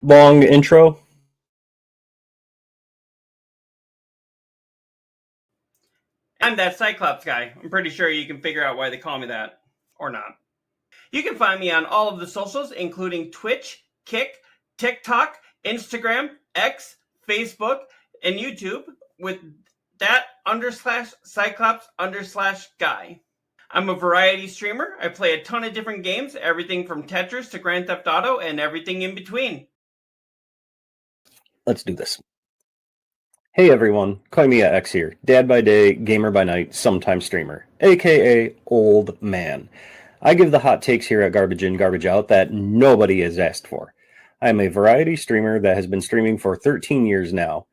long intro. I'm that Cyclops guy. I'm pretty sure you can figure out why they call me that. Or not. You can find me on all of the socials, including Twitch, Kick, TikTok, Instagram, X, Facebook, and YouTube with that_Cyclops_guy. I'm a variety streamer. I play a ton of different games, everything from Tetris to Grand Theft Auto and everything in between. Let's do this. Hey everyone, Koimiya X here. Dad by day, gamer by night, sometimes streamer, aka old man. I give the hot takes here at Garbage In, Garbage Out that nobody has asked for. I am a variety streamer that has been streaming for 13 years now.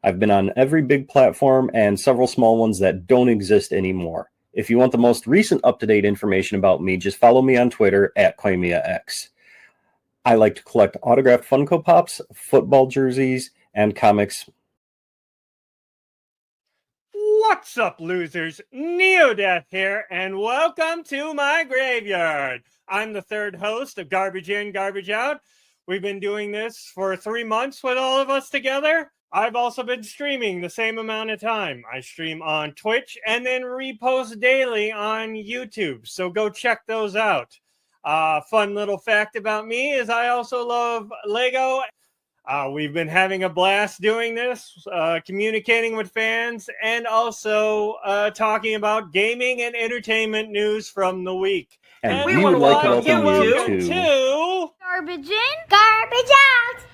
I've been on every big platform and several small ones that don't exist anymore. If you want the most recent up-to-date information about me, just follow me on Twitter at KoimiyaX. I like to collect autographed Funko Pops, football jerseys, and comics. What's up, losers? Neodeath here, and welcome to my graveyard. I'm the third host of Garbage In, Garbage Out. We've been doing this for 3 months with all of us together. I've also been streaming the same amount of time. I stream on Twitch and then repost daily on YouTube, so go check those out. Fun little fact about me is I also love Lego. We've been having a blast doing this, communicating with fans, and also talking about gaming and entertainment news from the week. And we would like to welcome you to Garbage In, Garbage Out.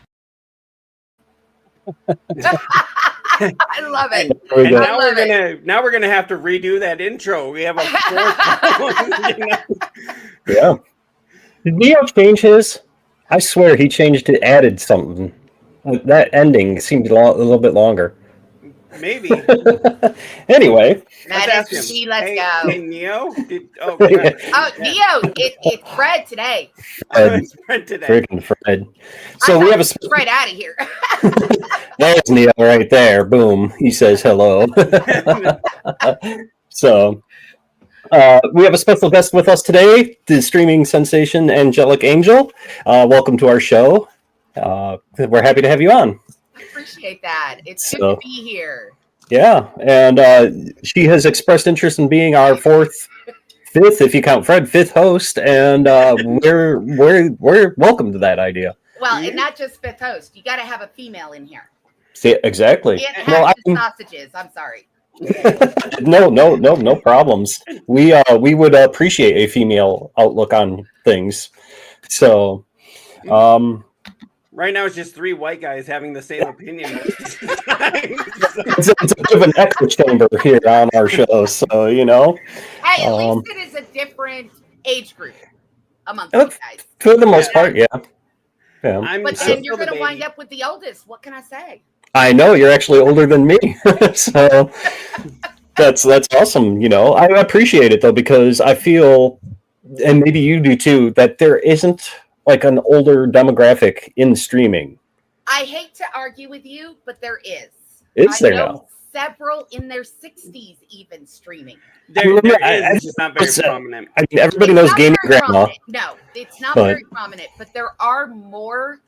I love it. And now we're gonna have to redo that intro. We have a fourth. Yeah. Did Neo change his? I swear he changed it, added something. That ending seemed a little bit longer. Maybe. Anyway. Let's go. Hey, Neo? Neo, it's Fred today. It's Fred today. Freaking Fred. So we have a Fred out of here. There's Neo right there. Boom. He says hello. So we have a special guest with us today, the streaming sensation Angelic Angel. Welcome to our show. We're happy to have you on. I appreciate that. It's good to be here. Yeah, and she has expressed interest in being our fifth, if you count Fred, fifth host, and we're welcome to that idea. Well, and not just fifth host. You got to have a female in here. See, exactly. You can't have sausages. I'm sorry. No problems. We would appreciate a female outlook on things. So, right now it's just three white guys having the same opinion. It's a bit of an echo chamber here on our show, so you know. Hey, at least it is a different age group amongst you guys. For the most part, yeah. But then you're going to wind up with the oldest. What can I say? I know you're actually older than me, so that's awesome. You know, I appreciate it though because I feel, and maybe you do too, that there isn't like an older demographic in streaming. I hate to argue with you, but there is. Is there now? Several in their 60s even streaming. It's just not very prominent. I mean, everybody knows Gaming Grandma. Prominent. No, it's not very prominent, but there are more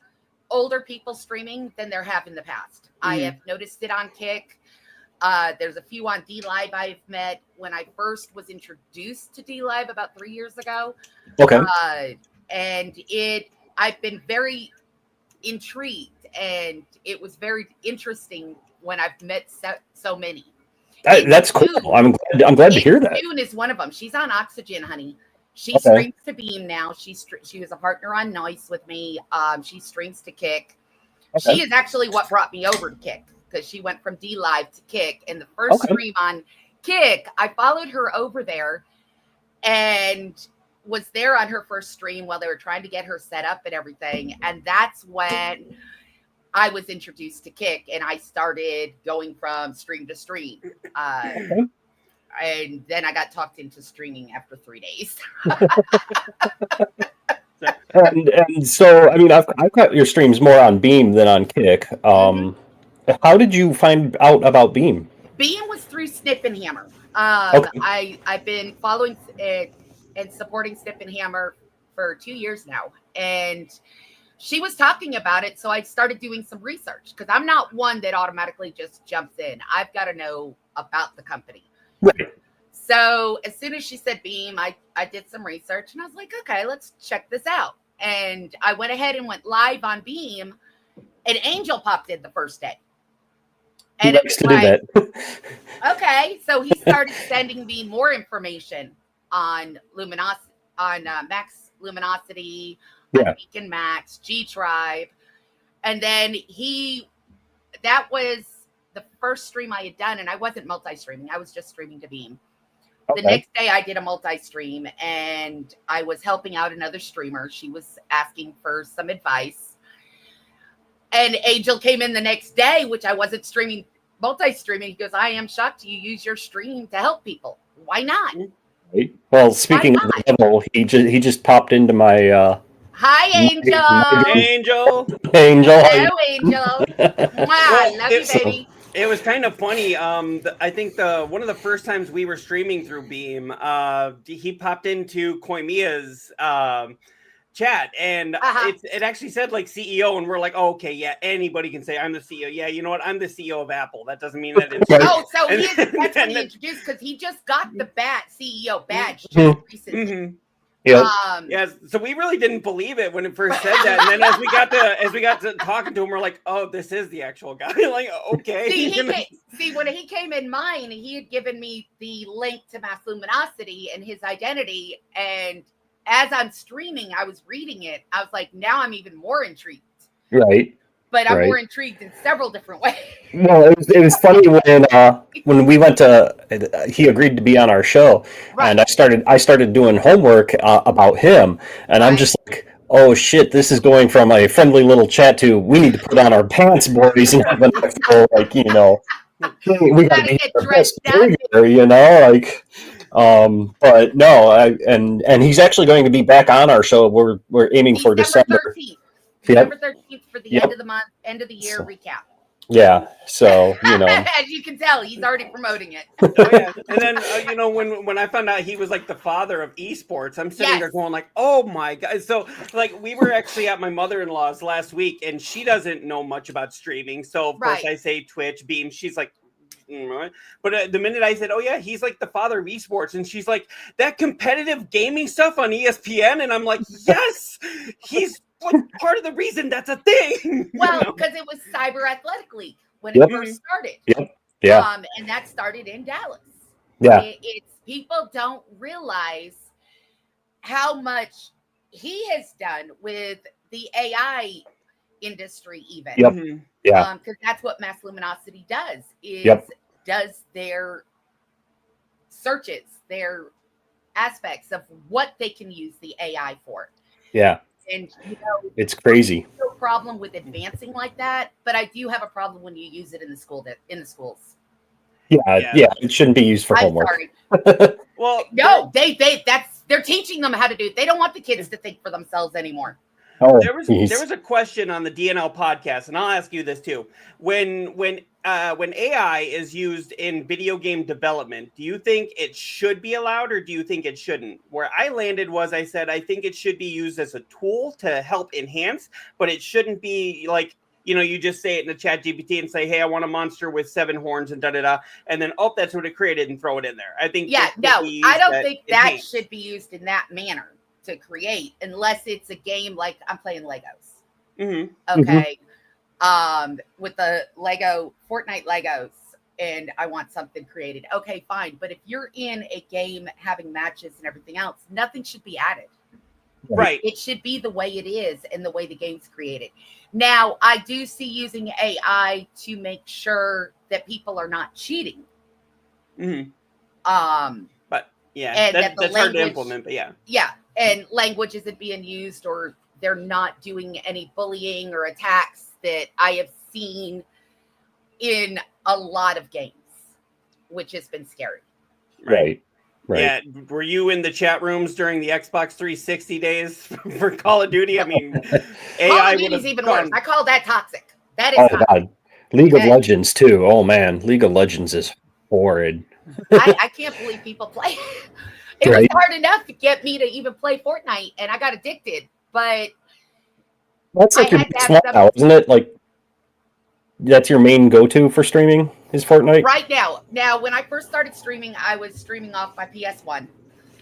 older people streaming than there have in the past. I have noticed it on Kick. There's a few on DLive I've met when I first was introduced to DLive about 3 years ago. Okay. And I've been very intrigued, and it was very interesting when I've met so many. That's cool. I'm glad to hear that. June is one of them. She's on Oxygen, honey. She streams to Beam now. She was a partner on Noise with me. She streams to Kick. Okay. She is actually what brought me over to Kick because she went from DLive to Kick. And the first stream on Kick, I followed her over there and was there on her first stream while they were trying to get her set up and everything. And that's when I was introduced to Kick and I started going from stream to stream. And then I got talked into streaming after 3 days. and so, I mean, I've got your streams more on Beam than on Kick. How did you find out about Beam? Beam was through Snip and Hammer. I've been following it and supporting Snip and Hammer for 2 years now. And she was talking about it. So I started doing some research because I'm not one that automatically just jumps in. I've got to know about the company. Right. So as soon as she said Beam, I did some research and I was like, okay, let's check this out. And I went ahead and went live on Beam, and Angel popped in the first day. He And it likes was to do like, that. okay. So he started sending me more information on Luminosity, on Max Luminosity, on Beacon Max, G Tribe. And then that was the first stream I had done, and I wasn't multi-streaming. I was just streaming to Beam. The next day I did a multi-stream, and I was helping out another streamer. She was asking for some advice. And Angel came in the next day, which I wasn't multi-streaming. He goes, I am shocked you use your stream to help people. Why not? Right. Well, speaking of the devil, he just popped into my hi, Angel. Angel. Angel. Hello, Angel. Wow, love you, baby. It was kind of funny. I think one of the first times we were streaming through Beam, he popped into Koimiya's chat, and it actually said like CEO, and we're like, oh, okay, yeah, anybody can say I'm the CEO. Yeah, you know what? I'm the CEO of Apple. That doesn't mean that it's so that's when he introduced, because he just got the CEO badge just recently. Mm-hmm. Yes, so we really didn't believe it when it first said that, and then as we got to talking to him, we're like, oh, this is the actual guy. Like, okay. See, when he came in mine, he had given me the link to Mass Luminosity and his identity, and as I'm streaming, I was reading it. I was like, now I'm even more intrigued. Right. But I'm more intrigued in several different ways. Well, it was funny when we went to, he agreed to be on our show, and I started doing homework about him, and I'm just like, oh shit, this is going from a friendly little chat to we need to put on our pants, boys, and have an actual, like, you know, we gotta be our best behavior, you know, like. But no, and he's actually going to be back on our show. We're aiming for December 13th. December 13th for the end of the month, end of the year recap. Yeah, so, you know. As you can tell, he's already promoting it. Oh, yeah. And then, you know, when I found out he was like the father of esports, I'm sitting there going like, oh my God. So like we were actually at my mother-in-law's last week, and she doesn't know much about streaming. So of course I say Twitch, Beam. She's like, but the minute I said, oh yeah, he's like the father of esports, and she's like, that competitive gaming stuff on ESPN, and I'm like, yes, he's part of the reason that's a thing. Well, because it was Cyber Athletic League when it first started. Yeah. And that started in Dallas. Yeah. It's people don't realize how much he has done with the AI industry, even. Yep. Yeah. Because that's what Mass Luminosity does. Does their searches, their aspects of what they can use the AI for. Yeah. And you know, it's crazy. No problem with advancing like that, but I do have a problem when you use it in the schools. Yeah, it shouldn't be used for homework. Sorry. Well, no, they're teaching them how to do it. They don't want the kids to think for themselves anymore. Oh, there was a question on the DNL podcast, and I'll ask you this too. When AI is used in video game development, do you think it should be allowed, or do you think it shouldn't? Where I landed was I said I think it should be used as a tool to help enhance, but it shouldn't be like, you know, you just say it in the chat GPT and say, hey, I want a monster with 7 horns and da-da-da, and then, oh, that's what it created, and throw it in there. I think I don't think that should be used in that manner to create, unless it's a game like I'm playing Legos. Mm-hmm. Okay. With the Fortnite Legos, and I want something created. Okay, fine. But if you're in a game having matches and everything else, nothing should be added. Right. It should be the way it is and the way the game's created. Now, I do see using AI to make sure that people are not cheating. Mm-hmm. But yeah, and that's hard to implement, but yeah. Yeah. And language isn't being used, or they're not doing any bullying or attacks that I have seen in a lot of games, which has been scary. Right. Yeah. Were you in the chat rooms during the Xbox 360 days for Call of Duty? I mean, AI Call of Duty's even worse. I call that toxic. That is toxic. God. League of Legends too. Oh man, League of Legends is horrid. I can't believe people play. It was hard enough to get me to even play Fortnite, and I got addicted. But That's like I your had biggest that one some- now, isn't it? Like that's your main go-to for streaming is Fortnite. right now. Now, when I first started streaming, I was streaming off my PS1,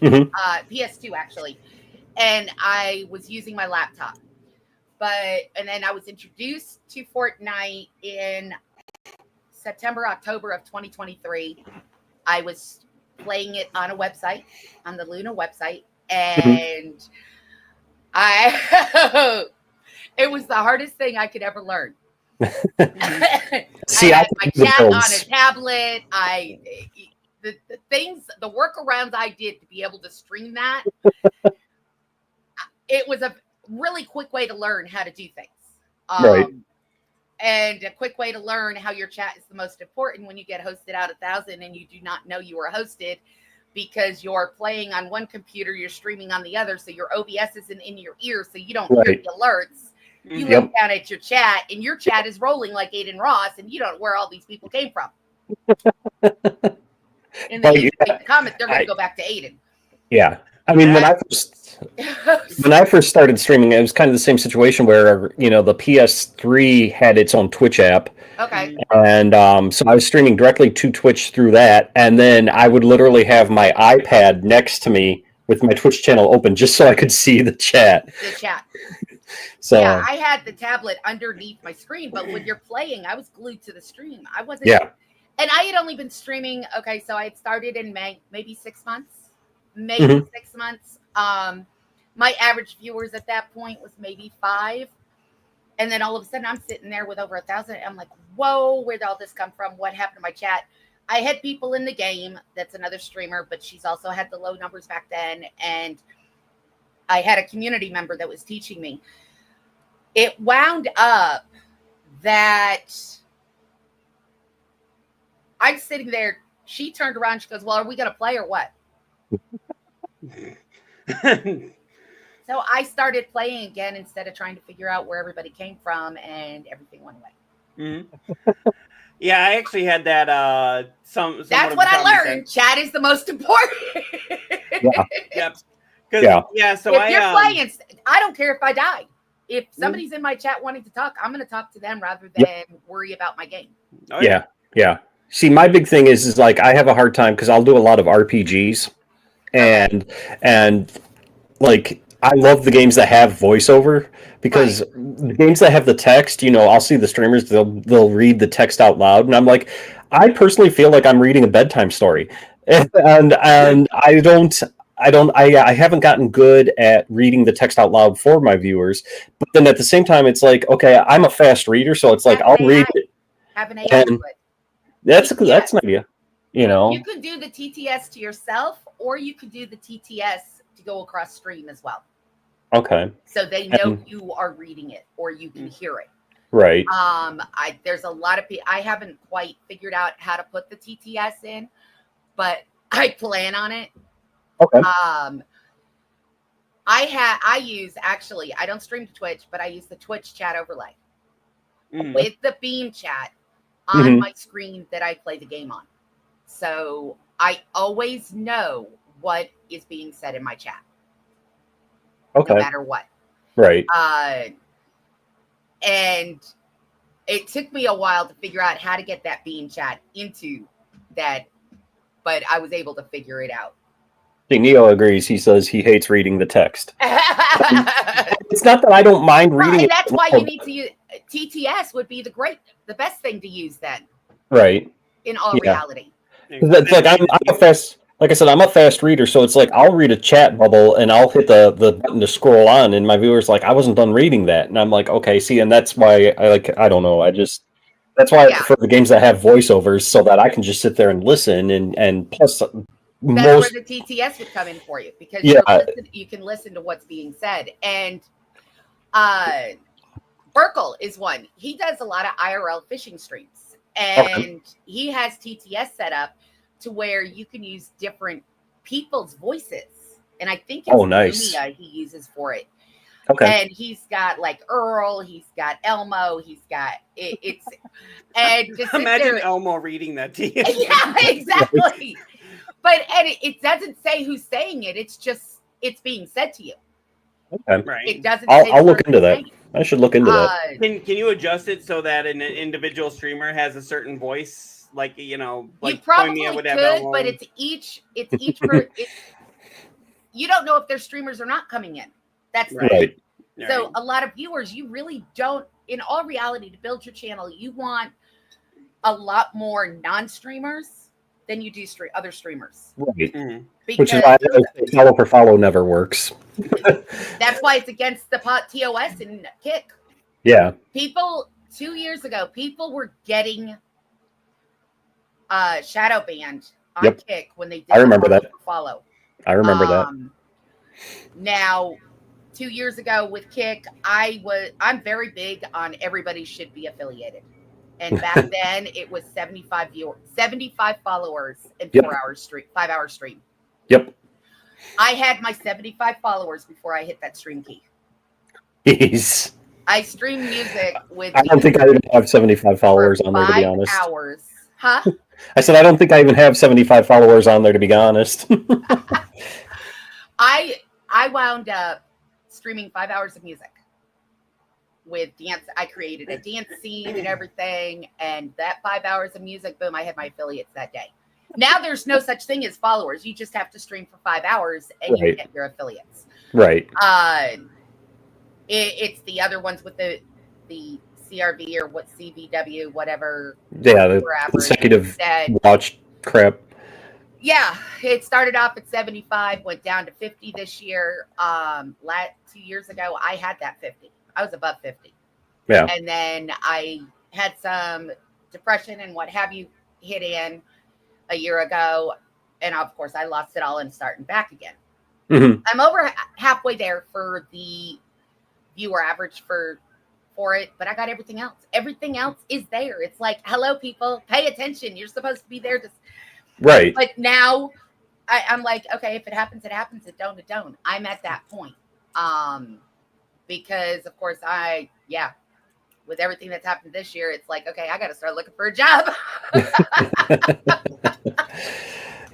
Mhm. PS2 actually, and I was using my laptop. And then I was introduced to Fortnite in September, October of 2023. I was playing it on a website, on the Luna website, and it was the hardest thing I could ever learn. See, I I had my can do the chat on builds. a tablet. The things, the workarounds I did to be able to stream that, it was a really quick way to learn how to do things. Right. And a quick way to learn how your chat is the most important when you get hosted out 1,000 and you do not know you are hosted because you're playing on one computer, you're streaming on the other, so your OBS isn't in your ear, so you don't hear Right. the alerts. You Yep. look down at your chat, and your chat is rolling like Aiden Ross, and you don't know where all these people came from. And then Like, you make the comment, they're going I- to go back to Aiden. Yeah. I mean, when I first started streaming, it was kind of the same situation where the PS3 had its own Twitch app, Okay. and so I was streaming directly to Twitch through that, and then I would literally have my iPad next to me with my Twitch channel open just so I could see the chat. The chat. So Yeah, I had the tablet underneath my screen, but when you're playing, I was glued to the stream. I wasn't. yeah, And I had only been streaming. Okay, so I had started in May, maybe 6 months. Maybe Mhm. 6 months. My average viewers at that point was maybe 5. And then all of a sudden I'm sitting there with over 1,000. I'm like, whoa, where'd all this come from? What happened to my chat? I had people in the game. That's another streamer, but she's also had the low numbers back then. And I had a community member that was teaching me. It wound up that I'm sitting there. She turned around. She goes, well, are we going to play or what? So I started playing again instead of trying to figure out where everybody came from, and everything went away. Yeah, I actually had that. That's what I learned. Chat is the most important. Yep. Yeah. So if you're playing, I don't care if I die. If somebody's in my chat wanting to talk, I'm going to talk to them rather than worry about my game. Oh, yeah. See, my big thing is like I have a hard time because I'll do a lot of RPGs, and like I love the games that have voiceover because the games that have the text, I'll see the streamers, they'll read the text out loud, and I'm like, I personally feel like I'm reading a bedtime story, and I haven't gotten good at reading the text out loud for my viewers, but then at the same time, it's like, okay, I'm a fast reader, so it's like I'll read it. Have an AI do it. That's an idea, You could do the TTS to yourself, or you could do the TTS to go across stream as well. Okay. So they know you are reading it, or you can hear it. Right. There's a lot of people. I haven't quite figured out how to put the TTS in, but I plan on it. Okay. I use I don't stream to Twitch, but I use the Twitch chat overlay with the Beam chat on my screen that I play the game on. So I always know what is being said in my chat. Okay. No matter what. Right. And it took me a while to figure out how to get that Beam chat into that, but I was able to figure it out. See, Neo agrees. He says he hates reading the text. It's not that I don't mind reading and it. that's why you need to use TTS would be the best thing to use then. Right. In all reality. It's like I'm a fast, like I said, I'm a fast reader, so it's like I'll read a chat bubble and I'll hit the button to scroll on, and my viewer's like, I wasn't done reading that, and I'm like, okay, see, and that's why I don't know, that's why I prefer the games that have voiceovers so that I can just sit there and listen, and plus that's where the TTS would come in for you, because you can listen to what's being said. And Burkle is one. He does a lot of IRL fishing streams, and he has TTS set up to where you can use different people's voices. And I think it's Lumia he uses for it. Okay. And he's got like Earl, he's got Elmo, he's got it's and just imagine Elmo reading that to you. Yeah, exactly. But it doesn't say who's saying it. It's just it's being said to you. Okay. Right. It doesn't. I'll look into that. I should look into that. Can you adjust it so that an individual streamer has a certain voice, like You like probably Koimia would have could, their but own- it's each per. You don't know if their streamers are not coming in. That's the thing. Right. So Right. a lot of viewers, you really don't. In all reality, to build your channel, you want a lot more non-streamers than you do other streamers. Right. Mhm. Which is why I always say follow for follow never works. That's why it's against the TOS and Kick. Yeah. People 2 years ago, people were getting shadow banned on Yep. Kick when they did I remember that. follow. I remember that. Now, 2 years ago with Kick, I'm very big on everybody should be affiliated. And back then it was 75 followers in Yep. 5-hour stream. Yep. I had my 75 followers before I hit that stream key. Jeez. I stream music with I don't think I even have 75 followers on there, to be 5 honest. hours. Huh? I said I don't think I even have 75 followers on there, to be honest. I wound up streaming 5 hours of music with dance. I created a dance scene and everything, and that 5 hours of music, boom, I had my affiliates that day. Now there's no such thing as followers. You just have to stream for 5 hours and you Right. get your affiliates. Right. It's the other ones with the CRV or what CVW, whatever. Yeah, the for average consecutive that watch crap. Yeah, it started off at 75, went down to 50 this year. 2 years ago, I had that 50. I was above 50. Yeah. And then I had some depression and what have you hit in a year ago. And of course, I lost it all and starting back again. Mhm. I'm over halfway there for the viewer average for it, but I got everything else. Everything else is there. It's like, hello, people, pay attention. You're supposed to be there to. Right. But now I'm like, okay, if it happens, it happens. It don't, it don't. I'm at that point. Because of course with everything that's happened this year, it's like, okay, I got to start looking for a job.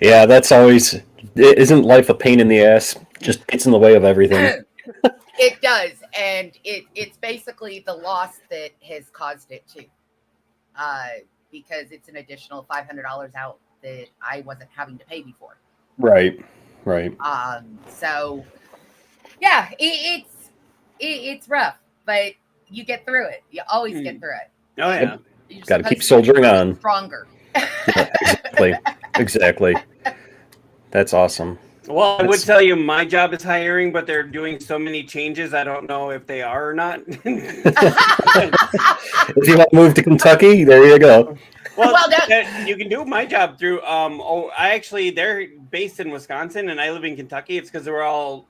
Yeah, that's always, isn't life a pain in the ass? Just gets in the way of everything. It does. And it's basically the loss that has caused it too. Because it's an additional $500 out that I wasn't having to pay before. Right. Right. So yeah, it's rough, but you get through it. You always get through it. Oh yeah. You're Got to keep supposed soldiering be on. stronger. Yeah, exactly. Exactly. That's awesome. Well, I would That's- tell you my job is hiring, but they're doing so many changes. I don't know if they are or not. If you want to move to Kentucky, there you go. Well, Well, you can do my job through. They're based in Wisconsin, and I live in Kentucky. It's because we're all.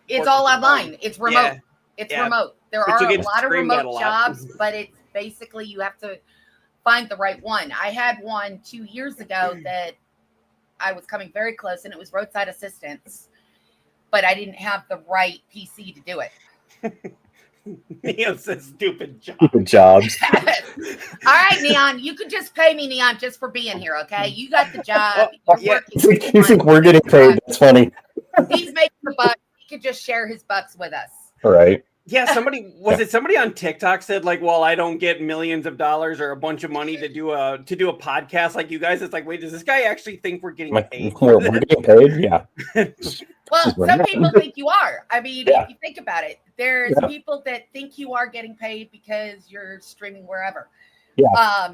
It's all online. It's remote. Yeah. It's Yeah. remote. There But you are a get lot of screamed at remote a lot. jobs, but it's basically you have to find the right one. I had one 2 years ago that I was coming very close, and it was roadside assistance, but I didn't have the right PC to do it. It's a stupid job. Good jobs. All right, Neon, you could just pay me, Neon, just for being here, okay? You got the job. You're Yeah. working. You think we're getting paid? That's funny. He's making the bucks. He could just share his bucks with us. All right. Yeah, somebody on TikTok said like, "Well, I don't get millions of dollars or a bunch of money to do a podcast like you guys." It's like, wait, does this guy actually think we're getting paid? We're getting paid? Yeah. Well, some people think you are. I mean, Yeah. if you think about it, there's Yeah. people that think you are getting paid because you're streaming wherever. Yeah.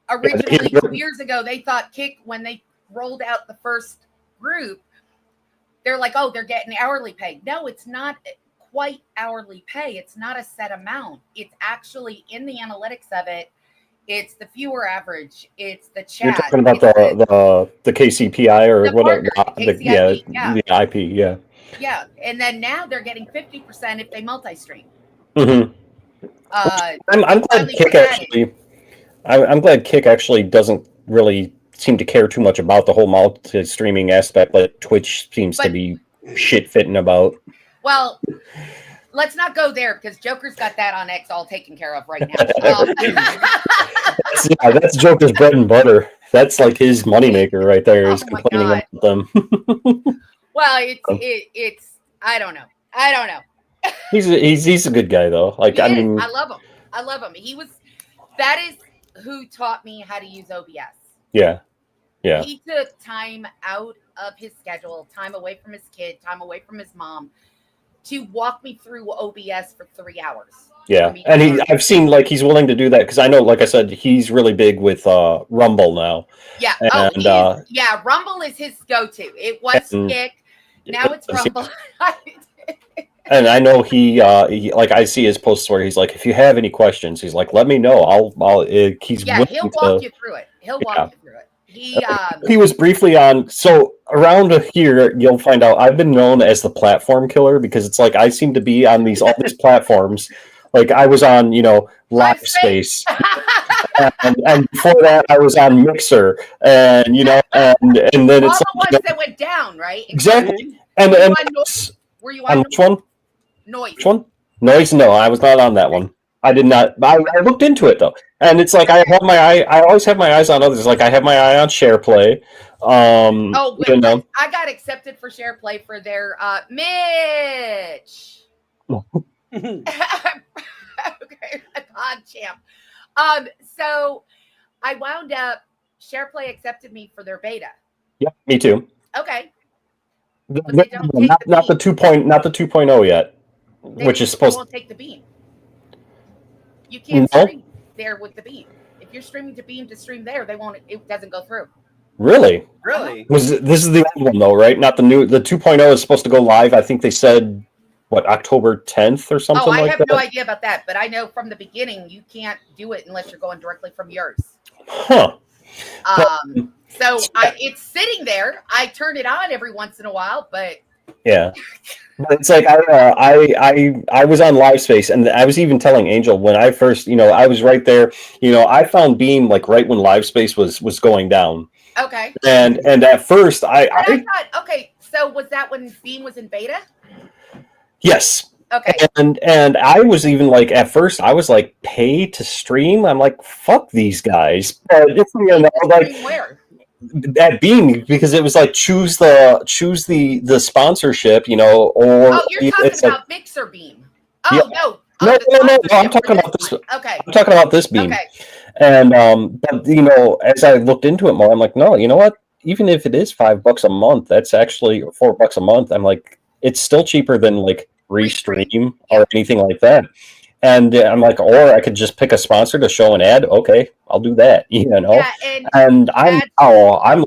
Originally, 2 years ago, they thought Kick, when they rolled out the first group, they're like, oh, they're getting hourly pay. No, it's not quite hourly pay. It's not a set amount. It's actually in the analytics of it. It's the viewer average. It's the chat. You're talking about it's the KCPI or The whatever. partner, KCIP, yeah. The IP. Yeah. yeah. And then now they're getting 50% if they multi-stream. Mm-hmm. I'm glad finally Kick forgot actually. I'm glad Kick actually doesn't really seem to care too much about the whole multi-streaming aspect that Twitch seems to But- be shit fitting about. Well, let's not go there because Joker's got that on X all taken care of right now. That's Joker's bread and butter. That's like his moneymaker right there, is Oh my complaining God. about them. Well, it's I don't know. He's a good guy though. Like He I is. mean, I love him. I love him. That is who taught me how to use OBS. yeah. He took time out of his schedule, time away from his kid, time away from his mom, to walk me through OBS for 3 hours. Yeah, and I've seen like he's willing to do that because I know, like I said, he's really big with Rumble now. Yeah. And, yeah. Rumble is his go-to. It was Kick. Now it's Rumble. And I know he like I see his posts where he's like, if you have any questions, he's like, let me know. He's he'll walk you through it. He'll walk you through it. He was briefly on. So around here, you'll find out I've been known as the platform killer because it's like I seem to be on all these platforms. Like I was on, Live Space, and before that I was on Mixer, and and then all it's the ones that went down, right? Exactly. And were you on which one? Noise? Which one? Noise? No, I was not on that one. I did not. I looked into it though, and it's like I have my eye. I always have my eyes on others. Like I have my eye on SharePlay. I got accepted for SharePlay for their Mitch. Okay, PodChamp. So I wound up. SharePlay accepted me for their beta. Yeah, me too. Okay. Not the 2.0 yet, which is supposed. They won't take the beam. You can't stream there with the beam. If you're streaming to beam to stream there, they won't. It doesn't go through. Really? This is the old one though, right? Not the new. The 2.0 is supposed to go live. I think they said October 10th or something like that. I have no idea about that, but I know from the beginning you can't do it unless you're going directly from yours. Huh. So it's sitting there. I turn it on every once in a while, but yeah. It's like I was on Live Space, and I was even telling Angel when I first, I was right there. I found Beam like right when Live Space was going down. Okay. And at first I thought, okay, so was that when Beam was in beta? Yes. Okay. And I was even like at first I was like pay to stream. I'm like fuck these guys. Where? At Beam because it was like choose the sponsorship, or you're talking about Mixer Beam. Oh yeah. No. No. I'm talking about this. Okay. I'm talking about this Beam. Okay. And but as I looked into it more, I'm like, no, you know what? Even if it is $5 a month, that's actually $4 a month. I'm like, it's still cheaper than like Restream or anything like that. And I'm like, or I could just pick a sponsor to show an ad. Okay, I'll do that. Yeah, and I'm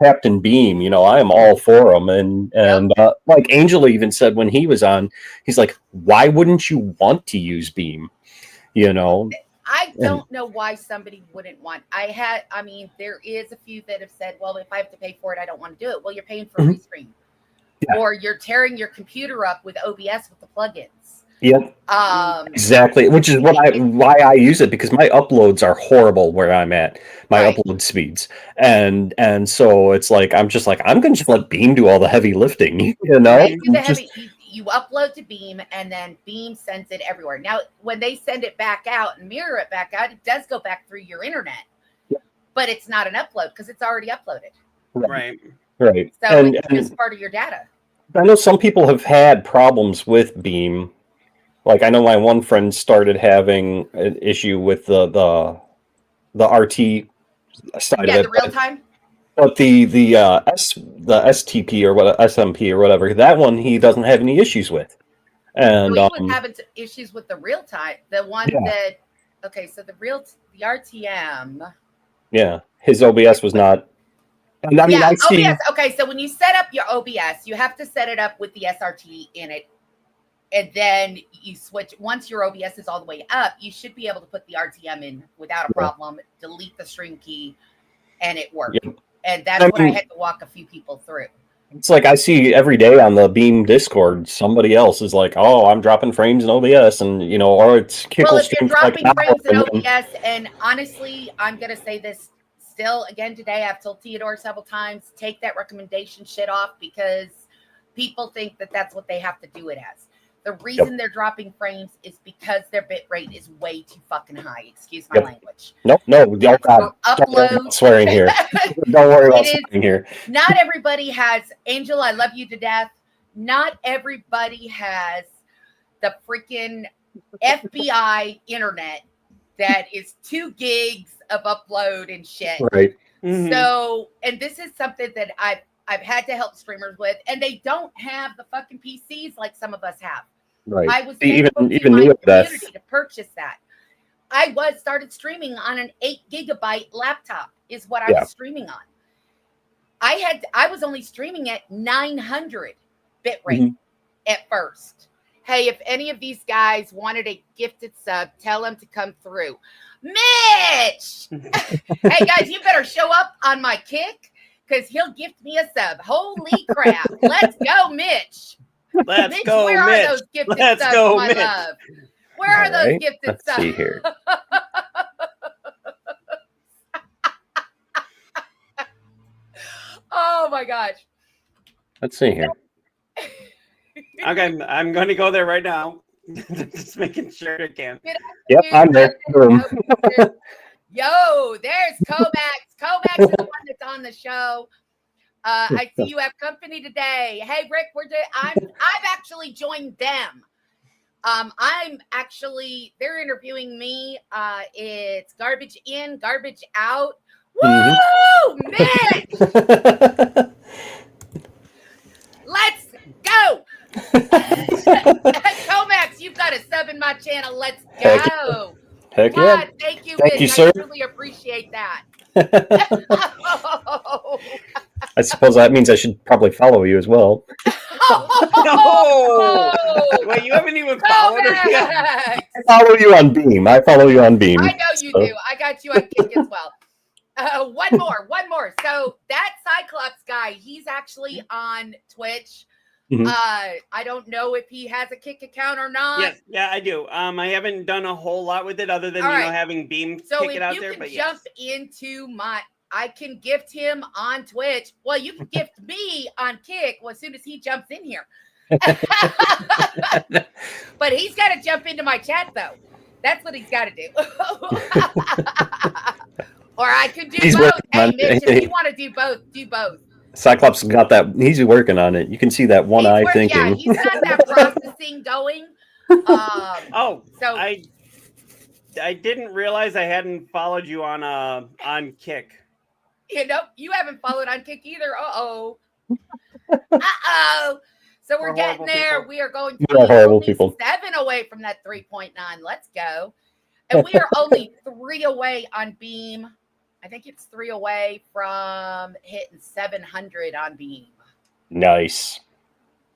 Captain Beam. I am all for them. And like Angel even said when he was on, he's like, why wouldn't you want to use Beam? I don't know why somebody wouldn't want. There is a few that have said, well, if I have to pay for it, I don't want to do it. Well, you're paying for Restream. Yeah. Or you're tearing your computer up with OBS with the plugins. Yep. Exactly, which is why I use it because my uploads are horrible where I'm at. My upload speeds, and so it's like I'm going to just let Beam do all the heavy lifting. You upload to Beam, and then Beam sends it everywhere. Now, when they send it back out and mirror it back out, it does go back through your internet, but it's not an upload because it's already uploaded. Right. So it's just part of your data. I know some people have had problems with Beam. Like I know my one friend started having an issue with the RT side of it. The real time. But the STP or what SMP or whatever, that one he doesn't have any issues with. And he was having issues with the real time. The one that so the RTM. Yeah, his OBS was not. And I mean, OBS. Okay, so when you set up your OBS, you have to set it up with the SRT in it. And then you switch. Once your OBS is all the way up, you should be able to put the RTM in without a problem, delete the stream key, and it worked. Yep. And that's what I had to walk a few people through. It's like I see every day on the Beam Discord, somebody else is like, oh, I'm dropping frames in OBS, and or it's Kickle. Well, if you're dropping frames in OBS, and honestly, I'm going to say this still again today, I've told Theodore several times, take that recommendation shit off because people think that that's what they have to do it as. The reason they're dropping frames is because their bit rate is way too fucking high. Excuse my language. No, God. Upload. Swearing here. Don't worry about swearing here. Not everybody has, Angel, I love you to death. not everybody has the freaking FBI internet that is 2 gigs of upload and shit. Right. Mhm. So, and this is something that I've had to help streamers with, and they don't have the fucking PCs like some of us have. Right. I was Even able to even my Neodeath. community to purchase that. I started streaming on an 8 gigabyte laptop is what I Yeah. was streaming on. I was only streaming at 900 bit rate at first. Hey, if any of these guys wanted a gifted sub, tell them to come through. Mitch! Hey guys, you better show up on my Kick because he'll gift me a sub. Holy crap. Let's go, Mitch. Let's Mitch, go, where Mitch. are those gifted Let's subs, go, my Mitch. love? Where are All those right, gifted let's subs? see here. Oh my gosh. Let's see here. Okay, I'm going to go there right now. Just making sure I can. Yep, I'm there. Boom. Yo, there's Kovacs. Kovacs is the one that's on the show. I see you have company today. Hey, Rick, I've actually joined them. They're interviewing me. It's Garbage In, Garbage Out. Woo, Mitch! Let's go. Kovacs, you've got a sub in my channel. Let's Heck go. Heck yeah. God, thank you, Thank Mitch. you, sir. I truly appreciate that. I suppose that means I should probably follow you as well. No! Wait, you haven't even followed her yet? Kovacs! I follow you on Beam. I follow you on Beam. I know you so. do. I got you on Kick as well. One more. So that Cyclops guy, he's actually on Twitch. Mhm. I don't know if he has a Kick account or not. Yes, yeah, I do. I haven't done a whole lot with it other than All right. having Beam So kick if it out you there. can But jump yes. into I can gift him on Twitch. Well, you can gift me on Kick as soon as he jumps in here. But he's got to jump into my chat though. That's what he's got to do. Or I could do He's both. working Hey, on Mitch, it. if you want to do both, do both. Cyclops got that. He's working on it. You can see that one eye thinking. Yeah, he's got that processing going. Oh, So I didn't realize I hadn't followed you on Kick. you haven't followed on Kick either. Uh-oh. So we're We're getting horrible there. people. We are going to We are be horrible only people. 7 away from that 3.9. Let's go. And we are only 3 away on Beam. I think it's 3 away from hitting 700 on Beam. Nice.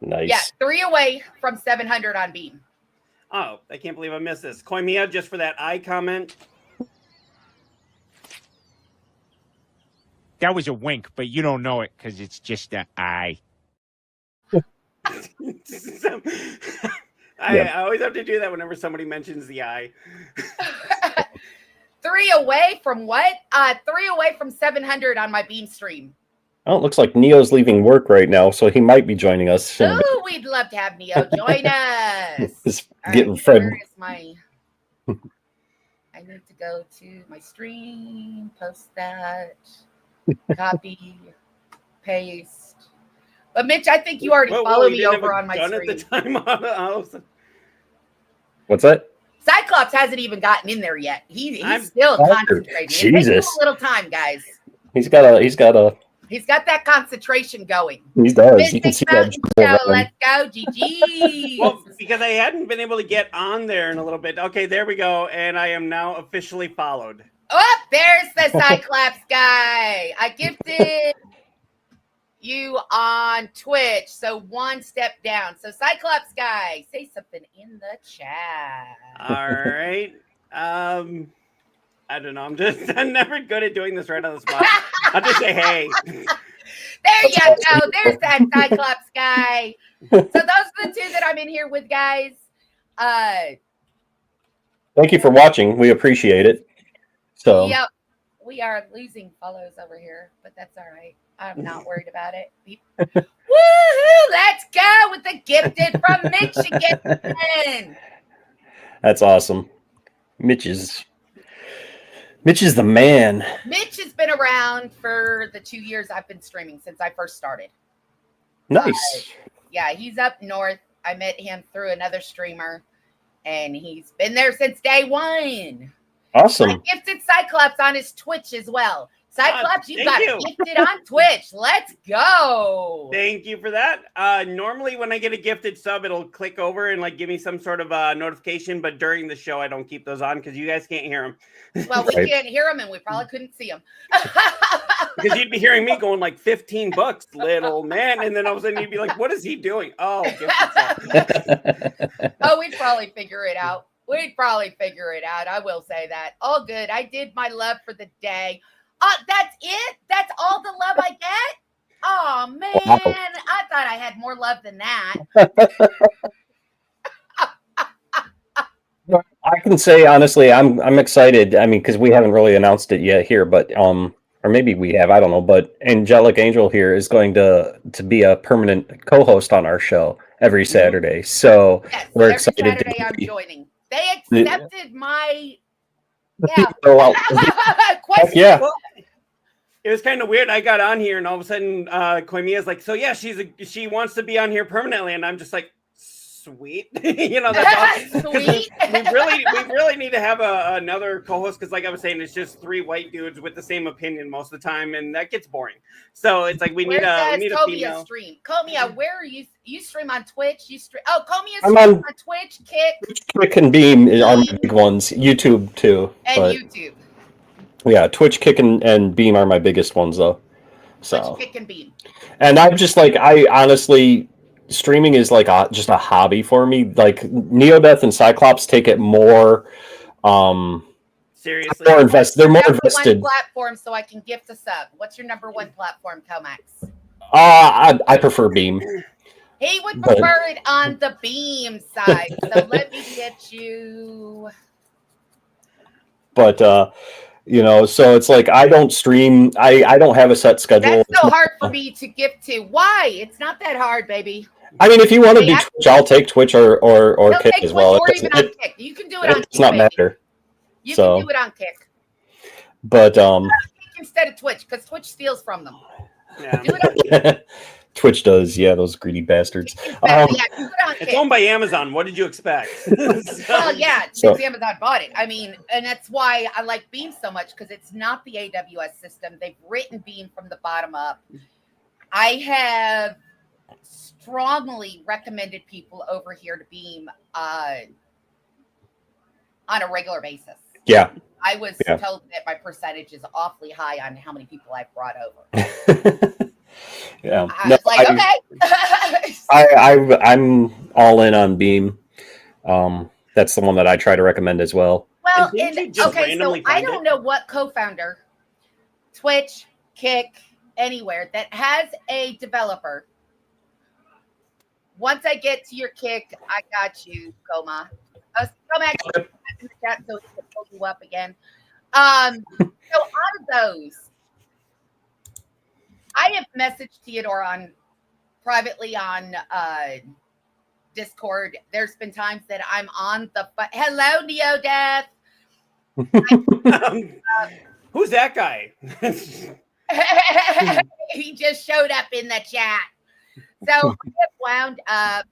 Yeah, 3 away from 700 on Beam. Oh, I can't believe I missed this. Koimiya, just for that I comment. That was a wink, but you don't know it because it's just an eye. I always have to do that whenever somebody mentions the I. 3 away from what? 3 away from 700 on my Beam stream. Oh, it looks like Neo's leaving work right now, so he might be joining us. in a bit. Oh, we'd love to have Neo join us. Just All getting right, Fred. where is my? I need to go to my stream, post that, copy, paste. But Mitch, I think you already follow me over on my gun stream. at the time. What's that? Cyclops hasn't even gotten in there yet. He's I'm- still Oh, concentrating. It takes him Jesus. a little time, guys. He's got a. He's got that concentration going. He does. Mitch You can Big see Mountain that. Show, let's go, GG. Well, because I hadn't been able to get on there in a little bit. Okay, there we go. And I am now officially followed. Oh, there's the Cyclops guy. I gifted you on Twitch, so 1 step down. So Cyclops guy, say something in the chat. All right. I don't know. I'm never good at doing this right on the spot. I'll just say hey. There you go. There's that Cyclops guy. So those are the 2 that I'm in here with, guys. Thank you for watching. We appreciate it. So Yep. We are losing follows over here, but that's all right. I'm not worried about it. Woohoo! Let's go with the gifted from Michigan. that's awesome. Mitch is the man. Mitch has been around for the 2 years I've been streaming since I first started. Nice. Yeah, he's up north. I met him through another streamer, and he's been there since day one. Awesome. I gifted Cyclops on his Twitch as well. Cyclops, you got thank you. gifted on Twitch. Let's go. Thank you for that. Normally, when I get a gifted sub, it'll click over and like give me some sort of notification. But during the show, I don't keep those on because you guys can't hear them. Well, we Right. can't hear him, and we probably couldn't see him. Because you'd be hearing me going like $15, little man, and then all of a sudden you'd be like, "What is he doing?" Oh, gifted sub. Oh, we'd probably figure it out. I will say that. All good. I did my love for the day. That's it? That's all the love I get? Oh, man. Wow. I thought I had more love than that. I can say honestly, I'm excited. I mean, because we haven't really announced it yet here, but or maybe we have. I don't know. But Angelic Angel here is going to be a permanent co-host on our show every Saturday. So Yes, we're every excited Saturday to I'm be. joining. They accepted my So, well, question. yeah. Well, it was kind of weird. I got on here, and all of a sudden, Koimiya's like, "So yeah, she wants to be on here permanently," and I'm just like, "Sweet," that's all. 'Cause Sweet. we really need to have another co-host because, like I was saying, it's just three white dudes with the same opinion most of the time, and that gets boring. So it's like we Where need a does Komiya female. stream? Komiya, where are you? You stream on Twitch? Komiya I'm streams on- on Twitch, Kick, Kick and Beam are my big ones. YouTube too, and but YouTube. yeah, Twitch, Kick, and Beam are my biggest ones though. So, Twitch, Kick, and Beam. and I'm just like, I honestly, streaming is like just a hobby for me. Like Neodeath and Cyclops take it more. Seriously, More invested. They're more Number invested. one platform so I can gift a sub. What's your number one platform, Comax? I prefer Beam. He would But- prefer it on the Beam side. So let me get you. But so it's like I don't stream. I don't have a set schedule. That's so hard for me to gift to. Why? It's not that hard, baby. I mean, if you want to do Yeah. Twitch, I'll take Twitch or He'll Kick take as Twitch well. or even on It Kick. You can do it on does Kick. not baby. matter. You So- can do it on Kick. But Kick instead of Twitch because Twitch steals from them. yeah. Do it on Twitch does, yeah, those greedy bastards. yeah, do it on It's Kick. owned by Amazon. What did you expect? Well, yeah, So- since Amazon bought it. I mean, and that's why I like Beam so much because it's not the AWS system. They've written Beam from the bottom up. I have strongly recommended people over here to Beam on a regular basis. Yeah. I was Yeah. told that my percentage is awfully high on how many people I've brought over. Yeah. I No, was like, okay. I'm all in on Beam. That's the one that I try to recommend as well. Well, And didn't you just okay, so randomly I find don't it? know what co-founder, Twitch, Kick, anywhere that has a developer. Once I get to your Kick, I got you, Coma. Come back in the chat so we can pull you up again. So out of those, I have messaged Theodore privately on Discord. There's been times that I'm on the hello, Neodeath. Who's that guy? He just showed up in the chat. So I have wound up.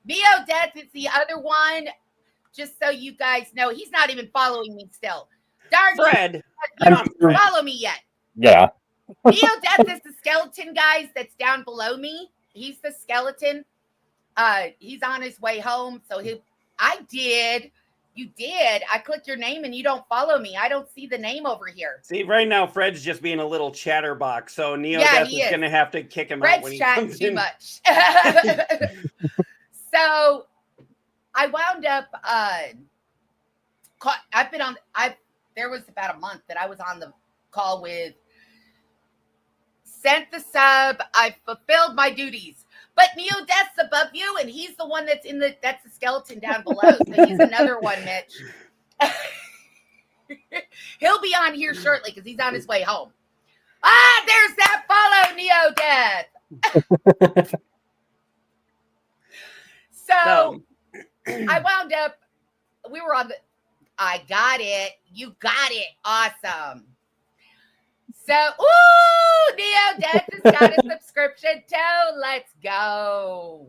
Neodeath is the other one. Just so you guys know, he's not even following me still. Darn you, Fred. you don't follow me yet. Yeah. Neodeath is the skeleton, guys, that's down below me. He's the skeleton. He's on his way home. So you did. I click your name and you don't follow me. I don't see the name over here. See, right now Fred's just being a little chatterbox, so Neo Yeah, Death he is is. gonna have to kick him out Fred's when he chatting comes too in. much. So I wound up there was about a month that I was on the call with sent the sub, I fulfilled my duties. But Neo Death's above you, and he's the one that's that's the skeleton down below. So he's another one, Mitch. He'll be on here shortly because he's on his way home. There's that follow, Neo Death. So I wound up, we were on I got it. You got it. Awesome. So, ooh, Neo Death has got a subscription too. Let's go.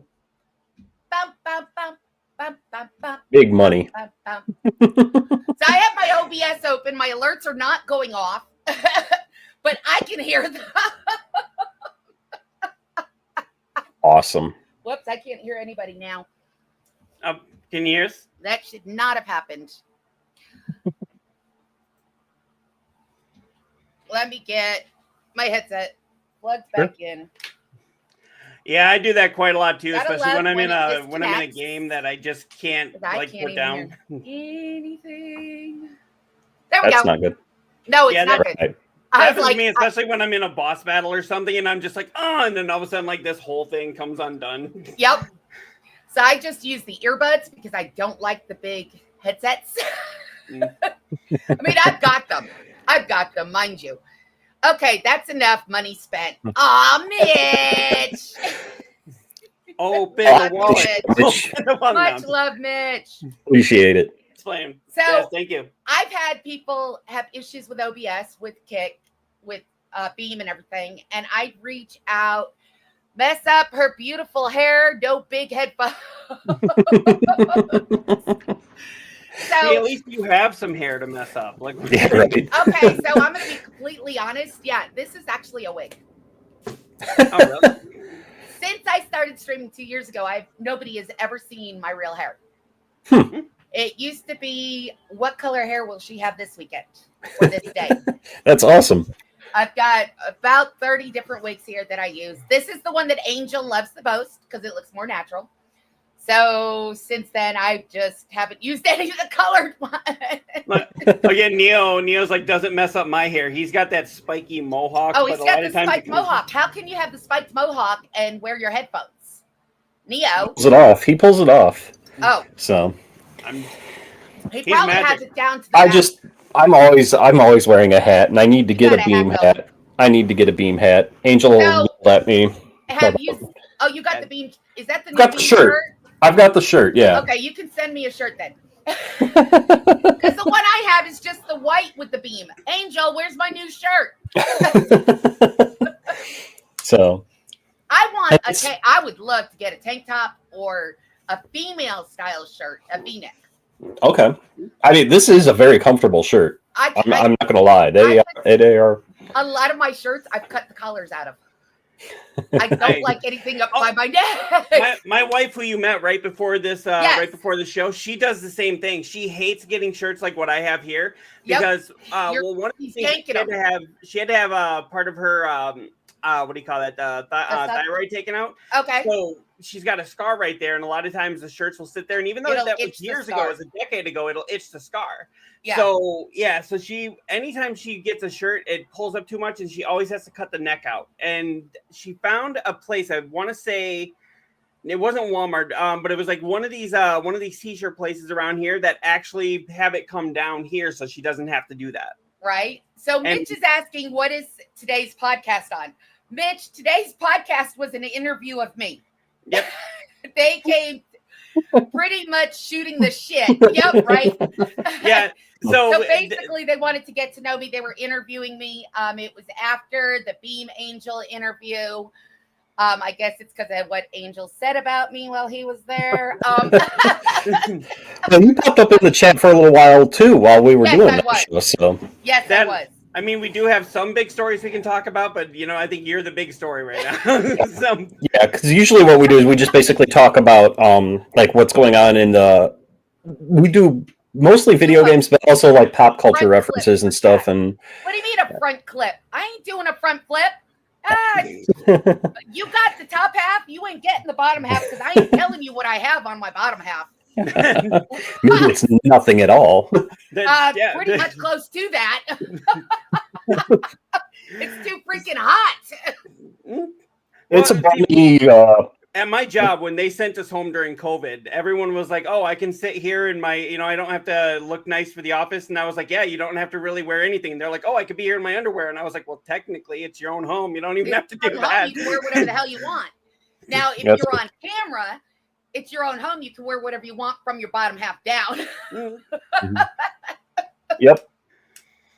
Bum, bum, bum, bum, bum, bum, Big money. bum, bum. So I have my OBS open. My alerts are not going off, but I can hear them. Awesome. Whoops, I can't hear anybody now. Can you hear us? That should not have happened. Let me get my headset plugged back in. Yeah, I do that quite a lot too, Gotta especially love when I'm when in it a disconnects. game that I just can't I like can't put even down. hear anything. There we That's go. not good. No, it's Yeah, not that- good. Right. I Happens was like, to me, especially when I'm in a boss battle or something, and I'm just like, oh, and then all of a sudden, like this whole thing comes undone. yep. So I just use the earbuds because I don't like the big headsets. Mm. I mean, I've got them. I've got them, mind you. Okay, that's enough money spent. Aw, Mitch. Open Love the wallet. Mitch. Open the wallet. Much No, love, Mitch. Appreciate it. explain. So Yes, thank you. I've had people have issues with OBS, with Kick, with Beam and everything, and I reach out, mess up her beautiful hair, no big headphones. See, at So least you have some hair to mess up. Like, Yeah, right. okay, so I'm gonna be completely honest. Yeah, this is actually a wig. Oh, really? Since I started streaming 2 years ago, nobody has ever seen my real hair. Hmm. It used to be, what color hair will she have this weekend or this day? That's awesome. I've got about 30 different wigs here that I use. This is the one that Angel loves the most because it looks more natural. So since then, I just haven't used any of the colored ones. Again, Neo's like doesn't mess up my hair. He's got that spiky mohawk. Oh, he's but a got lot the of times spiked it comes- mohawk. How can you have the spiked mohawk and wear your headphones? Neo. Pulls it off. He pulls it off. Oh, So I'm- he He's probably has magic. it down to the I'm always wearing a hat, and I need to get got a a beam hat, though. hat. I need to get a beam hat. Angel So- yelled at me. Have you? Oh, you got the beam. Is that the new Got the beam shirt. I've got the shirt. Yeah. Okay, you can send me a shirt then. Because the one I have is just the white with the beam. Angel, where's my new shirt? So I want It's- I would love to get a tank top or a female style shirt, a V-neck. okay. I mean, this is a very comfortable shirt. I'm not gonna lie. They are. A lot of my shirts, I've cut the collars out of. I don't Hey. like anything up Oh. by my neck. my wife, who you met right before this, Yes. right before the show, she does the same thing. She hates getting shirts like what I have here Yep. because, You're- well, one of the he's things yanking she had to have a part of her, what do you call that, thyroid taken out. Okay. So she's got a scar right there, and a lot of times the shirts will sit there, and even though It'll that itch was the years scar. ago, it was a decade ago, it'll itch the scar. Yeah. So yeah, so she anytime she gets a shirt, it pulls up too much, and she always has to cut the neck out. And she found a place. I want to say it wasn't Walmart, but it was like one of these t-shirt places around here that actually have it come down here, so she doesn't have to do that. Right. So Mitch is asking, what is today's podcast on? Mitch, today's podcast was an interview of me. Yep. They came pretty much shooting the shit. Yep, right. Yeah. So So, basically, they wanted to get to know me. They were interviewing me. It was after the Beam Angel interview. I guess it's because of what Angel said about me while he was there. Well, you popped up in the chat for a little while too while we were Yes, doing I that was. show. So Yes, That- I was. I mean, we do have some big stories we can talk about, but I think you're the big story right now. So, yeah, because usually what we do is we just basically talk about like what's going on in the. We do mostly video games, but also like pop culture Front references clips and with stuff. that. And What do you mean a front clip? I ain't doing a front flip. You got the top half. You ain't getting the bottom half because I ain't telling you what I have on my bottom half. maybe it's nothing at all. yeah, Pretty much close to that. It's too freaking hot. It's a Well, bunny. At my job, when they sent us home during COVID, everyone was like, "Oh, I can sit here in my, I don't have to look nice for the office." And I was like, "Yeah, you don't have to really wear anything." And they're like, "Oh, I could be here in my underwear." And I was like, "Well, technically, it's your own home. You don't even have to do Your home, that." you can wear whatever the hell you want. Now, if That's you're on camera, it's your own home. You can wear whatever you want from your bottom half down. Mm.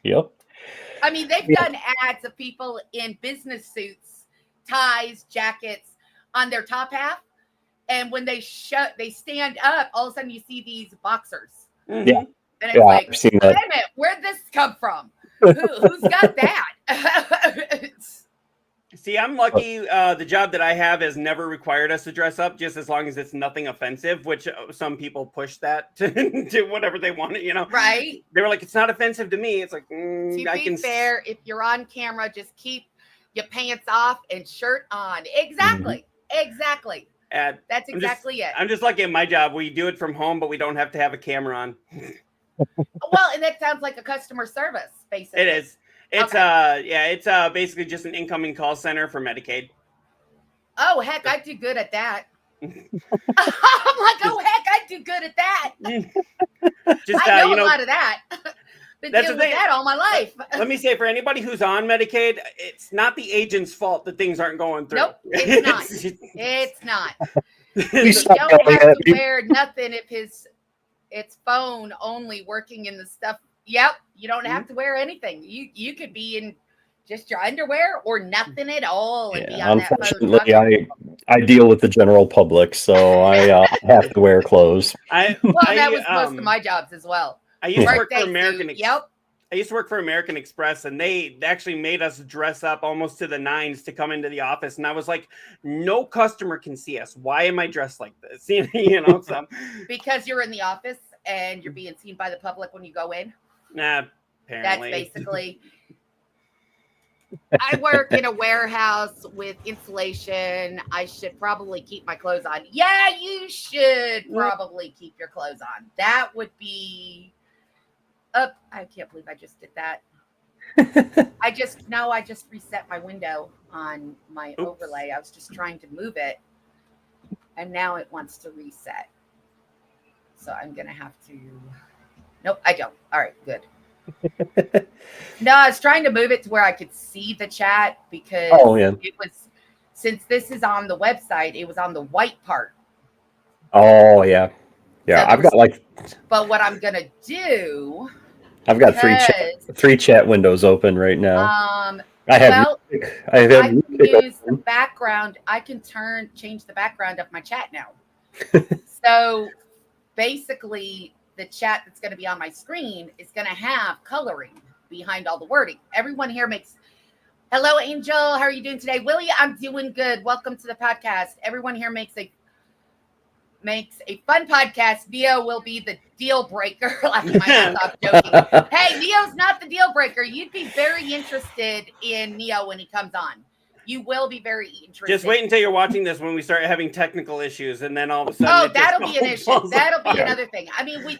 Yep. I mean, they've done ads of people in business suits, ties, jackets on their top half. And when they stand up, all of a sudden you see these boxers. Mhm. Yeah. And it's Yeah, like, I've seen wait that. a minute, where'd this come from? Who's got that? See, I'm lucky. The job that I have has never required us to dress up, just as long as it's nothing offensive. Which some people push that to whatever they want. Right? They were like, "It's not offensive to me." It's like, To I be can. fair, if you're on camera, just keep your pants off and shirt on. Exactly. Exactly. That's exactly it. I'm just lucky at my job. We do it from home, but we don't have to have a camera on. Well, and that sounds like a customer service, basically. It is. It's Okay. it's basically just an incoming call center for Medicaid. Oh, heck, I do good at that. I'm like, oh, heck, I do good at that. Just I know a lot of that. Been That's dealing the with thing. that all my life. Let me say, for anybody who's on Medicaid, it's not the agent's fault that things aren't going through. Nope, it's not. It's not. Please You stop don't yelling have at to me. wear nothing if it's phone only working in the stuff. Yep, you don't have to wear anything. You could be in just your underwear or nothing at all and be Yeah, on that phone. unfortunately, talking. I deal with the general public, so I have to wear clothes. Well, that was most of my jobs as well. I used to work for Birthday American. suit, yep. I used to work for American Express, and they actually made us dress up almost to the nines to come into the office. And I was like, "No customer can see us. Why am I dressed like this?" So Because you're in the office and you're being seen by the public when you go in. nah, That's apparently. basically. I work in a warehouse with insulation. I should probably keep my clothes on. Yeah, you should probably keep your clothes on. That would be up. I can't believe I just did that. I just reset my window on my overlay. I was just trying to move it, and now it wants to reset. So I'm gonna have to. Nope, I don't. All right, good. No, I was trying to move it to where I could see the chat because it was, since this is on the website, it was on the white part. Oh yeah, So I've got but what I'm gonna do, I've got three chat windows open right now. I have I can use the background. I can change the background of my chat now. So basically, the chat that's going to be on my screen is going to have coloring behind all the wording. Everyone here hello, Angel. How are you doing today? Willie, I'm doing good. Welcome to the podcast. Everyone here makes a fun podcast. Neo will be the deal breaker. Laughing my ass off, joking. Hey, Neo's not the deal breaker. You'd be very interested in Neo when he comes on. You will be very interested. Just wait until you're watching this when we start having technical issues, and then all of a sudden. Oh, that'll be an issue. That'll be another thing. I mean,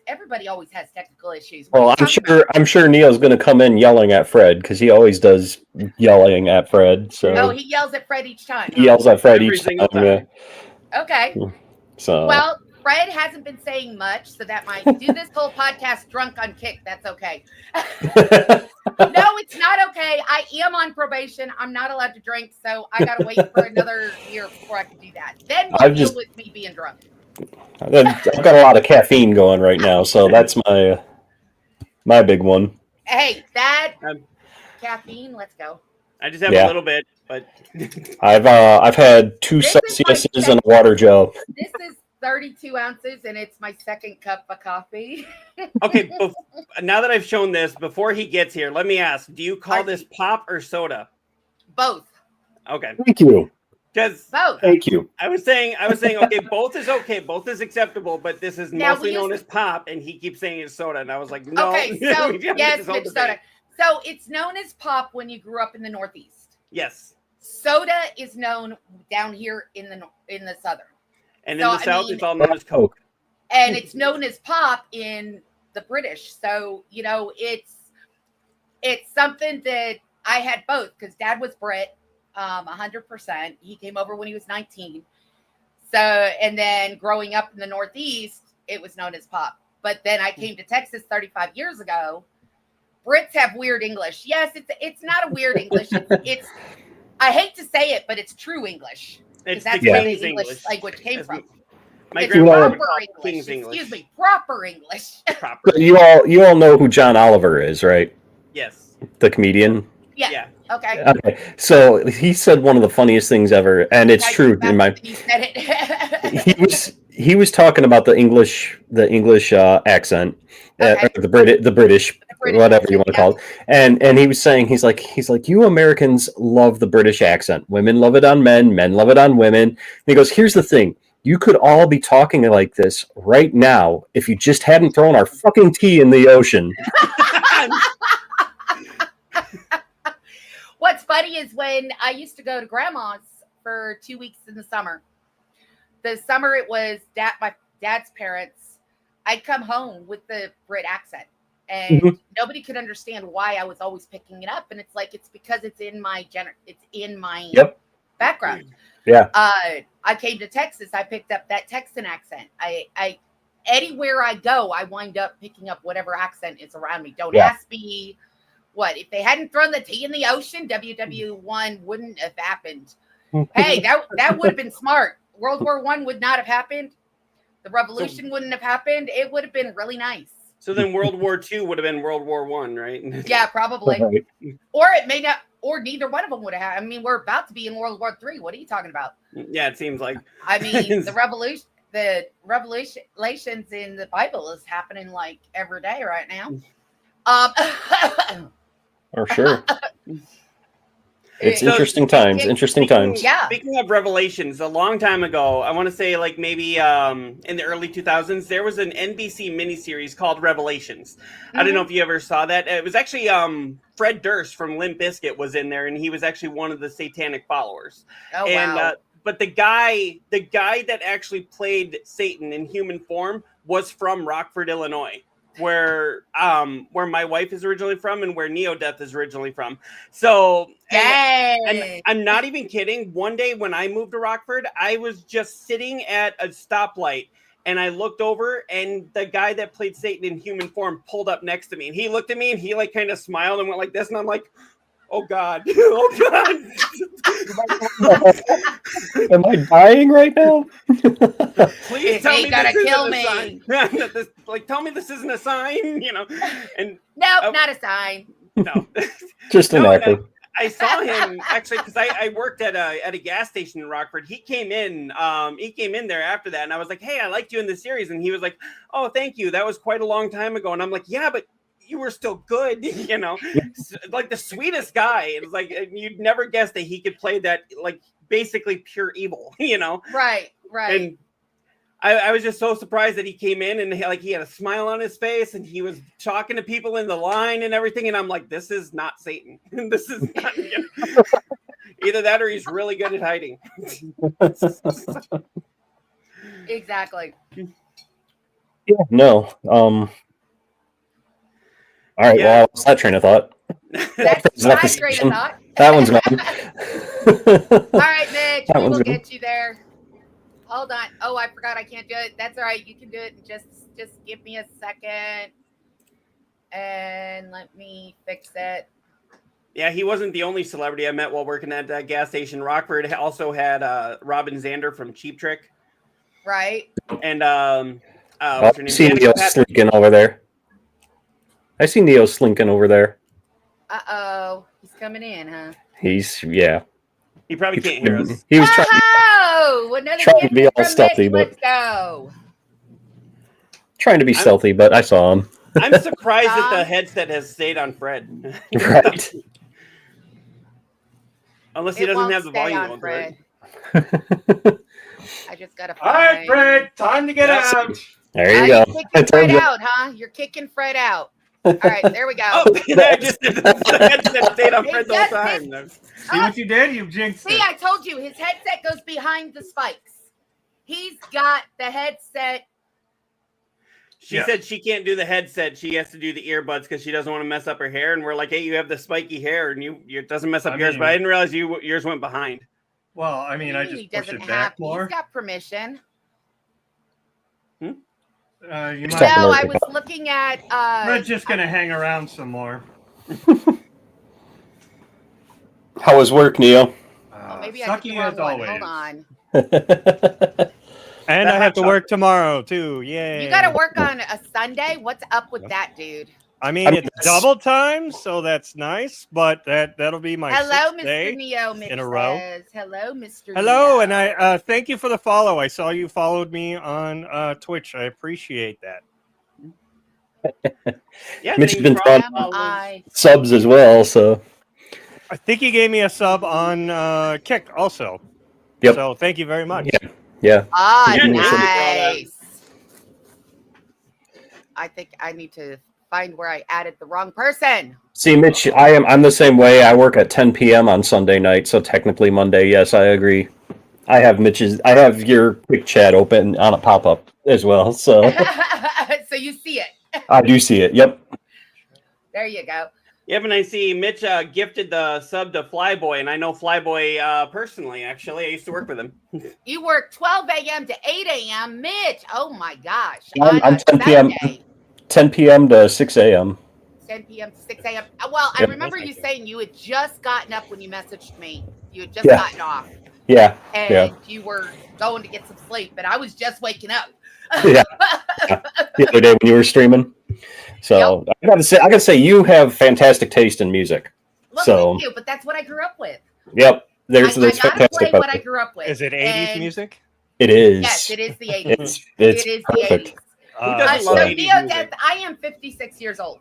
everybody always has technical issues. Well, I'm sure Neo's going to come in yelling at Fred because he always does yelling at Fred. So no, he yells at Fred each time. He yells at Fred Every each single time. Yeah. Okay. So well, Fred hasn't been saying much, so that might do this whole podcast drunk on Kick. That's okay. No, it's not okay. I am on probation. I'm not allowed to drink, so I got to wait for another year before I can do that. Then we'll deal with me being drunk. I've got a lot of caffeine going right now, so that's my big one. Hey, that caffeine. Let's go. I just have a little bit, but I've had 2 Celsiuses and a water gel. This is 32 ounces, and it's my second cup of coffee. Okay, now that I've shown this, before he gets here, let me ask: do you call this pop or soda? Both. Okay. Thank you. Because both. Thank you. I was saying, okay, both is okay, both is acceptable, but this is mostly known as pop, and he keeps saying it's soda, and I was like, no. Okay, so yes, it's soda. So it's known as pop when you grew up in the Northeast. Yes. Soda is known down here in the Southern. And in the South, it's all known as Coke. And it's known as pop in the British. So, it's something that I had both because Dad was Brit, 100%. He came over when he was 19. So, and then growing up in the Northeast, it was known as pop. But then I came to Texas 35 years ago. Brits have weird English. Yes, it's not a weird English. It's I hate to say it, but it's true English. It's that's the where King's the English language came from. My it's grandfather proper called King's English. Excuse me, proper English. Proper. You all know who John Oliver is, right? Yes. the comedian. Yeah. Okay. Okay, so he said one of the funniest things ever, and it's I true. think In my, that's when you said it. he was talking about the English accent, Okay. or the British, British whatever you accent, want to yeah. call it. And he was saying he's like you Americans love the British accent. Women love it on men. Men love it on women. And he goes, here's the thing. You could all be talking like this right now if you just hadn't thrown our fucking tea in the ocean. What's funny is when I used to go to grandma's for 2 weeks in the summer. The summer it was my dad's parents. I'd come home with the Brit accent, and nobody could understand why I was always picking it up. And it's like it's because it's in my background. Yeah. I came to Texas. I picked up that Texan accent. I anywhere I go, I wind up picking up whatever accent is around me. Don't ask me. What if they hadn't thrown the tea in the ocean? WW1 wouldn't have happened. Hey, that would have been smart. World War I would not have happened. The revolution wouldn't have happened. It would have been really nice. So then World War II would have been World War I, right? Yeah, probably. Right. Or it may not. Or neither one of them would have happened. I mean, we're about to be in World War III. What are you talking about? Yeah, it seems like. I mean, the revelations in the Bible is happening like every day right now. For sure. It's So interesting times. Interesting times. Yeah. Speaking of Revelations, a long time ago, I want to say like maybe in the early 2000s, there was an NBC miniseries called Revelations. I don't know if you ever saw that. It was actually Fred Durst from Limp Bizkit was in there, and he was actually one of the satanic followers. Oh, And wow. but the guy that actually played Satan in human form was from Rockford, Illinois, where my wife is originally from and where Neodeath is originally from. So and I'm not even kidding. One day when I moved to Rockford, I was just sitting at a stoplight and I looked over and the guy that played Satan in human form pulled up next to me, and he looked at me and he like kind of smiled and went like this, and I'm like, oh God, oh God. Am I dying right now? Please tell They me gotta this kill isn't me. a sign. Like, tell me this isn't a sign, you know? And Nope, not a sign. no, Just an No, actor. I saw him actually because I worked at a gas station in Rockford. He came in there after that, and I was like, hey, I liked you in the series, and he was like, oh, thank you. That was quite a long time ago. And I'm like, yeah, but you were still good, you know, like the sweetest guy. It was like you'd never guess that he could play that, like basically pure evil, you know. Right. And I was just so surprised that he came in and he had a smile on his face and he was talking to people in the line and everything. And I'm like, this is not Satan. This is not, you know, either that or he's really good at hiding. Exactly. Yeah, no. All right, Yeah. well, I lost that train of thought. That's my train of thought. That one's gone. All right, Mitch, That we one's will good. get you there. Hold on. Oh, I forgot I can't do it. That's all right. You can do it. Just give me a second. And let me fix it. Yeah, he wasn't the only celebrity I met while working at that gas station. Rockford also had Robin Zander from Cheap Trick. Right. And I what's her name? see Danica Neo Pat- slinking over there. I see Neo slinking over there. Uh-oh. He's coming in, huh? Yeah. He probably can't hear us. He was trying. Oh, another trying to gift be all from stealthy, Mitch. but- Let's go. Trying to be stealthy, but I saw him. I'm surprised that the headset has stayed on Fred. Right. Unless he It doesn't won't have the stay volume on, on, Fred. right? I just gotta All right, find. Fred, time to get Yes. out. There you go. You're kicking Fred out, huh? You're kicking Fred out. All right, there we go. Oh, I just the headset stayed on Fred the whole time. See what you did? You jinxed See, it. I told you his headset goes behind the spikes. He's got the headset. She Yeah. said she can't do the headset. She has to do the earbuds because she doesn't want to mess up her hair. And we're like, hey, you have the spiky hair, and it doesn't mess up I yours. mean- But I didn't realize yours went behind. Well, I mean, I He just push doesn't it back have. more. He's got permission. You Talking might. to No, her I was about- looking at. Fred's just gonna hang around some more. How was work, Neo? Maybe I did the sucky wrong as one. always. Hold on. And I have to work tomorrow too. Yay! You got to work on a Sunday. What's up with that, dude? I mean, I mean, it's double time, so that's nice. But that'll be my Hello, 6th day Mr. Neo. Mitch in a row. says. Hello, Mr. Hello, Neo. and I thank you for the follow. I saw you followed me on Twitch. I appreciate that. Yeah, Mitch has been thanks fun. for all the followers. I Subs as well, so I think he gave me a sub on Kick also. Yep. So thank you very much. yeah. Ah, Yeah, nice. I think I need to find where I added the wrong person. See, Mitch, I'm the same way. I work at 10 p.m. on Sunday night, so technically Monday. Yes, I agree. I have your quick chat open on a pop-up as well, so So you see it. I do see it. Yep. There you go. Yep, and I see Mitch gifted the sub to Flyboy, and I know Flyboy personally, actually. I used to work with him. You work 12 a.m. to 8 a.m. Mitch, oh my gosh. I'm On a 10 p.m. Saturday, 10 p.m. to 6 a.m. 10 p.m. to 6 a.m. Well, I Yep. remember you saying you had just gotten up when you messaged me. You had just Yeah. gotten off. Yeah. And you were going to get some sleep, but I was just waking up. Yeah. The other day when you were streaming. So I gotta say you have fantastic taste in music. Well, So- thank you, but that's what I grew up with. Yep. I There's gotta fantastic. play about what I it. grew up with. Is it 80s And music? It is. Yes, it is the 80s. It's It is perfect. the 80s. Who doesn't So love 80s Neo, music? I am 56 years old.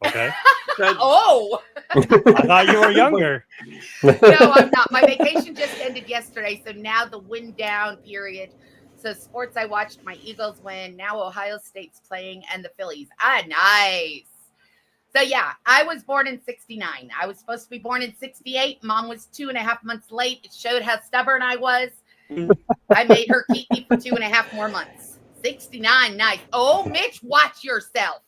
Okay. So, Oh, I thought you were younger. no, I'm not. My vacation just ended yesterday, so now the wind down period. So sports, I watched my Eagles win. Now Ohio State's playing and the Phillies. Ah, nice. So yeah, I was born in 69. I was supposed to be born in 68. Mom was 2.5 months late. It showed how stubborn I was. I made her keep me for 2.5 more months. 69, nice. Oh, Mitch, watch yourself.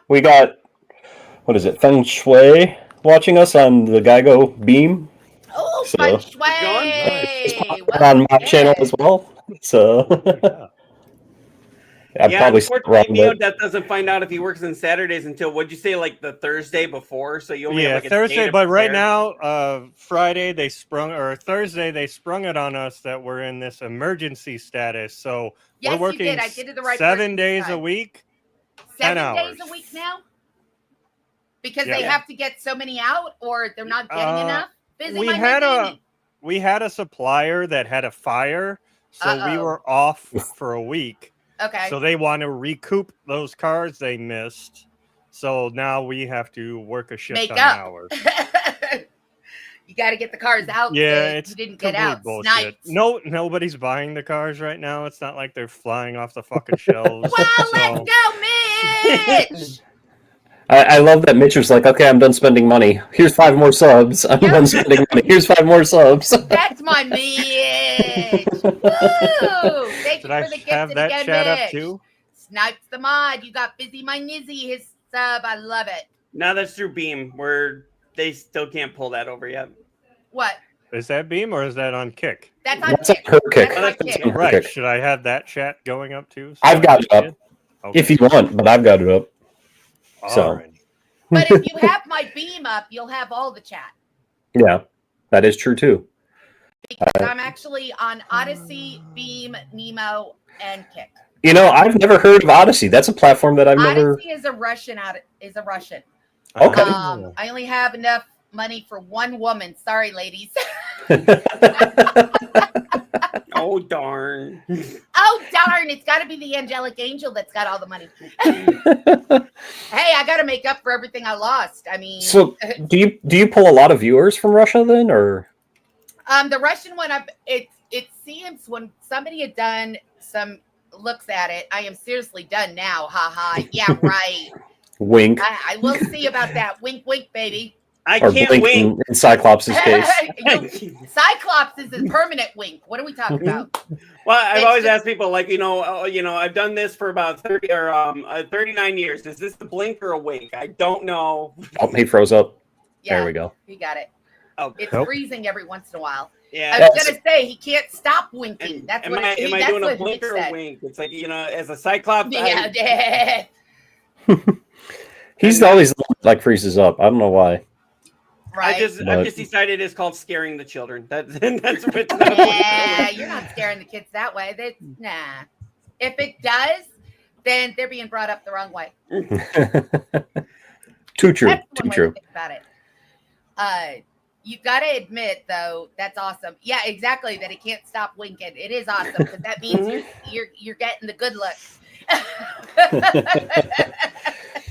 We got what is it? Feng Shui watching us on the Geigo Beam. Oh, So- fun Nice. sway. on my Well, channel yeah. as well. So I yeah, probably unfortunately, wrong, Neo but Death doesn't find out if he works on Saturdays until, what'd you say, like the Thursday before? So you only Yeah, have like a day Thursday, to but right prepare. now, Friday Thursday they sprung it on us that we're in this emergency status. So Yes, we're you working did. I did it the right 7 person this days a time. week. 7 10 days a hours. week now? Because Yeah. they have to get so many out or they're not getting enough? Busy we my had gaming. We had a supplier that had a fire, so we Uh-oh. were off for a week. Okay. So they want to recoup those cars they missed. So now we have to work a shift Make on up. hours. You got to get the cars out. Yeah, that it's you didn't get complete out. bullshit. Sniped. No, nobody's buying the cars right now. It's not like they're flying off the fucking shelves. Well, So- let's go, Mitch. I love that Mitch was like, okay, I'm done spending money. Here's 5 more subs. I'm Yep. done spending money. Here's 5 more subs. That's my Mitch. Woo! Thank Should you I for the gift have that again, chat up Mitch. too? Snipes the mod. You got Busy My Nizzy, his sub. I love it. No, that's through Beam, where they still can't pull that over yet. What? Is that Beam or is that on Kick? That's on That's a Kick. her kick. That's on That's Kick. on her Right. kick. Should I have that chat going up too? I've got it I up. can see Okay. If you want, but I've got it up. so. Alrighty. But if you have my beam up, you'll have all the chat. Yeah, that is true too. Because I'm actually on Odyssey, Beam, Nemo, and Kick. You know, I've never heard of Odyssey. That's a platform that I've never. Odyssey is a Russian. Okay. I only have enough money for one woman. Sorry, ladies. Oh, darn. Oh darn! It's got to be the angelic angel that's got all the money. Hey, I got to make up for everything I lost. I mean, So, do you pull a lot of viewers from Russia then, or? the Russian one, it seems when somebody had done some looks at it, I am seriously done now. Ha ha. Yeah, right. Wink. I will see about that. Wink, wink, baby. I Or can't blink wait. in Cyclops' case. Cyclops is a permanent wink. What are we talking about? Well, I've It's always just- asked people, like, I've done this for about 39 years. Is this the blink or a wink? I don't know. Oh, he froze up. Yeah, There we go. he got it. Oh, It's Nope. freezing every once in a while. I yeah. was gonna say he can't stop winking. And That's am what I that's doing a what blink Mitch or a said. wink? It's like, as a Cyclops, Yeah, yeah. He's always like freezes up. I don't know why. Right. I've just decided it's called scaring the children. That's what it's Yeah, you're not scaring the kids that way. Nah. If it does, then they're being brought up the wrong way. Too true. That's Too one way to true. think about it. You got to admit, though, that's awesome. Yeah, exactly. That it can't stop winking. It is awesome because that means you're getting the good look.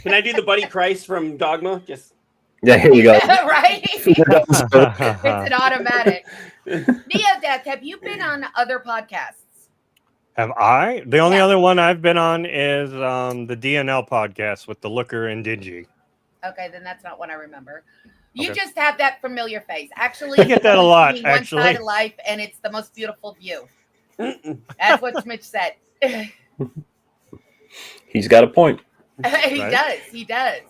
Can I do the Buddy Christ from Dogma? Just Yeah, here you go. Right? It's an automatic. Neodeath, have you been on other podcasts? Have I? The only Yeah. other one I've been on is the DNL podcast with the Looker and Dingy. Okay, then that's not one I remember. You Okay. just have that familiar face. Actually, I get that a lot, one actually. side of life, and it's the most beautiful view. That's what Mitch said. He's got a point. He Right. does. He does.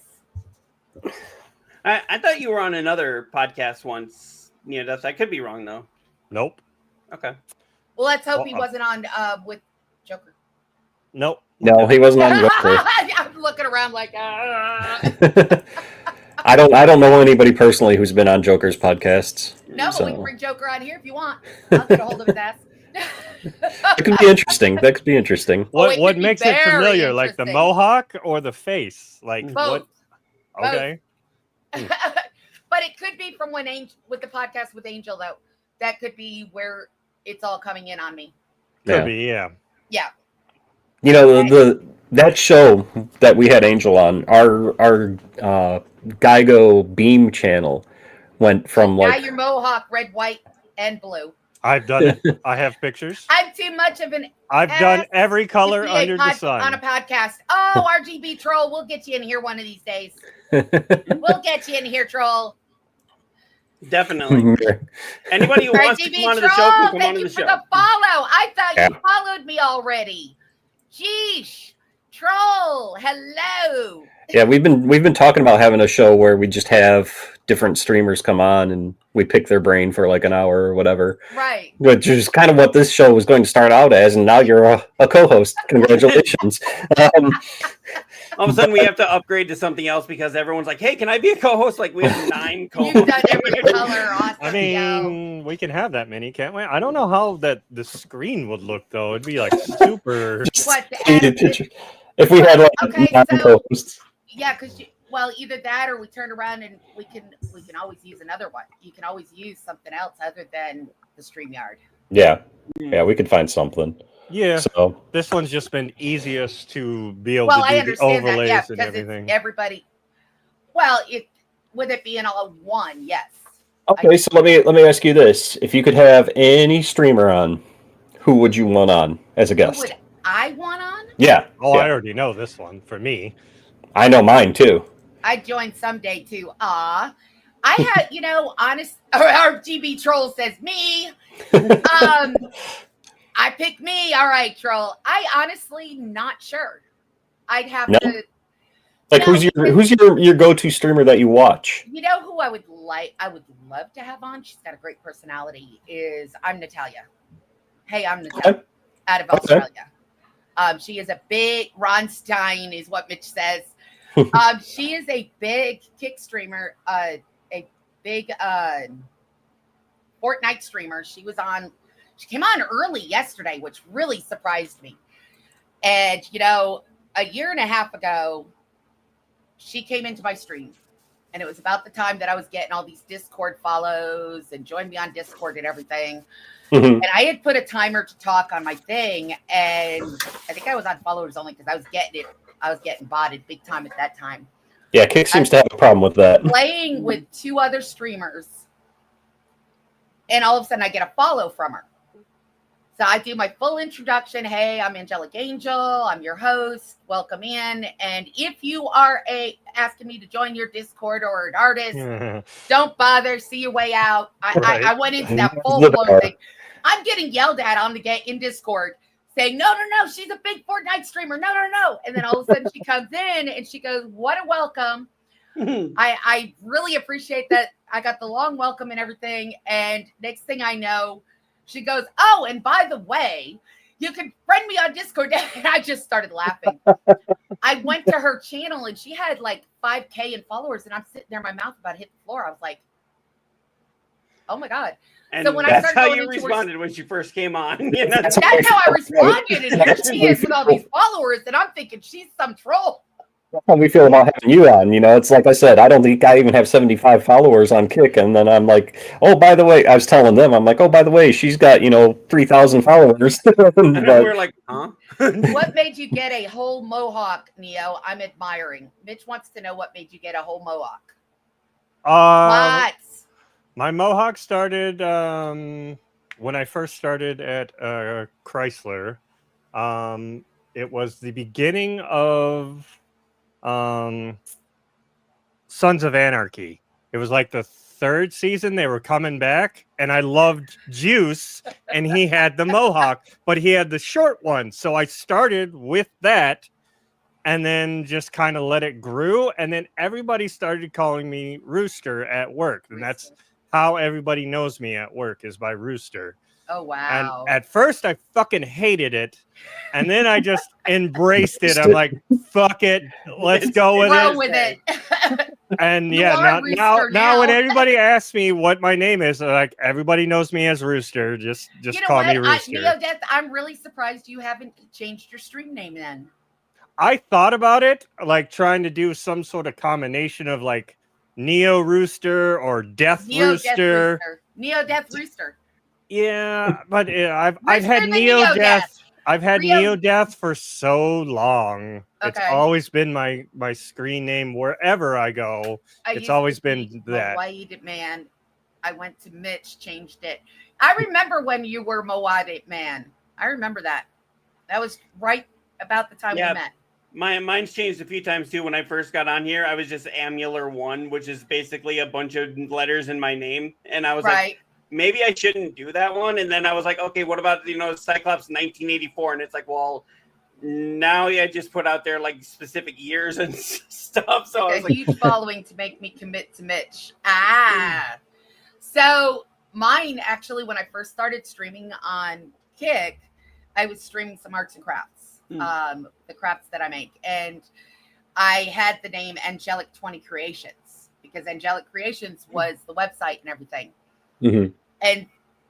I thought you were on another podcast once, Neodeath. I could be wrong though. Nope. Okay. Well, let's hope he Uh-oh. wasn't on with Joker. Nope. No, he wasn't on Joker. I'm looking around like, I don't know anybody personally who's been on Joker's podcasts. no, but we can So bring Joker on here if you want. I'll get a hold of his ass. it could be interesting. That could be interesting. Oh, it What could be makes it very familiar? Like the interesting. mohawk or the face? Like Both. what? Okay. But it could be from when Angel with the podcast with Angel though. That could be where it's all coming in on me. Could Yeah. be, yeah. Yeah. You know, that show that we had Angel on, our Geigo Beam channel went from Now like your mohawk, red, white, and blue. I've done it. I have pictures. I'm too much of an I've done every to color be a under the on a sun. podcast. Oh, RGB troll, we'll get you in here one of these days. We'll get you in here, troll. Definitely. Anybody who wants to RGB come onto the show troll, can come thank onto you the for show. the follow. I thought Yeah. you followed me already. Sheesh, troll, hello. Yeah, we've been talking about having a show where we just have different streamers come on and we pick their brain for like an hour or whatever, Right. which is kind of what this show was going to start out as, and now you're a co-host. Congratulations. All of a sudden, we have to upgrade to something else because everyone's like, "Hey, can I be a co-host?" Like we have 9 You've co-hosts. done every color. Awesome. I mean, we can have that many, can't we? I don't know how the screen would look though. It'd be like super. What, the Faded add- picture. If we had like Okay, 9 so- co-hosts. Yeah, because either that or we turn around and we can always use another one. You can always use something else other than the StreamYard. Yeah, we could find something. Yeah, So this one's just been easiest to be able Well, I to do the understand that, overlays yeah, and because everything. it's everybody. Well, with it being all one, yes. okay, so let me ask you this: if you could have any streamer on, who would you want on as a Who guest? would I want on? Yeah. Oh, yeah. I already know this one for me. I know mine too. I'd join someday too. I had, honest our GB troll says me. I picked me. All right, troll. I honestly not sure. I'd have No? to. Like, No, who's your go-to streamer that you watch? You know who I would love to have on? She's got a great personality. I'm Natalia. Hey, I'm Natalia out of Okay. Australia. She is a big Ron Stein is what Mitch says. She is a big kick streamer, a big Fortnite streamer. She came on early yesterday, which really surprised me. And a year and a half ago, she came into my stream, and it was about the time that I was getting all these Discord follows and joined me on Discord and everything. Mhm. And I had put a timer to talk on my thing, and I think I was on followers only because I was getting botted big time at that time. Yeah, Kick seems to have a problem with that. Playing with 2 other streamers, and all of a sudden I get a follow from her. So I do my full introduction. Hey, I'm Angelic Angel. I'm your host. Welcome in. And if you are asking me to join your Discord or an artist, don't bother. See your way out. Right. I went into that full Look blown hard. thing. I'm getting yelled at on the get in Discord saying, no, she's a big Fortnite streamer. No. And then all of a sudden she comes in and she goes, what a welcome. I really appreciate that. I got the long welcome and everything. And next thing I know, she goes, oh, and by the way, you can friend me on Discord. And I just started laughing. I went to her channel and she had like 5K in followers. And I'm sitting there, my mouth about to hit the floor. I was like, Oh my God. And So when I that's started how going you into her- responded when she first came on. You know? That's how I responded. And here she is with all these followers, and I'm thinking she's some troll. That's how we feel about having you on. You know, it's like I said, I don't think I even have 75 followers on Kick, and then I'm like, oh, by the way, I was telling them, I'm like, oh, by the way, she's got 3,000 followers. And But we're like, huh? What made you get a whole mohawk, Neo? I'm admiring. Mitch wants to know what made you get a whole mohawk. What? My mohawk started when I first started at Chrysler. It was the beginning of Sons of Anarchy. It was like the third season. They were coming back, and I loved Juice, and he had the mohawk, but he had the short one. So I started with that, and then just kind of let it grew, and then everybody started calling me Rooster at work, and that's how everybody knows me at work, is by Rooster. Oh, wow. And at first I fucking hated it, and then I just embraced it. I'm like, fuck it, let's go with Roll it. with it. And You yeah, are now Rooster when now. everybody asks me what my name is, like, everybody knows me as Rooster. Just You know call what? me Rooster. Neo Death, I'm really surprised you haven't changed your stream name then. I thought about it, like trying to do some sort of combination of like Neo Rooster or Death Rooster. Neo Death Rooster. Yeah, but I've Rooster had the Neo Neo Death. Death. I've had Neo- Neo Death for so long. It's Okay. always been my screen name wherever I go. I It's used to always be been that. Moade Man. I went to Mitch, changed it. I remember when you were Moade Man. I remember that. That was right about the time Yeah. we met. Mine's changed a few times too. When I first got on here, I was just Amular1, which is basically a bunch of letters in my name. And I was like, Right. maybe I shouldn't do that one. And then I was like, okay, what about, Cyclops 1984? And it's like, well, now I just put out there like specific years and stuff. So I A was like, huge following to make me commit to Mitch. So mine actually, when I first started streaming on Kick, I was streaming some arts and crafts, the crafts that I make, and I had the name Angelic 20 Creations because Angelic Creations was the website and everything. Mhm. And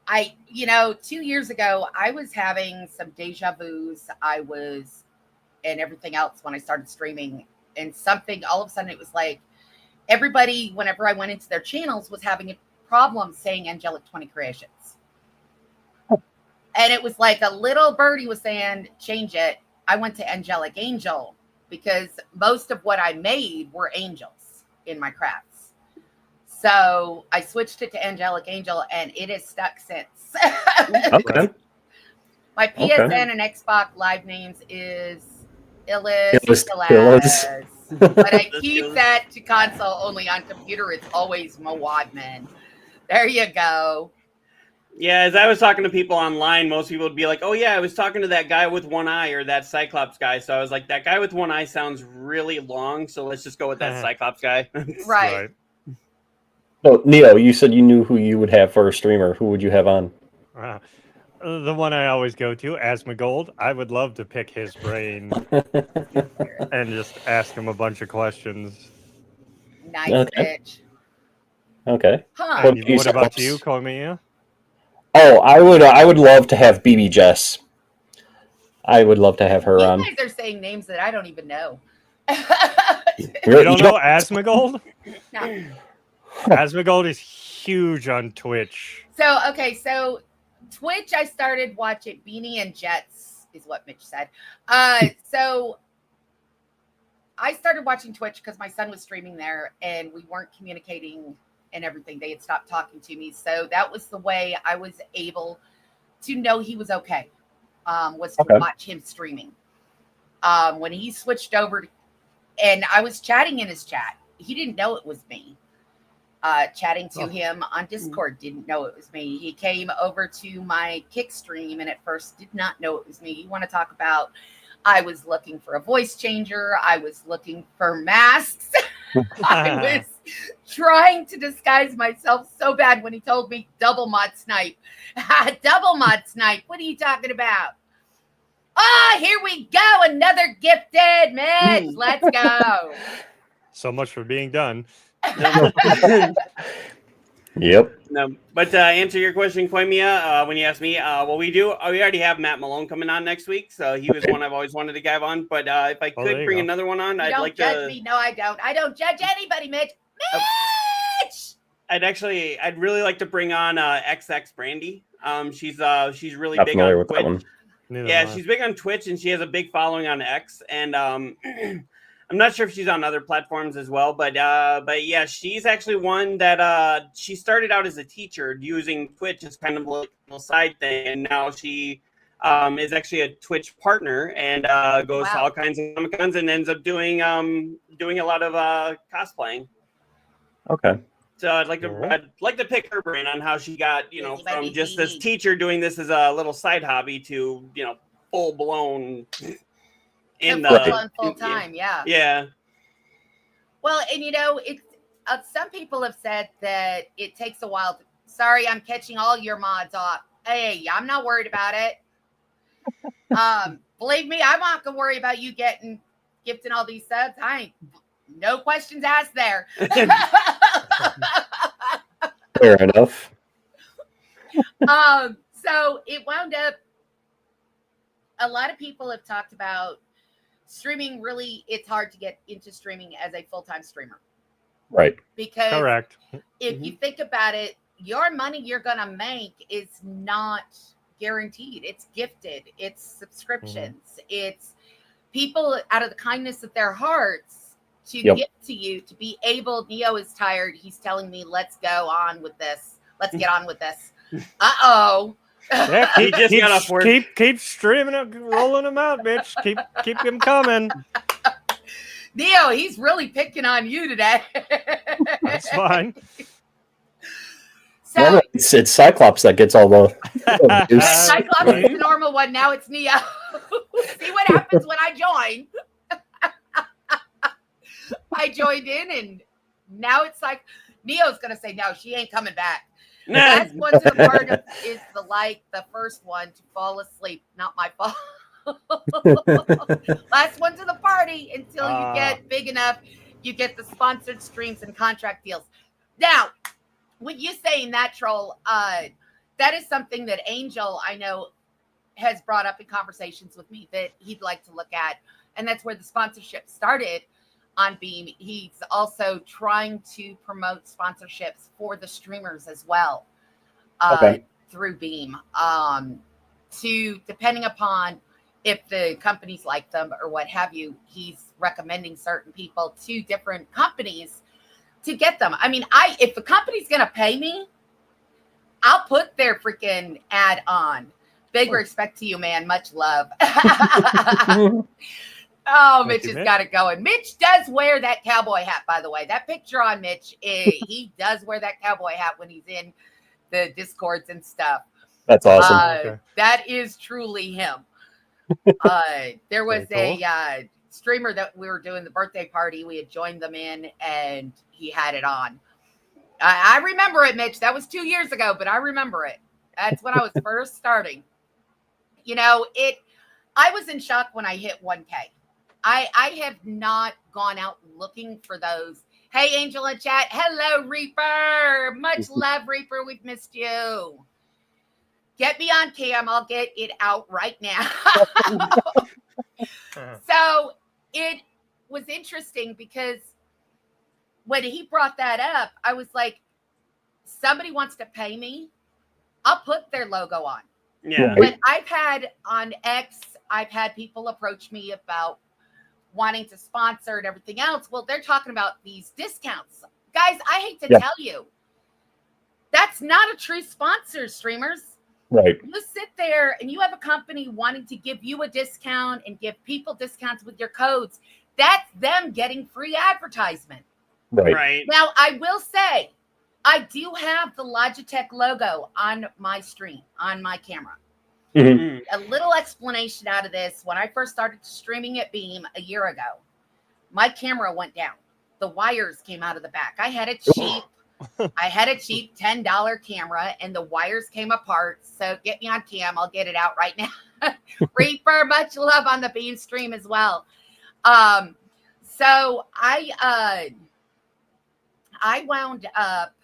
I, 2 years ago, I was having some deja vus. And everything else when I started streaming, and something all of a sudden it was like everybody, whenever I went into their channels, was having a problem saying Angelic 20 Creations. And it was like a little birdie was saying, change it. I went to Angelic Angel because most of what I made were angels in my crafts. So I switched it to Angelic Angel, and it has stuck since. Okay. My PSN Okay. and Xbox Live names is Illis. Illis. But I keep that to console only. On computer, it's always Mowadman. There you go. yeah, as I was talking to people online, most people would be like, oh, yeah, I was talking to that guy with one eye or that Cyclops guy. So I was like, that guy with one eye sounds really long. So let's just go with that Cyclops guy. Right. So, Neo, you said you knew who you would have for a streamer. Who would you have on? The one I always go to, Asmongold. I would love to pick his brain and just ask him a bunch of questions. Nice Okay. bitch. Okay. Huh. What- you What about said- you, Komiya? Oh, I would love to have BB Jess. I would love to have her You on. guys are saying names that I don't even know. You don't know Asmongold? No. Asmongold is huge on Twitch. So Twitch, I started watching Beanie and Jets, is what Mitch said. So I started watching Twitch because my son was streaming there and we weren't communicating and everything. They had stopped talking to me. So that was the way I was able to know he was okay, was to Okay. watch him streaming. When he switched over, and I was chatting in his chat, he didn't know it was me. Chatting to him on Discord, didn't know it was me. He came over to my Kick stream and at first did not know it was me. You want to talk about, I was looking for a voice changer. I was looking for masks. I was trying to disguise myself so bad when he told me double mod snipe. Double mod snipe. What are you talking about? Ah, here we go. Another gifted Mitch. Let's go. So much for being done. Yep. No, but to answer your question, Koimia, when you asked me, well, we already have Matt Malone coming on next week, so he was one I've always wanted to have on. But if I Oh, there could you bring go. another one on, You I'd don't like judge to. me. No, I don't. I don't judge anybody, Mitch. Mitch! I'd really like to bring on XX Brandy. She's really Not big familiar on with Twitch. that one. Neither Yeah, am I. she's big on Twitch and she has a big following on X. And I'm not sure if she's on other platforms as well, but yeah, she's actually one that she started out as a teacher using Twitch as kind of like a little side thing, and now she is actually a Twitch partner and goes to Wow. all kinds of Comic Cons and ends up doing a lot of cosplaying. Okay. So I'd like Cool. to pick her brain on how she got, Busy, from busy. just this teacher doing this as a little side hobby to, full blown in the full time, yeah. Yeah. Well, and it's some people have said that it takes a while. Sorry, I'm catching all your mods off. Hey, I'm not worried about it. Believe me, I'm not gonna worry about you gifting all these subs. I ain't no questions asked there. Fair enough. So it wound up. A lot of people have talked about streaming. Really, it's hard to get into streaming as a full-time streamer. Right. Because Correct. if you think about it, your money you're gonna make is not guaranteed. It's gifted. It's subscriptions. It's people out of the kindness of their hearts to give to you to be able. Neo is tired. He's telling me, "Let's go on with this. Let's get on with this." Uh-oh. Yeah, He just got off work. keep streaming them, rolling them out, bitch. Keep them coming. Neo, he's really picking on you today. That's fine. So Well, it's Cyclops that gets all the abuse. Cyclops is the normal one. Now it's Neo. See what happens when I join. I joined in, and now it's like Neo's gonna say, "No, she ain't coming back." Last one to the part is the first one to fall asleep. Not my fault. Last one to the party until you get big enough, you get the sponsored streams and contract deals. Now, when you say natural, that is something that Angel, I know, has brought up in conversations with me that he'd like to look at. And that's where the sponsorship started on Beam. He's also trying to promote sponsorships for the streamers as well through Beam. Depending upon if the companies like them or what have you, he's recommending certain people to different companies to get them. I mean, if the company's going to pay me, I'll put their freaking ad on. Big respect to you, man. Much love. Oh, Mitch has got it going. Mitch does wear that cowboy hat, by the way. That picture on Mitch, he does wear that cowboy hat when he's in the Discords and stuff. That's awesome. That is truly him. There was a streamer that we were doing the birthday party. We had joined them in, and he had it on. I remember it, Mitch. That was 2 years ago, but I remember it. That's when I was first starting. I was in shock when I hit 1K. I have not gone out looking for those. Hey, Angel in chat. Hello, Reaper. Much love, Reaper. We've missed you. Get me on cam. I'll get it out right now. So it was interesting because when he brought that up, I was like, somebody wants to pay me, I'll put their logo on. Yeah. But I've had on X, I've had people approach me about wanting to sponsor and everything else. Well, they're talking about these discounts. Guys, I hate to tell you, that's not a true sponsor, streamers. Right. You sit there and you have a company wanting to give you a discount and give people discounts with your codes. That's them getting free advertisement. Right. Now, I will say, I do have the Logitech logo on my stream, on my camera. Mm-hmm. A little explanation out of this. When I first started streaming at Beam a year ago, my camera went down. The wires came out of the back. I had a cheap $10 camera, and the wires came apart. So get me on cam. I'll get it out right now. Reaper, much love on the Beam stream as well. So I wound up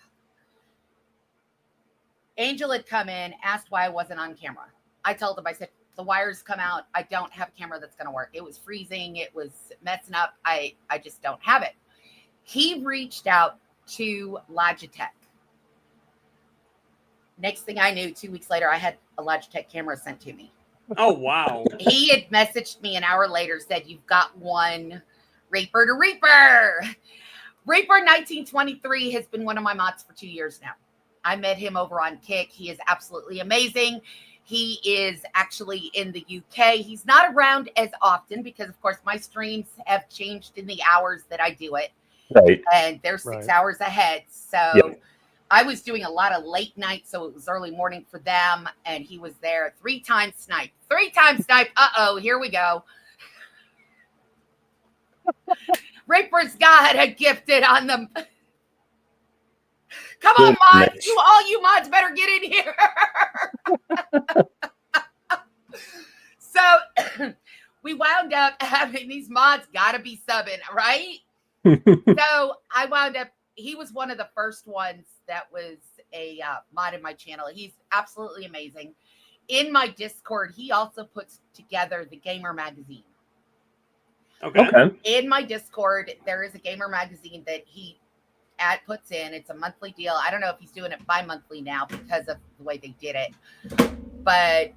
Angel had come in, asked why I wasn't on camera. I told him, I said, the wires come out. I don't have a camera that's going to work. It was freezing. It was messing up. I just don't have it. He reached out to Logitech. Next thing I knew, 2 weeks later, I had a Logitech camera sent to me. Oh, wow. He had messaged me an hour later, said, you've got one. Reaper to Reaper. Reaper 1923 has been one of my mods for 2 years now. I met him over on Kick. He is absolutely amazing. He is actually in the UK. He's not around as often because, of course, my streams have changed in the hours that I do it. Right. And they're 6 hours ahead. So Yep. I was doing a lot of late nights, so it was early morning for them. And he was there 3 times snipe. 3 times snipe. Uh-oh, here we go. Reaper's got a gifted on them. Come on, mods. All you mods better get in here. So we wound up having these mods got to be subbing, right? So I wound up, he was one of the first ones that was a mod in my channel. He's absolutely amazing. In my Discord, he also puts together the Gamer Magazine. Okay. In my Discord, there is a Gamer Magazine that he puts in. It's a monthly deal. I don't know if he's doing it bi-monthly now because of the way they did it. But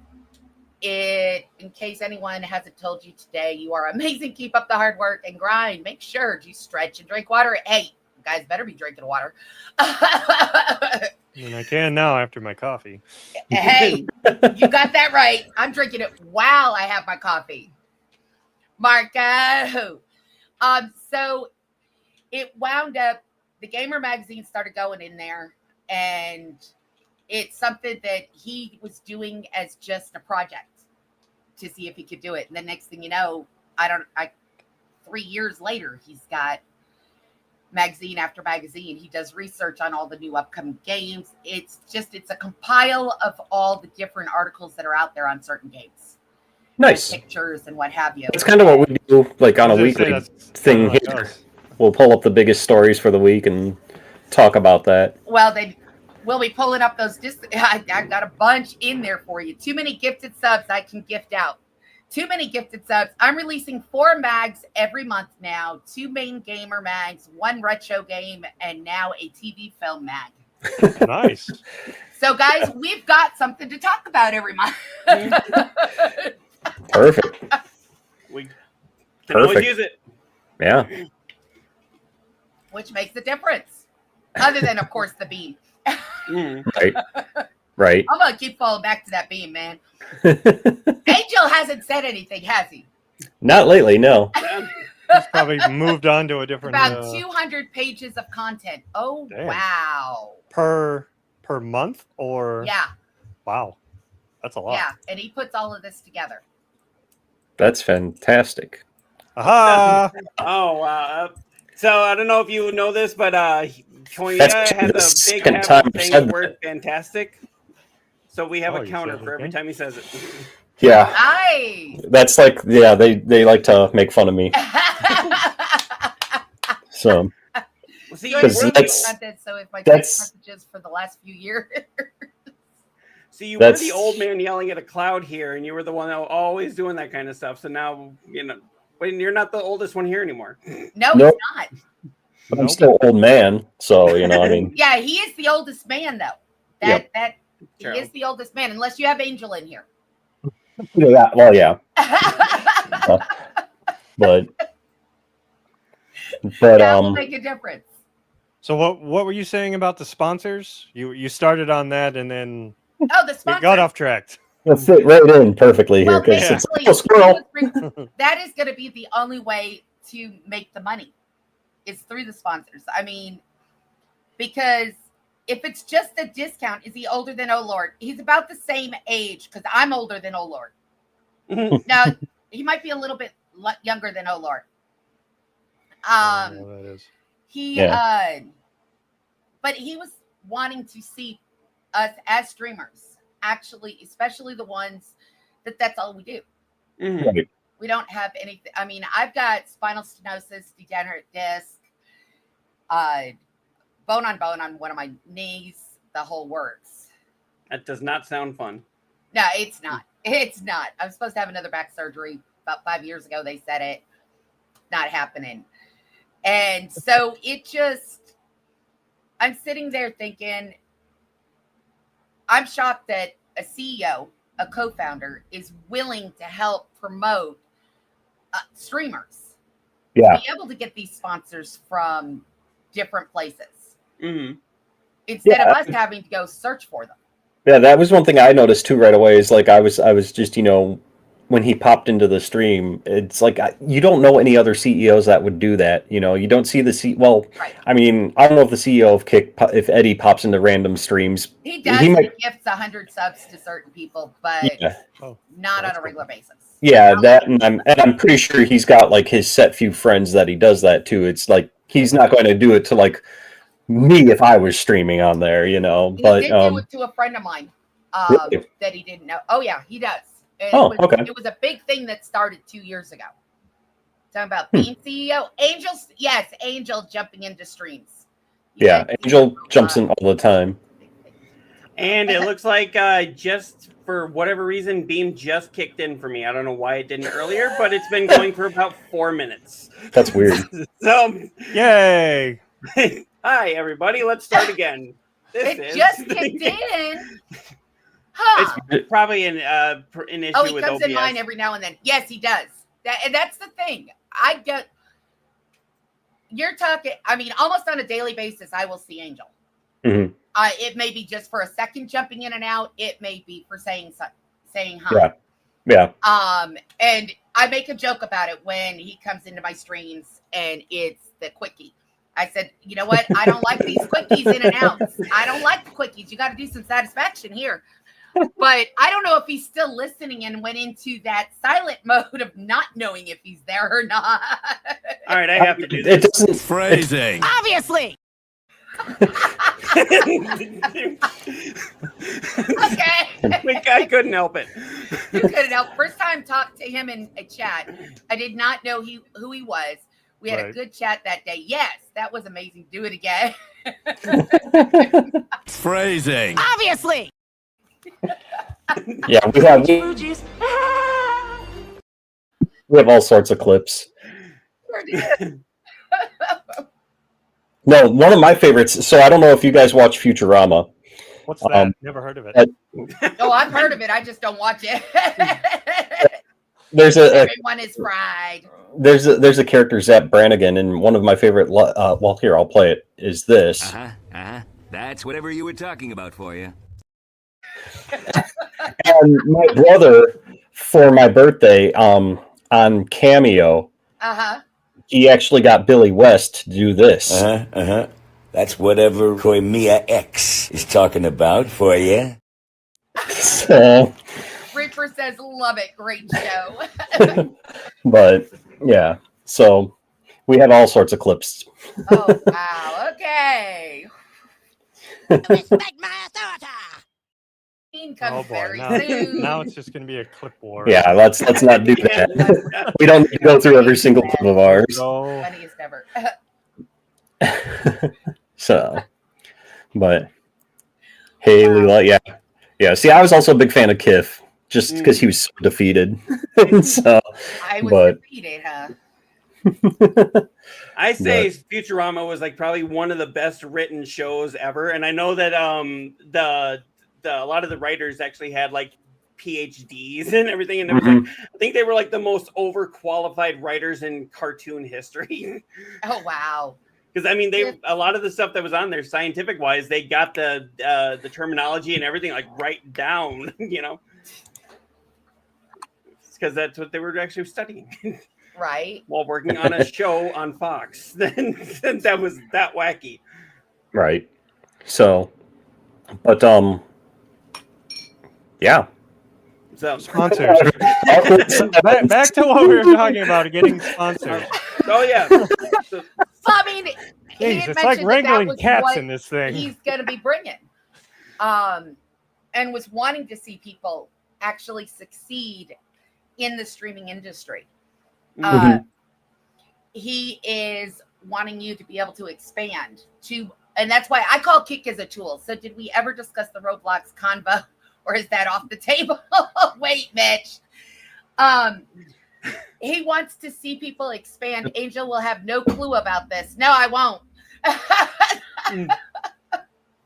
in case anyone hasn't told you today, you are amazing. Keep up the hard work and grind. Make sure you stretch and drink water. Hey, you guys better be drinking water. And I can now after my coffee. Hey, you got that right. I'm drinking it while I have my coffee. Marco. So it wound up, the Gamer Magazine started going in there, and it's something that he was doing as just a project to see if he could do it. And the next thing you know, 3 years later, he's got magazine after magazine. He does research on all the new upcoming games. It's a compile of all the different articles that are out there on certain games. Nice. Pictures and what have you. It's kind of what we do, like on a weekly thing like here. us. We'll pull up the biggest stories for the week and talk about that. Well, we'll be pulling up those. I got a bunch in there for you. Too many gifted subs I can gift out. Too many gifted subs. I'm releasing 4 mags every month now. 2 main gamer mags, 1 retro game, and now a TV film mag. Nice. So, guys, we've got something to talk about every month. Perfect. We can always use it. Yeah. Which makes a difference. Other than, of course, the beam. Right. Right. I'm going to keep falling back to that beam, man. Angel hasn't said anything, has he? Not lately, no. He's probably moved on to a different About 200 pages of content. Oh, damn. wow. per month or Yeah. Wow. That's a lot. Yeah. And he puts all of this together. That's fantastic. Aha! Oh, wow. So I don't know if you know this, but Konya That's has the a big second habit time of I've saying said the word fantastic. So we have Oh, a you counter said for every okay. time he says it. Yeah. Nice. That's like, yeah, they like to make fun of me. So, See, You're Because the that's- content, so if my that's- text messages for the last few years. see, you were that's- the old man yelling at a cloud here, and you were the one that was always doing that kind of stuff. So now, when you're not the oldest one here anymore. No, Nope. he's not. I'm Nope. still old man. So, I mean, Yeah, he is the oldest man, though. He True. is the oldest man, unless you have Angel in here. yeah, well, yeah. But That will make a difference. So what were you saying about the sponsors? You started on that and then Oh, the we sponsor. got off track. it'll fit right in perfectly here Well, because it's basically, a squirrel. that is going to be the only way to make the money is through the sponsors. I mean, because if it's just a discount, is he older than Oh Lord? He's about the same age because I'm older than Oh Lord. Now, he might be a little bit younger than Oh Lord. I don't know what that is. But he was wanting to see us as streamers, actually, especially the ones that's all we do. Mhm. Right. We don't have anything. I mean, I've got spinal stenosis, degenerate disc, bone on one of my knees, the whole works. That does not sound fun. No, it's not. It's not. I'm supposed to have another back surgery about 5 years ago. They said it. Not happening. And so I'm sitting there thinking, I'm shocked that a CEO, a co-founder, is willing to help promote streamers. Yeah. Be able to get these sponsors from different places Mm-hmm. instead of us having to go search for them. Yeah, that was one thing I noticed too right away. Is like I was just when he popped into the stream, it's like you don't know any other CEOs that would do that. You don't see the Well, Right. I mean, I don't know if the CEO of Kick, if Eddie pops into random streams, He does. He He might- gifts 100 subs to certain people, but yeah, not on that's a regular basis. yeah, that, and I'm pretty sure he's got like his set few friends that he does that to. It's like he's not going to do it to like me if I was streaming on there, But He did do it to a friend of mine Really? that he didn't know. Oh yeah, he does. And okay. It was a big thing that started 2 years ago. Talking about Hmm. being CEO. Angel jumping into streams. Yeah, Angel jumps in all the time. And it looks like just for whatever reason, Beam just kicked in for me. I don't know why it didn't earlier, but it's been going for about 4 minutes. That's weird. So, Yay! hi everybody. Let's start again. It just kicked in. Huh. It's probably an issue Oh, he with comes OBS. in mine every now and then. Yes, he does. And that's the thing. You're talking, I mean, almost on a daily basis, I will see Angel. Mhm. It may be just for a second jumping in and out. It may be for saying hi. Yeah. And I make a joke about it when he comes into my streams and it's the quickie. I said, you know what? I don't like these quickies in and outs. I don't like the quickies. You got to do some satisfaction here. But I don't know if he's still listening and went into that silent mode of not knowing if he's there or not. All right, I have to do It this. doesn't. Phrasing. Obviously. Okay. I couldn't help it. You couldn't help. First time talked to him in a chat. I did not know who he was. We had a Right. good chat that day. Yes, that was amazing. Do it again. Phrasing. Obviously. Yeah, we have all sorts of clips. No, one of my favorites. So I don't know if you guys watch Futurama. What's that? Never heard of it. Oh, I've heard of it. I just don't watch it. There's Everyone is fried. there's a character Zap Brannigan, and one of my favorite. Well, here I'll play it. Is this? That's whatever you were talking about for you. And my brother, for my birthday, on Cameo, he actually got Billy West to do this. That's whatever Koimiya X is talking about for you. So, Reaper says, love it. Great show. but yeah, so we have all sorts of clips. Oh, wow. Okay. Respect my authority. Comes very now, soon. now it's just going to be a clip war. Yeah, let's not do that. We don't need to go through every single clip of ours. So, Funniest ever. So, but Haley, yeah. See, I was also a big fan of Kiff, just because he was so defeated. So, I was but defeated, huh? I say Futurama was like probably one of the best written shows ever, and I know that a lot of the writers actually had like PhDs and everything, and I think they were like the most overqualified writers in cartoon history. Oh, wow. Because I mean, a lot of the stuff that was on there, scientific wise, they got the terminology and everything like right down, because that's what they were actually studying. Right. While working on a show on Fox. Then that was that wacky. right. So, but yeah. So sponsors. back to what we were talking about, getting sponsors. Oh yeah. Well, I mean, he Jeez, had it's like mentioned wrangling was cats what in this thing. he's going to be bringing, and was wanting to see people actually succeed in the streaming industry. He is wanting you to be able to expand to And that's why I call Kick as a tool. So did we ever discuss the Roblox convo, or is that off the table? Wait, Mitch. He wants to see people expand. Angel will have no clue about this. No, I won't.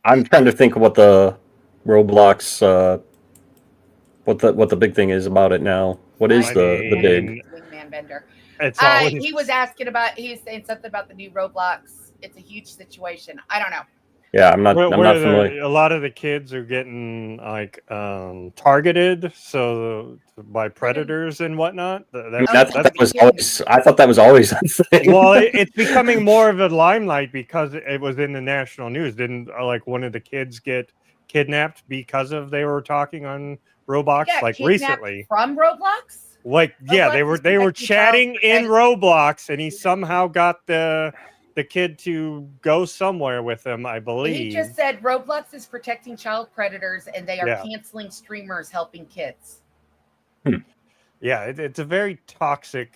I'm trying to think of what the Roblox, what the big thing is about it now. What is the big? Wingman Bender. It's always, He was asking about. He was saying something about the new Roblox. It's a huge situation. I don't know. Yeah, I'm not where familiar. a lot of the kids are getting like targeted by predators and whatnot. I thought that was always a thing. Well, it's becoming more of a limelight because it was in the national news. Didn't like one of the kids get kidnapped because of they were talking on Roblox like recently from Roblox? Like yeah, they were chatting in Roblox and he somehow got the kid to go somewhere with him, I believe. He just said Roblox is protecting child predators and they are canceling streamers helping kids. Yeah, it's a very toxic,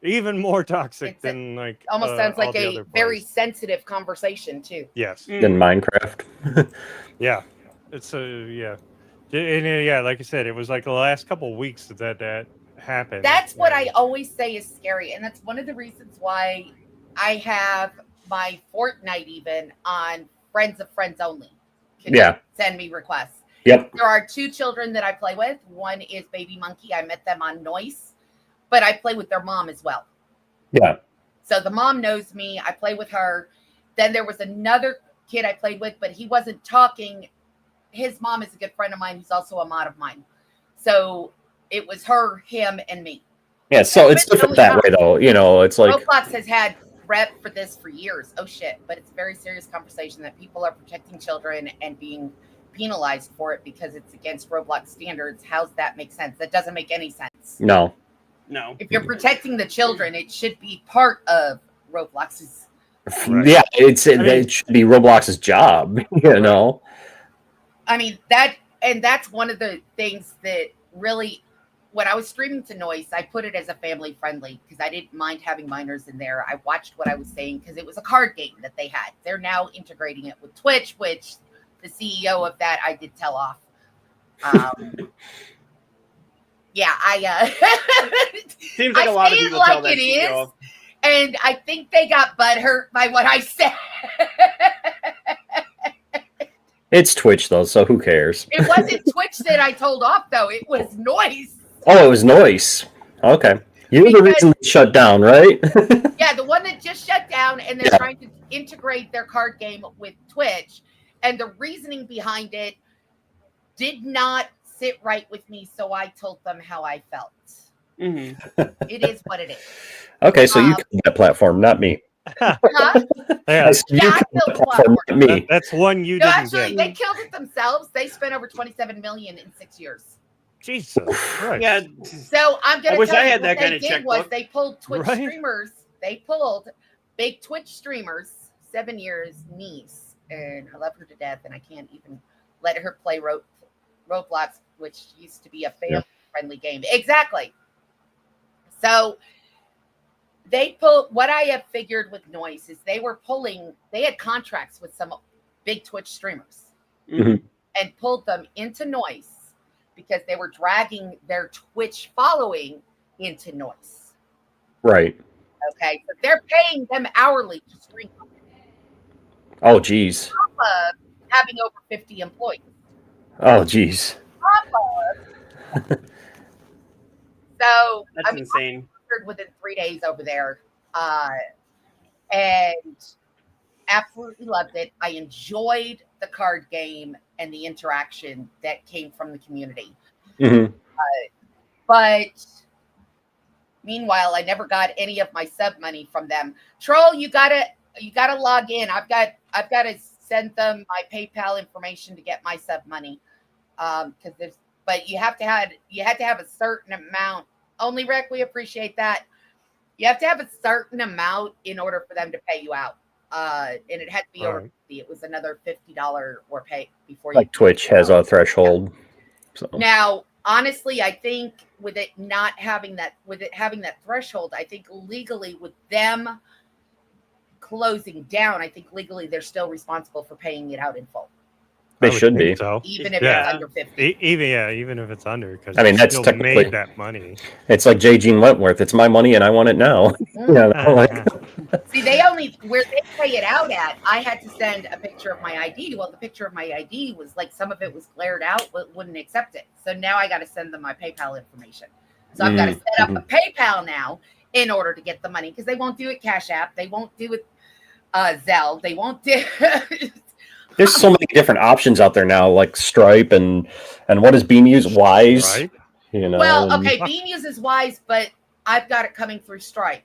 even more toxic than like almost sounds like a very sensitive conversation too. Yes. Than Minecraft. Yeah. It's and yeah, like I said, it was like the last couple of weeks that happened. That's what I always say is scary, and that's one of the reasons why I have my Fortnite even on friends of friends only. Can you send me requests? Yep. There are 2 children that I play with. One is Baby Monkey. I met them on Noise, but I play with their mom as well. Yeah. So the mom knows me. I play with her. Then there was another kid I played with, but he wasn't talking. His mom is a good friend of mine who's also a mod of mine. So it was her, him, and me. Yeah, so it's different that way, though. You know, it's like Roblox has had rep for this for years. Oh shit! But it's a very serious conversation that people are protecting children and being penalized for it because it's against Roblox standards. How's that make sense? That doesn't make any sense. No. If you're protecting the children, it should be part of Roblox's. Right. Yeah, it should be Roblox's job. You know. I mean that's one of the things that really. When I was streaming to Noise, I put it as a family friendly because I didn't mind having minors in there. I watched what I was saying because it was a card game that they had. They're now integrating it with Twitch, which the CEO of that I did tell off. Yeah, seems like a lot of people tell that CEO. And I think they got butthurt by what I said. It's Twitch though, so who cares? It wasn't Twitch that I told off though. It was Noise. Oh, it was Noise. Okay. You're the reason they shut down, right? Yeah, the one that just shut down, and they're trying to integrate their card game with Twitch. And the reasoning behind it did not sit right with me, so I told them how I felt. Mm-hmm. It is what it is. Okay, so you killed that platform, not me. Huh? Yeah, you killed that platform, not me. That's one you No, didn't actually, get. they killed it themselves. They spent over $27 million in 6 years. Jesus Christ. Yeah. So I'm gonna. I wish tell I you had what that kind they of did checkbook. was they pulled Twitch Right? streamers. They pulled big Twitch streamers, 7 years niece, and I love her to death, and I can't even let her play Roblox, which used to be a family-friendly game. Exactly. So they pulled. What I have figured with Noise is they had contracts with some big Twitch streamers, Mhm. and pulled them into Noise because they were dragging their Twitch following into Noise. Right. Okay, so they're paying them hourly to stream. Oh, geez. Having over 50 employees. Oh, geez. So That's insane. I within 3 days over there, and absolutely loved it. I enjoyed the card game and the interaction that came from the community. Mm-hmm. But meanwhile, I never got any of my sub money from them. Troll, you gotta log in. I've got to send them my PayPal information to get my sub money. But you had to have a certain amount. Only Rick, we appreciate that. You have to have a certain amount in order for them to pay you out. And it had to be over 50. It was another $50 or pay before you. Like Twitch has a threshold. So. Now, honestly, I think with it having that threshold, I think legally with them closing down, I think legally they're still responsible for paying it out in full, They I would should think be. so. even if Yeah. it's under 50. Even if it's under, because I mean, that's still technically- made that money. It's like J. Gene Wentworth. It's my money and I want it now. Mm. Yeah, like, See, they only where they pay it out at. I had to send a picture of my ID. Well, the picture of my ID was like some of it was glared out, but wouldn't accept it. So now I got to send them my PayPal information. So I've got to set up a PayPal now in order to get the money because they won't do it Cash App. They won't do it Zelle. They won't do. there's so many different options out there now, like Stripe and what does Beam use? Wise. Right? You know. Well, and- okay, Beam uses Wise, but I've got it coming through Stripe.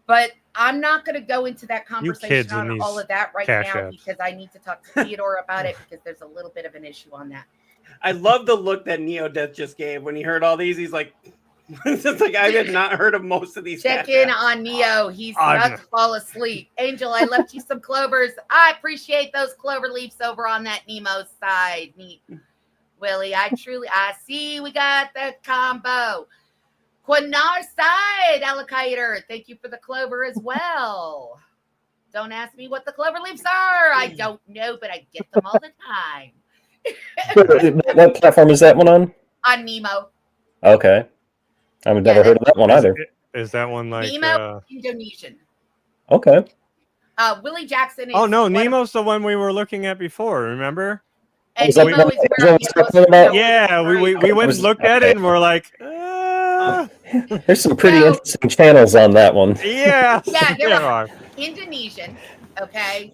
But I'm not going to go into that conversation kids and on these all of that right Cash now Apps. because I need to talk to Theodore about it because there's a little bit of an issue on that. I love the look that Neo Death just gave when he heard all these. He's like, it's just like I had not heard of most of these. Check Cash in Apps. on Neo. He's Oh, about no. to fall asleep. Angel, I left you some clovers. I appreciate those clover leaves over on that Nemo side. Neat. Willie, I see we got the combo. Quanar side, allocator. Thank you for the clover as well. Don't ask me what the clover leaves are. I don't know, but I get them all the time. What platform is that one on? On Nemo. Okay. I've never heard of that one either. Is that one like? Nemo, Indonesian. Okay. Willie Jackson is. Oh no, one of- Nemo's the one we were looking at before. Remember? and Is that Nemo what is you where guys I'm talking about? Yeah, we went and looked at it and we're like, There's some pretty So- interesting channels on that one. yeah, Yeah, there there are. are. Indonesian. Okay.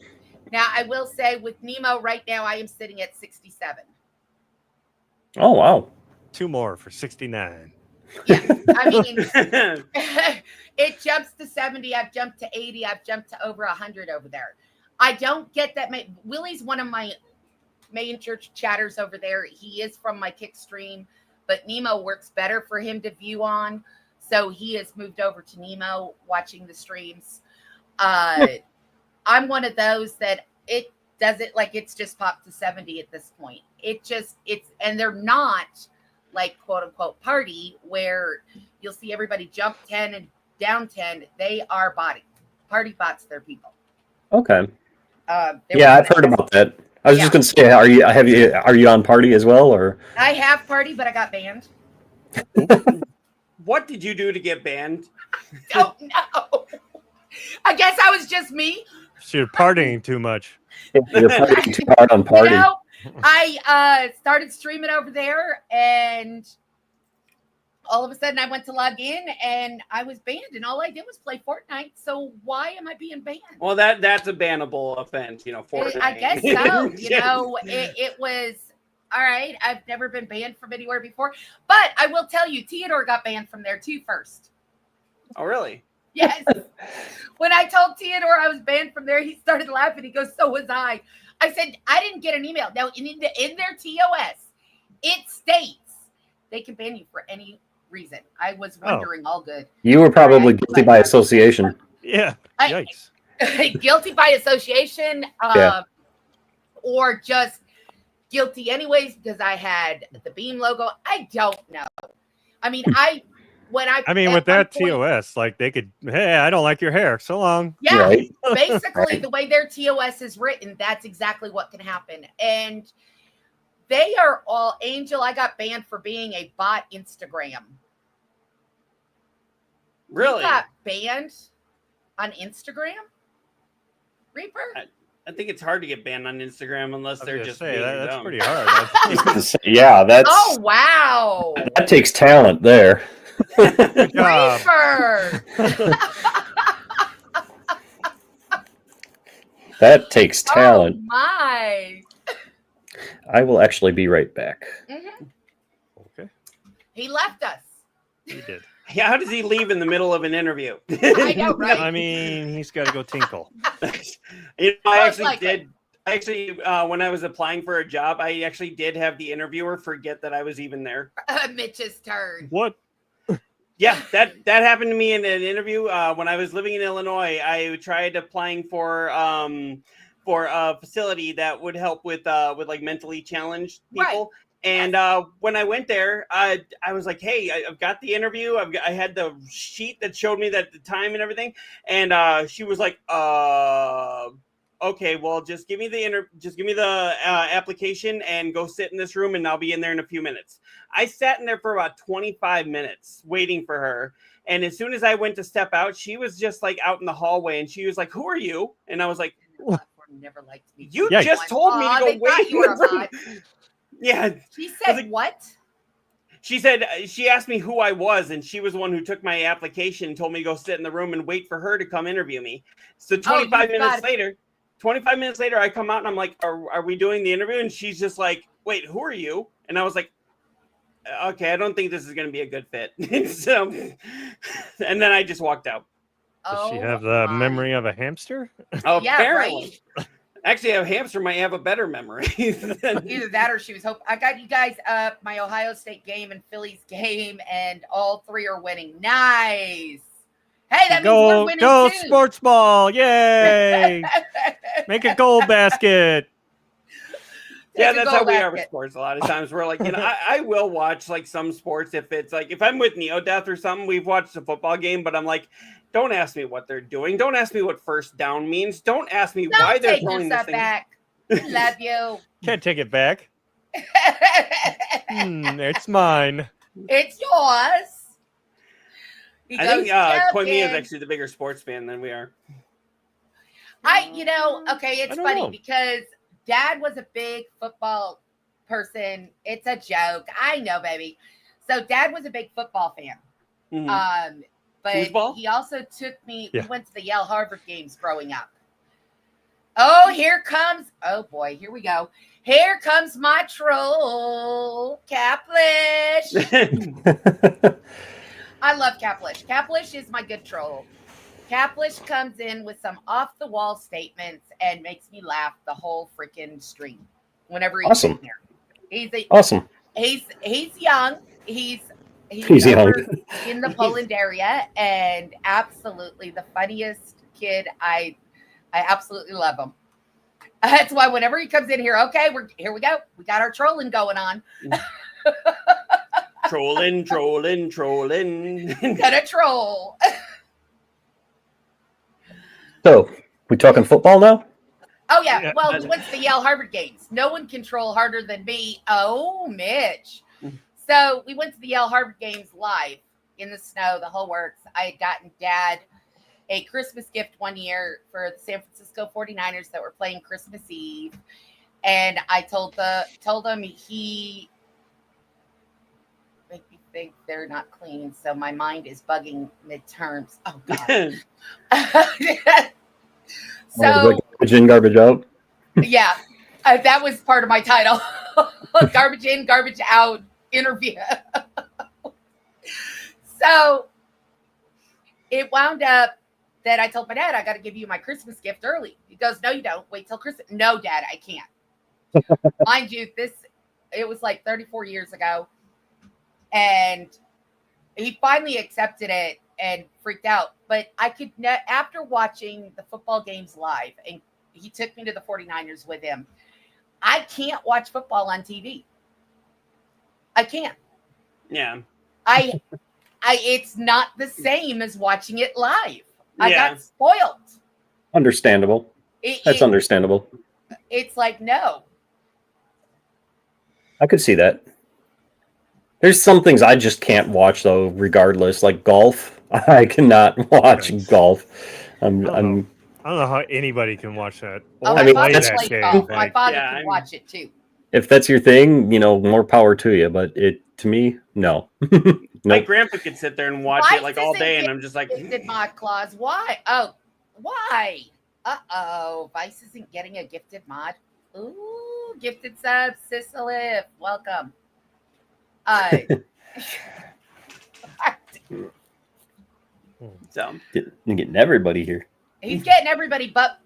Now I will say with Nemo right now I am sitting at 67. Oh wow. 2 more for 69. Yeah, I mean it jumps to 70. I've jumped to 80. I've jumped to over 100 over there. I don't get that. Willie's one of my main church chatters over there. He is from my kick stream, but Nemo works better for him to view on. So he has moved over to Nemo watching the streams. I'm one of those that it does it like it's just popped to 70 at this point. And they're not like quote unquote party where you'll see everybody jump 10 and down 10. They are party bots. They're people. Okay. They Yeah, were- I've heard about that. I was Yeah. just gonna say, are you on party as well, or? I have party, but I got banned. What did you do to get banned? Don't know. I guess I was just me. You're partying too much. You're partying too hard on party. You know, I started streaming over there, and all of a sudden I went to log in, and I was banned, and all I did was play Fortnite. So why am I being banned? Well, that's a bannable offense, Fortnite. I guess so. It was all right. I've never been banned from anywhere before, but I will tell you, Theodore got banned from there too first. Oh, really? Yes. When I told Theodore I was banned from there, he started laughing. He goes, "So was I." I said, "I didn't get an email." Now, in their TOS, it states they can ban you for any reason. I was wondering, all good. You were probably guilty by association. Yeah. Yikes. Guilty by association, Yeah. or just guilty anyways because I had the Beam logo. I don't know. I mean, with that TOS, like they could, hey, I don't like your hair. So long. Yeah, Right. basically Right. the way their TOS is written, that's exactly what can happen. And they are all Angel. I got banned for being a bot Instagram. Really? You got banned on Instagram? Reaper? I think it's hard to get banned on Instagram unless they're just being that's dumb. pretty hard. Yeah, that's Oh wow. that takes talent there. Good job. Reaper. That takes talent. Oh my. I will actually be right back. Mhm. Okay. He left us. He did. Yeah, how does he leave in the middle of an interview? I know, right? I mean, he's got to go tinkle. I Most likely. did. Actually, when I was applying for a job, I actually did have the interviewer forget that I was even there. Mitch's turn. What? Yeah, that happened to me in an interview when I was living in Illinois. I tried applying for a facility that would help with like mentally challenged people, And when I went there, I was like, "Hey, I've got the interview. I had the sheet that showed me that the time and everything." And she was like, "Okay, well, just give me the application and go sit in this room, and I'll be in there in a few minutes." I sat in there for about 25 minutes waiting for her. And as soon as I went to step out, she was just like out in the hallway, and she was like, "Who are you?" And I was like, Never liked me. "You Yikes. just told me to They go wait." thought you were a bot. Yeah. She said like, what? She said she asked me who I was, and she was the one who took my application and told me to go sit in the room and wait for her to come interview me. So 25 minutes later, I come out and I'm like, are we doing the interview? And she's just like, "Wait, who are you?" And I was like, "Okay, I don't think this is going to be a good fit." So, and then I just walked out. Does she have the my. memory of a hamster? Oh, Yeah, apparently. Actually, a hamster might have a better memory. Either that or she was hoping. I got you guys up my Ohio State game and Phillies game, and all three are winning. Nice. Hey, that means we're winning go too. sports ball! Yay! Make a goal basket. Yeah, It's a that's how goal we are with basket. sports. A lot of times we're like, I will watch like some sports if it's like if I'm with Neodeath or something. We've watched a football game, but I'm like, don't ask me what they're doing. Don't ask me what first down means. Don't ask me Don't why they're take your throwing this stuff thing. back. I love you. Can't take it back. It's mine. It's yours. He I think goes, Koimi is "Joking." actually the bigger sports fan than we are. Okay, it's I don't funny know. because Dad was a big football person. It's a joke. I know, baby. So Dad was a big football fan. Mhm. But Foosball? he also took me, Yeah. we went to the Yale Harvard games growing up. Oh, here comes, oh boy, here we go. Here comes my troll, Caplish. I love Caplish. Caplish is my good troll. Caplish comes in with some off the wall statements and makes me laugh the whole freaking stream whenever he's Awesome. in there. Awesome. He's young. He's He's young. over in the Poland area and absolutely the funniest kid. I absolutely love him. That's why whenever he comes in here, okay, here we go. We got our trolling going on. Trolling. Gonna troll. So, we talking football now? Oh yeah. Yeah. Well, we went to the Yale Harvard games. No one can troll harder than me. Oh, Mitch. So we went to the Yale Harvard games live in the snow, the whole works. I had gotten Dad a Christmas gift one year for the San Francisco 49ers that were playing Christmas Eve. And I told him he make me think they're not clean. So my mind is bugging midterms. Oh God. So Garbage in, garbage out. yeah, that was part of my title. Garbage in, garbage out interview. So it wound up that I told my dad, I got to give you my Christmas gift early. He goes, "No, you don't. Wait till Christmas." No, Dad, I can't. Mind you, it was like 34 years ago. And he finally accepted it and freaked out. But I could, after watching the football games live, and he took me to the 49ers with him, I can't watch football on TV. I can't. Yeah. It's not the same as watching it live. I Yeah. got spoiled. Understandable. That's understandable. It's like, no. I could see that. There's some things I just can't watch though, regardless. Like golf, I cannot watch golf. I don't know how anybody can watch that. Oh, or my I mean, father that's- played game. golf. My Like, father Yeah, could I'm- watch it too. If that's your thing, more power to you. But to me, no. My Nope. grandpa could sit there and watch Why it like all does it day, and get I'm just like, Gifted mod clause. Why? Oh, why? Uh-oh. Vice isn't getting a gifted mod. Ooh, gifted sub, Sisalif. Welcome. so. You're getting everybody here. He's getting everybody but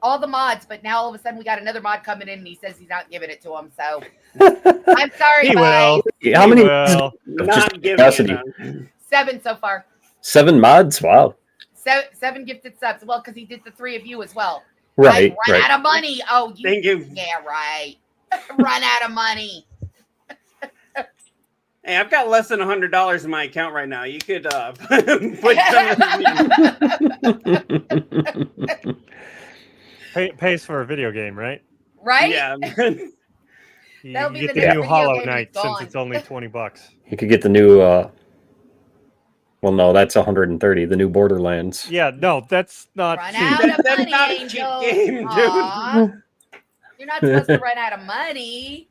all the mods, but now all of a sudden we got another mod coming in and he says he's not giving it to him. So I'm sorry, He Vice. will. How many? Well, Just Not giving curiosity. it 7 so far. 7 mods? Wow. 7 gifted subs. Well, because he did the 3 of you as well. Right. I run Right. out of money. Oh, Thank you. Yeah, right. Run out of money. Hey, I've got less than $100 in my account right now. You could put some. Pays for a video game, right? Right? Yeah. You That'll be get the the next new video Hollow game Knight that's since gone. it's only $20. You could get the new. Well, no, that's 130. The new Borderlands. Yeah, no, that's not Run cheap. out of That's money, not a cheap Angel. game, dude. Aw. You're not supposed to run out of money.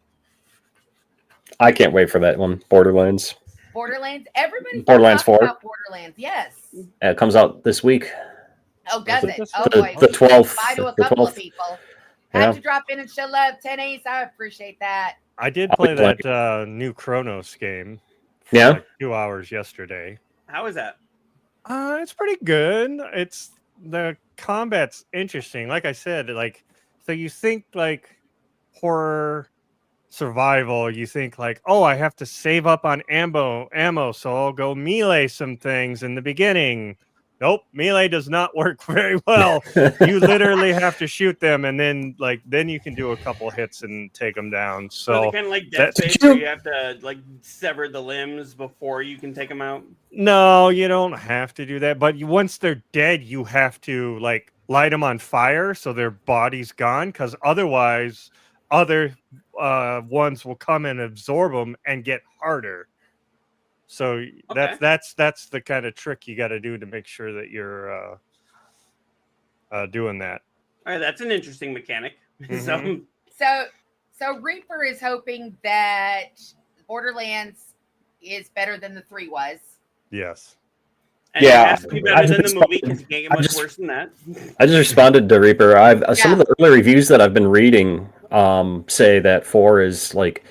I can't wait for that one. Borderlands. Borderlands. Everybody Borderlands talks 4. about Borderlands. Yes. It comes out this week. Oh, does it it? this Oh week? boy. The 12th. Bye to a The couple of 12th. people. Yeah. Had to drop in and show love. 10 Ace. I appreciate that. I did I'll play be playing. that new Chronos game for Yeah? like 2 hours yesterday. How is that? It's pretty good. It's the combat's interesting. Like I said, like so you think like horror survival, you think like, oh, I have to save up on ammo, so I'll go melee some things in the beginning. Nope, melee does not work very well. You literally have to shoot them, and then you can do a couple hits and take them down. So So they kind of like Dead that- Space, where you have to like sever the limbs before you can take them out. no, you don't have to do that. But once they're dead, you have to like light them on fire so their body's gone, because otherwise, other ones will come and absorb them and get harder. So that's the kind of trick you got to do to make sure that you're doing that. All right, that's an interesting mechanic. So, So Reaper is hoping that Borderlands is better than the 3 was. Yes. and Yeah, it has to be I better than the just- movie because you can't get I much just- worse than that. I just responded to Reaper. Some of the early reviews that I've been reading say that 4 is like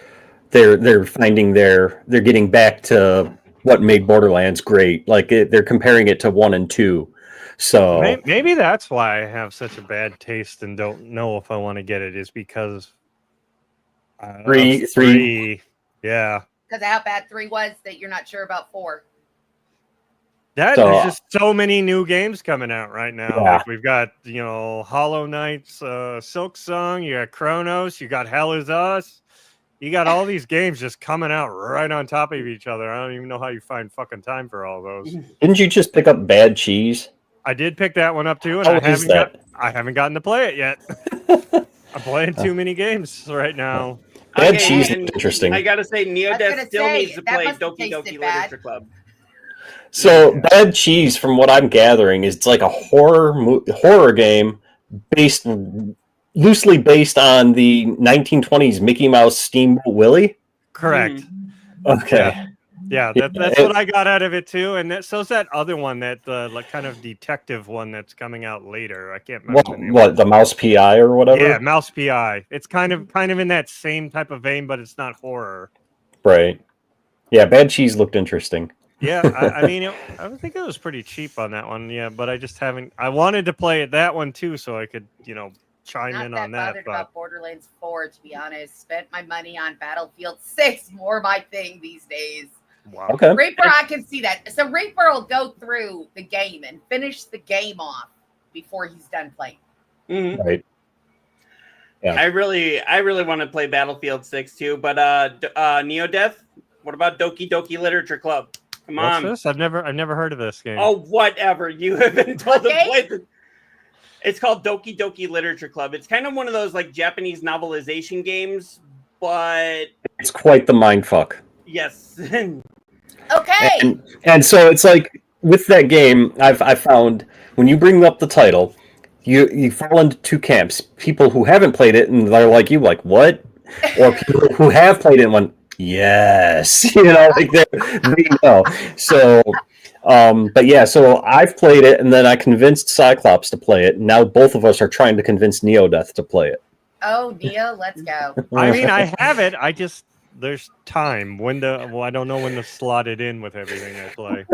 they're finding they're getting back to what made Borderlands great. Like they're comparing it to 1 and 2. So Maybe that's why I have such a bad taste and don't know if I want to get it, is because Three. Yeah. Because of how bad 3 was that you're not sure about 4. There's So- just so many new games coming out right now. Yeah. Like we've got, Hollow Knight's Silk Song, you got Chronos, you got Hell Is Us. You got all these games just coming out right on top of each other. I don't even know how you find fucking time for all those. didn't you just pick up Bad Cheese? I did pick that one up too, and How I is that? haven't gotten to play it yet. I'm playing too many games right now. Bad Okay, Cheese and looked interesting. I gotta say, I was Neodeath gonna still say, needs to that play must have Doki tasted Doki bad. Literature Club. So Bad Cheese, from what I'm gathering, is it's like a horror game loosely based on the 1920s Mickey Mouse Steamboat Willie. Correct. Okay. Yeah, that's what I got out of it too. And so's that other one, that like kind of detective one that's coming out later. I can't remember the name. What the Mouse PI or whatever? Yeah, Mouse PI. It's kind of in that same type of vein, but it's not horror. Right. Yeah, Bad Cheese looked interesting. Yeah, I mean, I think it was pretty cheap on that one. Yeah, but I just haven't. I wanted to play that one too, so I could, chime Not in that on that. bothered But about Borderlands 4, to be honest. Spent my money on Battlefield 6. More my thing these days. wow. Okay. Reaper, I can see that. So Reaper will go through the game and finish the game off before he's done playing. Mhm. Right. Yeah. I really want to play Battlefield 6 too, but Neodeath, what about Doki Doki Literature Club? Come What's on. this? I've never heard of this game. Oh, whatever. You have been told to Okay. play this. It's called Doki Doki Literature Club. It's kind of one of those like Japanese novelization games, but It's quite the mindfuck. yes. Okay. And so it's like with that game, I've found when you bring up the title, you fall into two camps: people who haven't played it and they're like you, like what, or people who have played it and went, yes, like they know. So, but yeah, so I've played it, and then I convinced Cyclops to play it. And now both of us are trying to convince Neodeath to play it. Oh, Neo, let's go. I mean, I have it. I just there's time. I don't know when to slot it in with everything I play.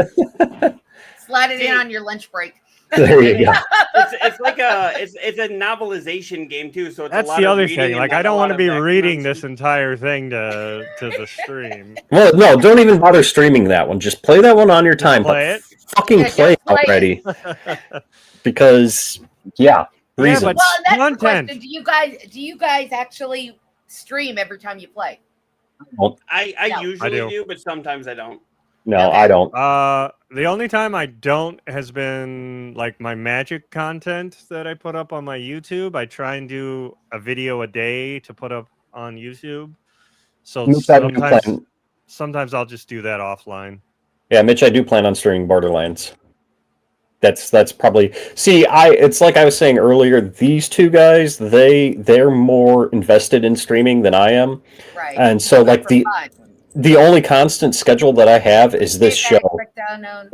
Slide it in on your lunch break. There you go. It's like it's a novelization game too, so it's a That's lot the of other reading thing. and Like, not I a don't lot want to of be background reading stuff. this entire thing to the stream. Well, no, don't even bother streaming that one. Just play that one on your time. play but fucking Yeah, play it just play already. Because reasons. but- Well, that's the Content. question. Do you guys actually stream every time you play? I No. usually I do. do, but sometimes I don't. No, Okay. I don't. The only time I don't has been like my Magic content that I put up on my YouTube. I try and do a video a day to put up on YouTube. So Mitch, I do plan. sometimes I'll just do that offline. Yeah, Mitch, I do plan on streaming Borderlands. That's probably it's like I was saying earlier, these two guys, they're more invested in streaming than I am. Right. And so You do it like for the fun. the only constant schedule that I have is this Is that show. correct, unknown?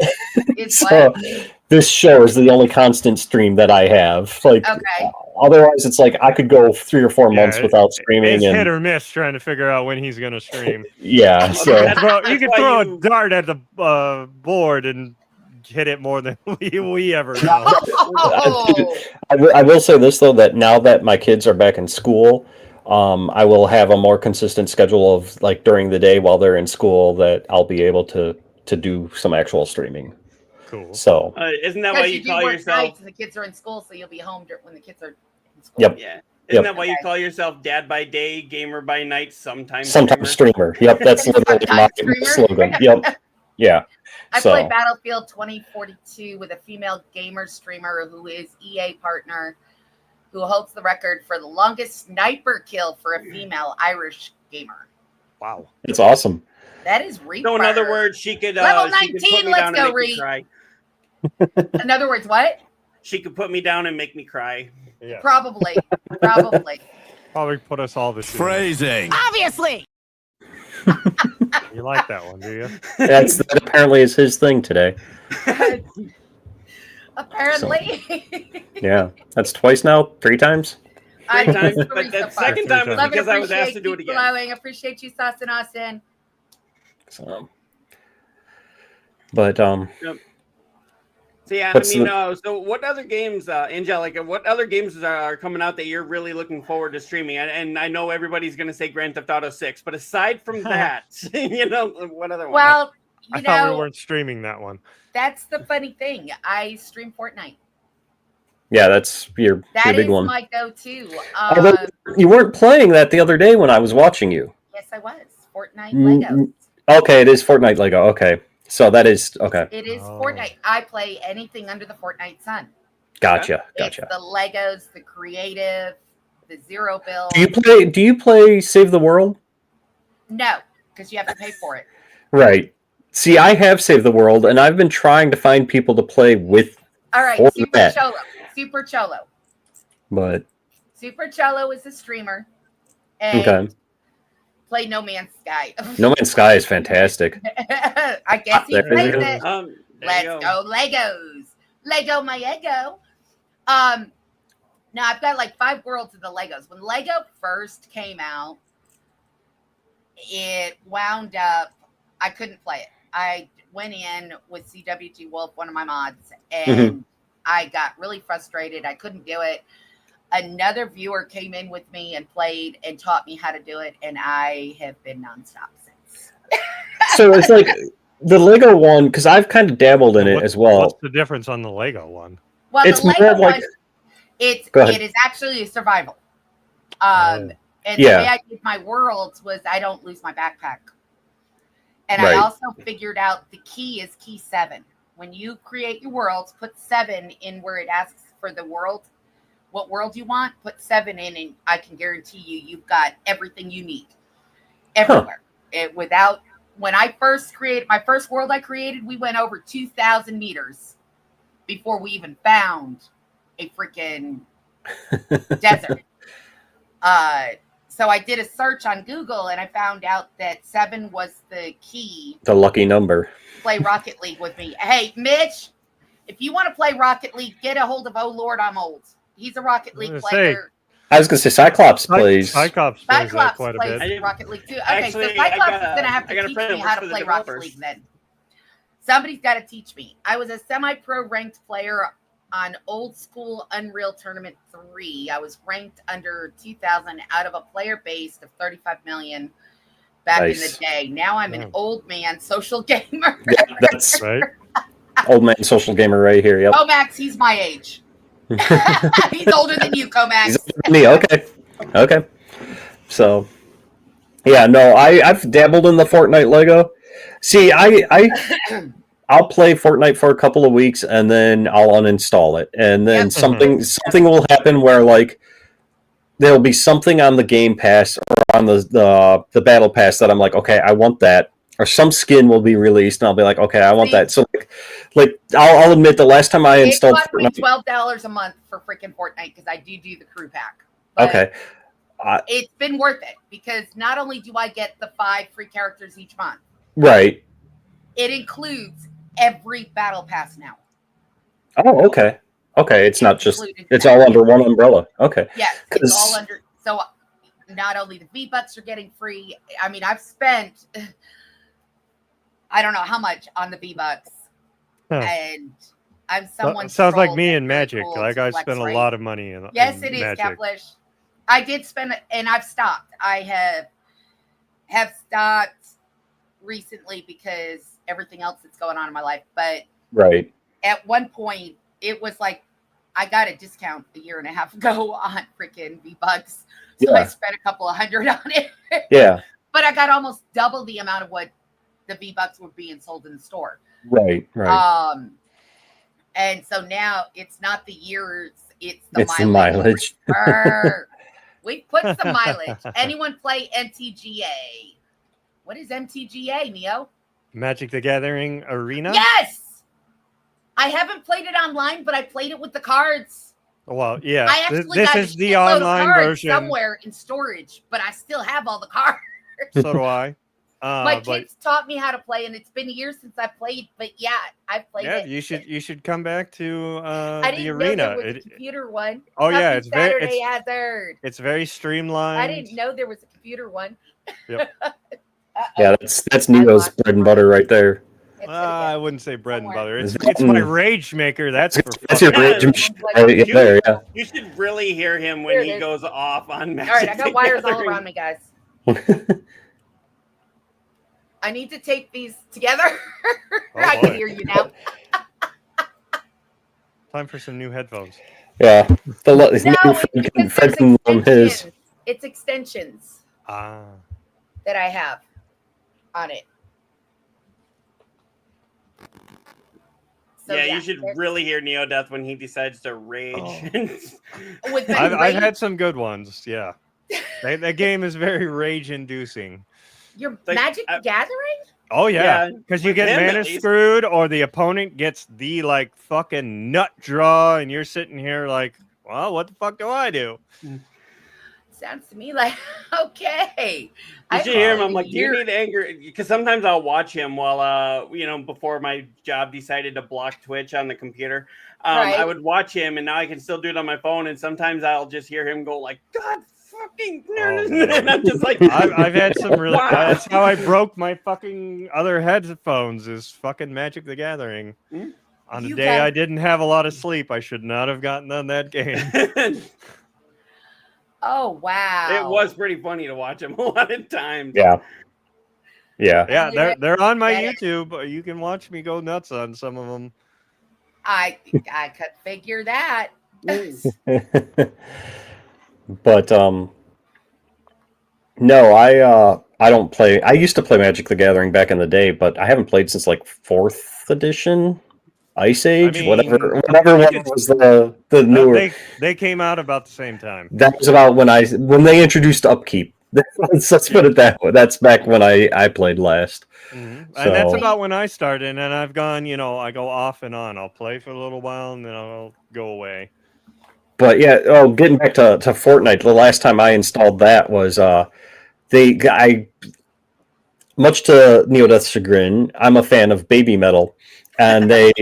Is So what? this show is the only constant stream that I have. Like Okay. otherwise it's like I could go 3 or 4 months without streaming It's hit and or miss trying to figure out when he's going to stream. yeah, so That's- You that's can why throw you- a dart at the board and hit it more than we ever know. Oh, I will say this though, that now that my kids are back in school, I will have a more consistent schedule of like during the day while they're in school that I'll be able to do some actual streaming. Cool. So Isn't that why because you do call work yourself? nights and the kids are in school, so you'll be home when the kids are in school. Yep. Yeah. Yep. Isn't that why you Okay. call yourself Dad by Day, Gamer by Night, sometimes streamer. Yep, that's literally my Sometimes streamer. slogan. Yep. Yeah. I So- play Battlefield 2042 with a female gamer streamer who is EA partner, who holds the record for the longest sniper kill for a female Irish gamer. Wow. It's awesome. That is Reaper. So in other words, she could Level she could 19, put me let's down go, and make me Reed. cry. In other words, what? She could put me down and make me cry. Yeah. Probably. Probably put us all to shame. Phrasing. Obviously. You like that one, do you? That apparently is his thing today. Apparently. Yeah. That's twice now, 3 times. I Three times, just but reached the the second part. time was Love Love because and I was asked to appreciate do it keep again. glowing. Appreciate you, Sauce and Austin. So but So yeah, What's I mean, the- so what other games, Angelica? What other games are coming out that you're really looking forward to streaming? And I know everybody's going to say Grand Theft Auto 6, but aside from that, what other one? Well, I you thought we know, weren't streaming that one. that's the funny thing. I stream Fortnite. yeah, that's your That big is one. my go-to. Although you weren't playing that the other day when I was watching you. Yes, I was. Fortnite Mm, Legos. Okay, it is Fortnite Lego. Okay. So that is okay. It is Oh. Fortnite. I play anything under the Fortnite sun. Gotcha. It's Gotcha. the Legos, the creative, the zero build. Do you play Save the World? No, because you have to pay for it. Right. See, I have Save the World and I've been trying to find people to play with, All right, Fortnite. Super Cholo. Super Cholo. but Super Cholo is a streamer. And okay. play No Man's Sky. No Man's Sky is fantastic. I guess he There plays you go. it. There Let's you go Legos. Lego my ego. Now I've got like 5 worlds of the Legos. When Lego first came out, it wound up, I couldn't play it. I went in with CWG Wolf, one of my mods, and I got really frustrated. I couldn't do it. Another viewer came in with me and played and taught me how to do it, and I have been nonstop since. So it's like the Lego one, because I've kind of dabbled in it as well. What's the difference on the Lego one? Well, It's the more Lego of like- one, it Go ahead. is actually a survival. Oh. And Yeah. the way I did my worlds was I don't lose my backpack. And Right. I also figured out the key is key 7. When you create your worlds, put 7 in where it asks for the world, what world you want, put 7 in, and I can guarantee you've got everything you need everywhere. When I first created my first world I created, we went over 2,000 meters before we even found a freaking desert. So I did a search on Google and I found out that 7 was the key The lucky number. to play Rocket League with me. Hey, Mitch, if you want to play Rocket League, get a hold of Oh Lord, I'm Old. He's a Rocket League was gonna player. I was gonna say Cyclops plays. Cyclops plays that Cyclops quite a plays bit. Rocket League too. Okay, Actually, so Cyclops I is got going to have I got to a teach friend me that how works to for the play Rocket developers. League then. Somebody's got to teach me. I was a semi-pro ranked player on old school Unreal Tournament 3. I was ranked under 2,000 out of a player base of 35 million back in the Nice. day. Now I'm an Yeah. old man social gamer. Yeah, that's Right? old man social gamer right here. Yep. Comax, he's my age. He's older than you, Comax. He's older than me. Okay. Okay. So Yeah, no, I've dabbled in the Fortnite Lego. See, I'll play Fortnite for a couple of weeks and then I'll uninstall it, and then Yep. something will happen where like there'll be something on the Game Pass or on the Battle Pass that I'm like, okay, I want that, or some skin will be released and I'll be like, okay, I want that. So like I'll admit the last time I It installed cost me Fortnite, $12 a month for freaking Fortnite because I do the crew pack. But okay, it's been worth it because not only do I get the 5 free characters each month, right. it includes every battle pass now. Oh, okay. Okay, it's not just included in it's that. all under one umbrella. Okay. Yes, it's 'Cause- all under. So not only the V-Bucks are getting free. I mean, I've spent I don't know how much on the V-Bucks, Huh. and I'm someone. Sounds like troll me that's in very Magic. cool Like to I flex, spent a right? lot of money in Yes, in it is, Magic. Catflish. I did spend, and I've stopped. I have stopped recently because everything else that's going on in my life. But Right. at one point, it was like I got a discount a year and a half ago on freaking V-Bucks. So I Yeah. spent a couple of $100 on it. Yeah. But I got almost double the amount of what the V-Bucks were being sold in the store. Right. Right. And so now it's not the years, it's the It's the mileage. mileage. Brr. We put some mileage. Anyone play MTGA? What is MTGA, Neo? Magic the Gathering Arena. Yes. I haven't played it online, but I played it with the cards. Well, yeah. I actually This got is a the shitload of online cards version. somewhere in storage, but I still have all the cards. So do I. My But kids taught me how to play, and it's been years since I played. But yeah, I've played yeah, it. you should come back to I the didn't know arena. there was a computer one. Oh, yeah, Happy it's very- Saturday Hazard. It's very streamlined. I didn't know there was a computer one. Yep. Yeah, that's Neo's lost bread and mine. butter right there. It's I wouldn't say bread and Somewhere. butter. It's It's my gotten- rage maker. That's for That's your fucking- Yeah. rage machine right there. Yeah. You should really hear him There when it he is. goes off on Magic. all right, I the got wires all Gathering. around me, guys. I need to tape these together. Oh, I boy. can hear you now. Time for some new headphones. Yeah. The No, new it's Fred because can, Fred there's can loan his. extensions. It's extensions Ah. that I have on it. So, Yeah, you should there's- really hear Neo Death when he decides to rage. Oh. with I've Rage, had some good ones. Yeah. That game is very rage inducing. your like, Magic the Gathering. Oh yeah, Yeah, because you with get him, at mana least. screwed, or the opponent gets the like fucking nut draw, and you're sitting here like, well, what the fuck do I do? Sounds to me like okay. You should hear him. I'm probably like, do you need anger? Because sometimes I'll watch him while, before my job decided to block Twitch on the computer. Right. I would watch him, and now I can still do it on my phone. And sometimes I'll just hear him go like, "God fucking," and I'm just like, I've had some really. Wow. That's how I broke my fucking other headphones. Is fucking Magic the Gathering. Hmm? On a You day got- I didn't have a lot of sleep, I should not have gotten on that game. Oh wow. It was pretty funny to watch him a lot of times. Yeah. Yeah. Yeah, they're on my Yeah. YouTube. You can watch me go nuts on some of them. I could figure that. But no, I don't play. I used to play Magic the Gathering back in the day, but I haven't played since like 4th edition, Ice Age, mean, whatever one was the newer. They came out about the same time. That was about when they introduced upkeep. Let's put it that way. That's back when I played last. And that's So- about when I started, and I've gone, I go off and on. I'll play for a little while, and then I'll go away. But yeah, getting back to Fortnite, the last time I installed that was much to Neodeath's chagrin, I'm a fan of Baby Metal, and they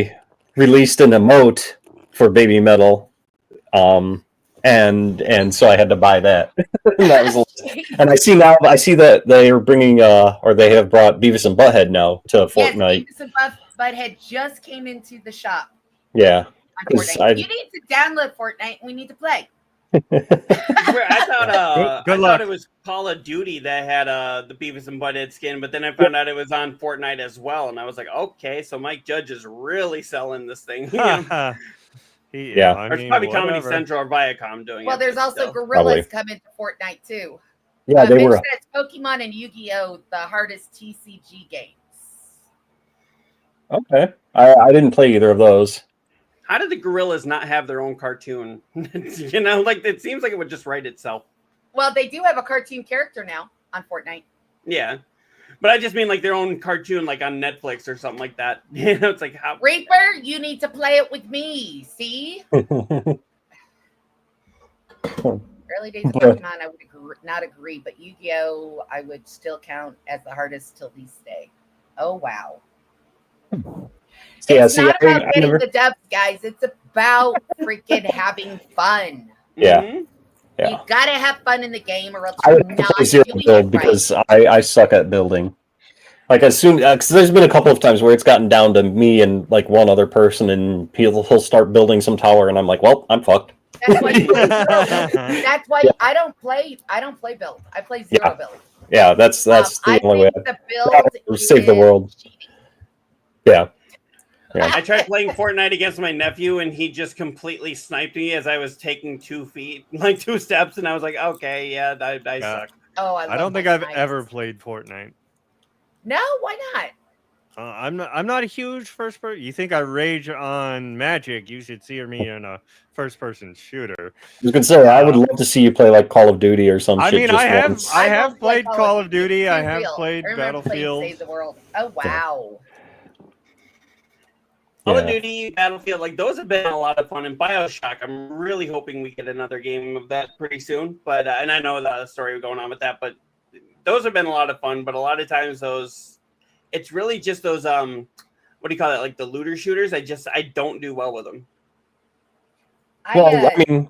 released an emote for Baby Metal, and so I had to buy that. And that was, and I see that they are bringing or they have brought Beavis and Butthead now to Fortnite. Yes, Beavis and Butthead just came into the shop Yeah. on 'Cause Fortnite. You need to download Fortnite. We need to play. I thought Good I luck. thought it was Call of Duty that had the Beavis and Butthead skin, but then I found out it was on Fortnite as well, and I was like, okay, so Mike Judge is really selling this thing. Yeah. Or it's probably Comedy Central or Viacom doing it. Well, there's but also still. Gorillas coming to Fortnite too. Yeah, they Mitch were. says Pokemon and Yu-Gi-Oh! The hardest TCG games. Okay. I didn't play either of those. How did the Gorillas not have their own cartoon? Like it seems like it would just write itself. Well, they do have a cartoon character now on Fortnite. Yeah. But I just mean like their own cartoon, like on Netflix or something like that. It's like how Reaper, you need to play it with me. See? Early days of Pokemon, I would not agree, but Yu-Gi-Oh! I would still count as the hardest till this day. Oh, wow. Yeah, It's see, not about I getting never. the dubs, guys. It's about freaking having fun. Yeah. Mhm. Yeah. You gotta have fun in the game, or else I you're would not play zero doing build it right. because I suck at building. Like as soon because there's been a couple of times where it's gotten down to me and like one other person, and he'll start building some tower, and I'm like, well, I'm fucked. That's why. That's why I don't play. I don't play build. I play zero build. Yeah, that's the I only way. think the build Save the is world. cheating. Yeah. I tried playing Fortnite against my nephew, and he just completely sniped me as I was taking 2 steps, and I was like, okay, yeah, I suck. Oh, I don't think I've ever played Fortnite. No, why not? I'm not a huge first person. You think I rage on Magic? You should see me in a first person shooter. I was gonna say I would love to see you play like Call of Duty or some I shit. mean, just I have once. I won't have play played Call of Duty. It's I too have real. played I remember playing Battlefield. Save the World. Oh wow. Call of Yeah. Duty, Battlefield, like those have been a lot of fun. And BioShock, I'm really hoping we get another game of that pretty soon. But and I know the story going on with that, but those have been a lot of fun. But a lot of times it's really just those what do you call it? Like the looter shooters. I don't do well with them. Well, I mean,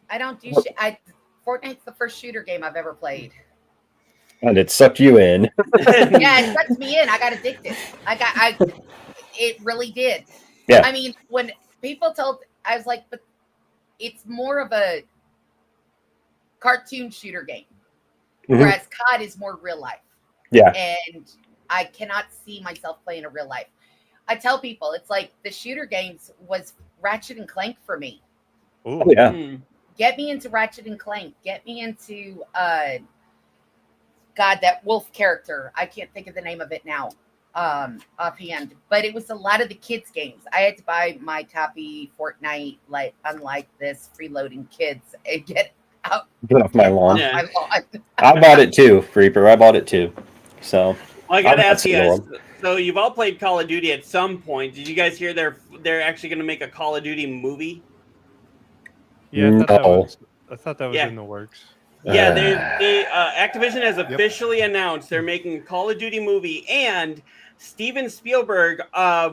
I don't do shit. Fortnite's the first shooter game I've ever played. and it sucked you in. Yeah, it sucks me in. I got addicted. It really did. Yeah. I mean, when people told, I was like, but it's more of a cartoon shooter game, Mhm. whereas COD is more real life. Yeah. And I cannot see myself playing a real life. I tell people, it's like the shooter games was Ratchet and Clank for me. Ooh. Oh, yeah. Hmm. Get me into Ratchet and Clank. Get me into God, that wolf character. I can't think of the name of it now. Offhand, but it was a lot of the kids' games. I had to buy my copy Fortnite, like unlike this freeloading kids and get out Get off my lawn. Yeah. my lawn. I bought it too, Reaper. I bought it too. So Well, I gotta I'll ask you answer guys. the So you've all played Call of Duty at some point. Did you guys hear they're actually going to make a Call of Duty movie? Yeah, No. I thought that was Yeah. in the works. Yeah, Activision has officially announced they're making a Call of Duty movie, and Steven Spielberg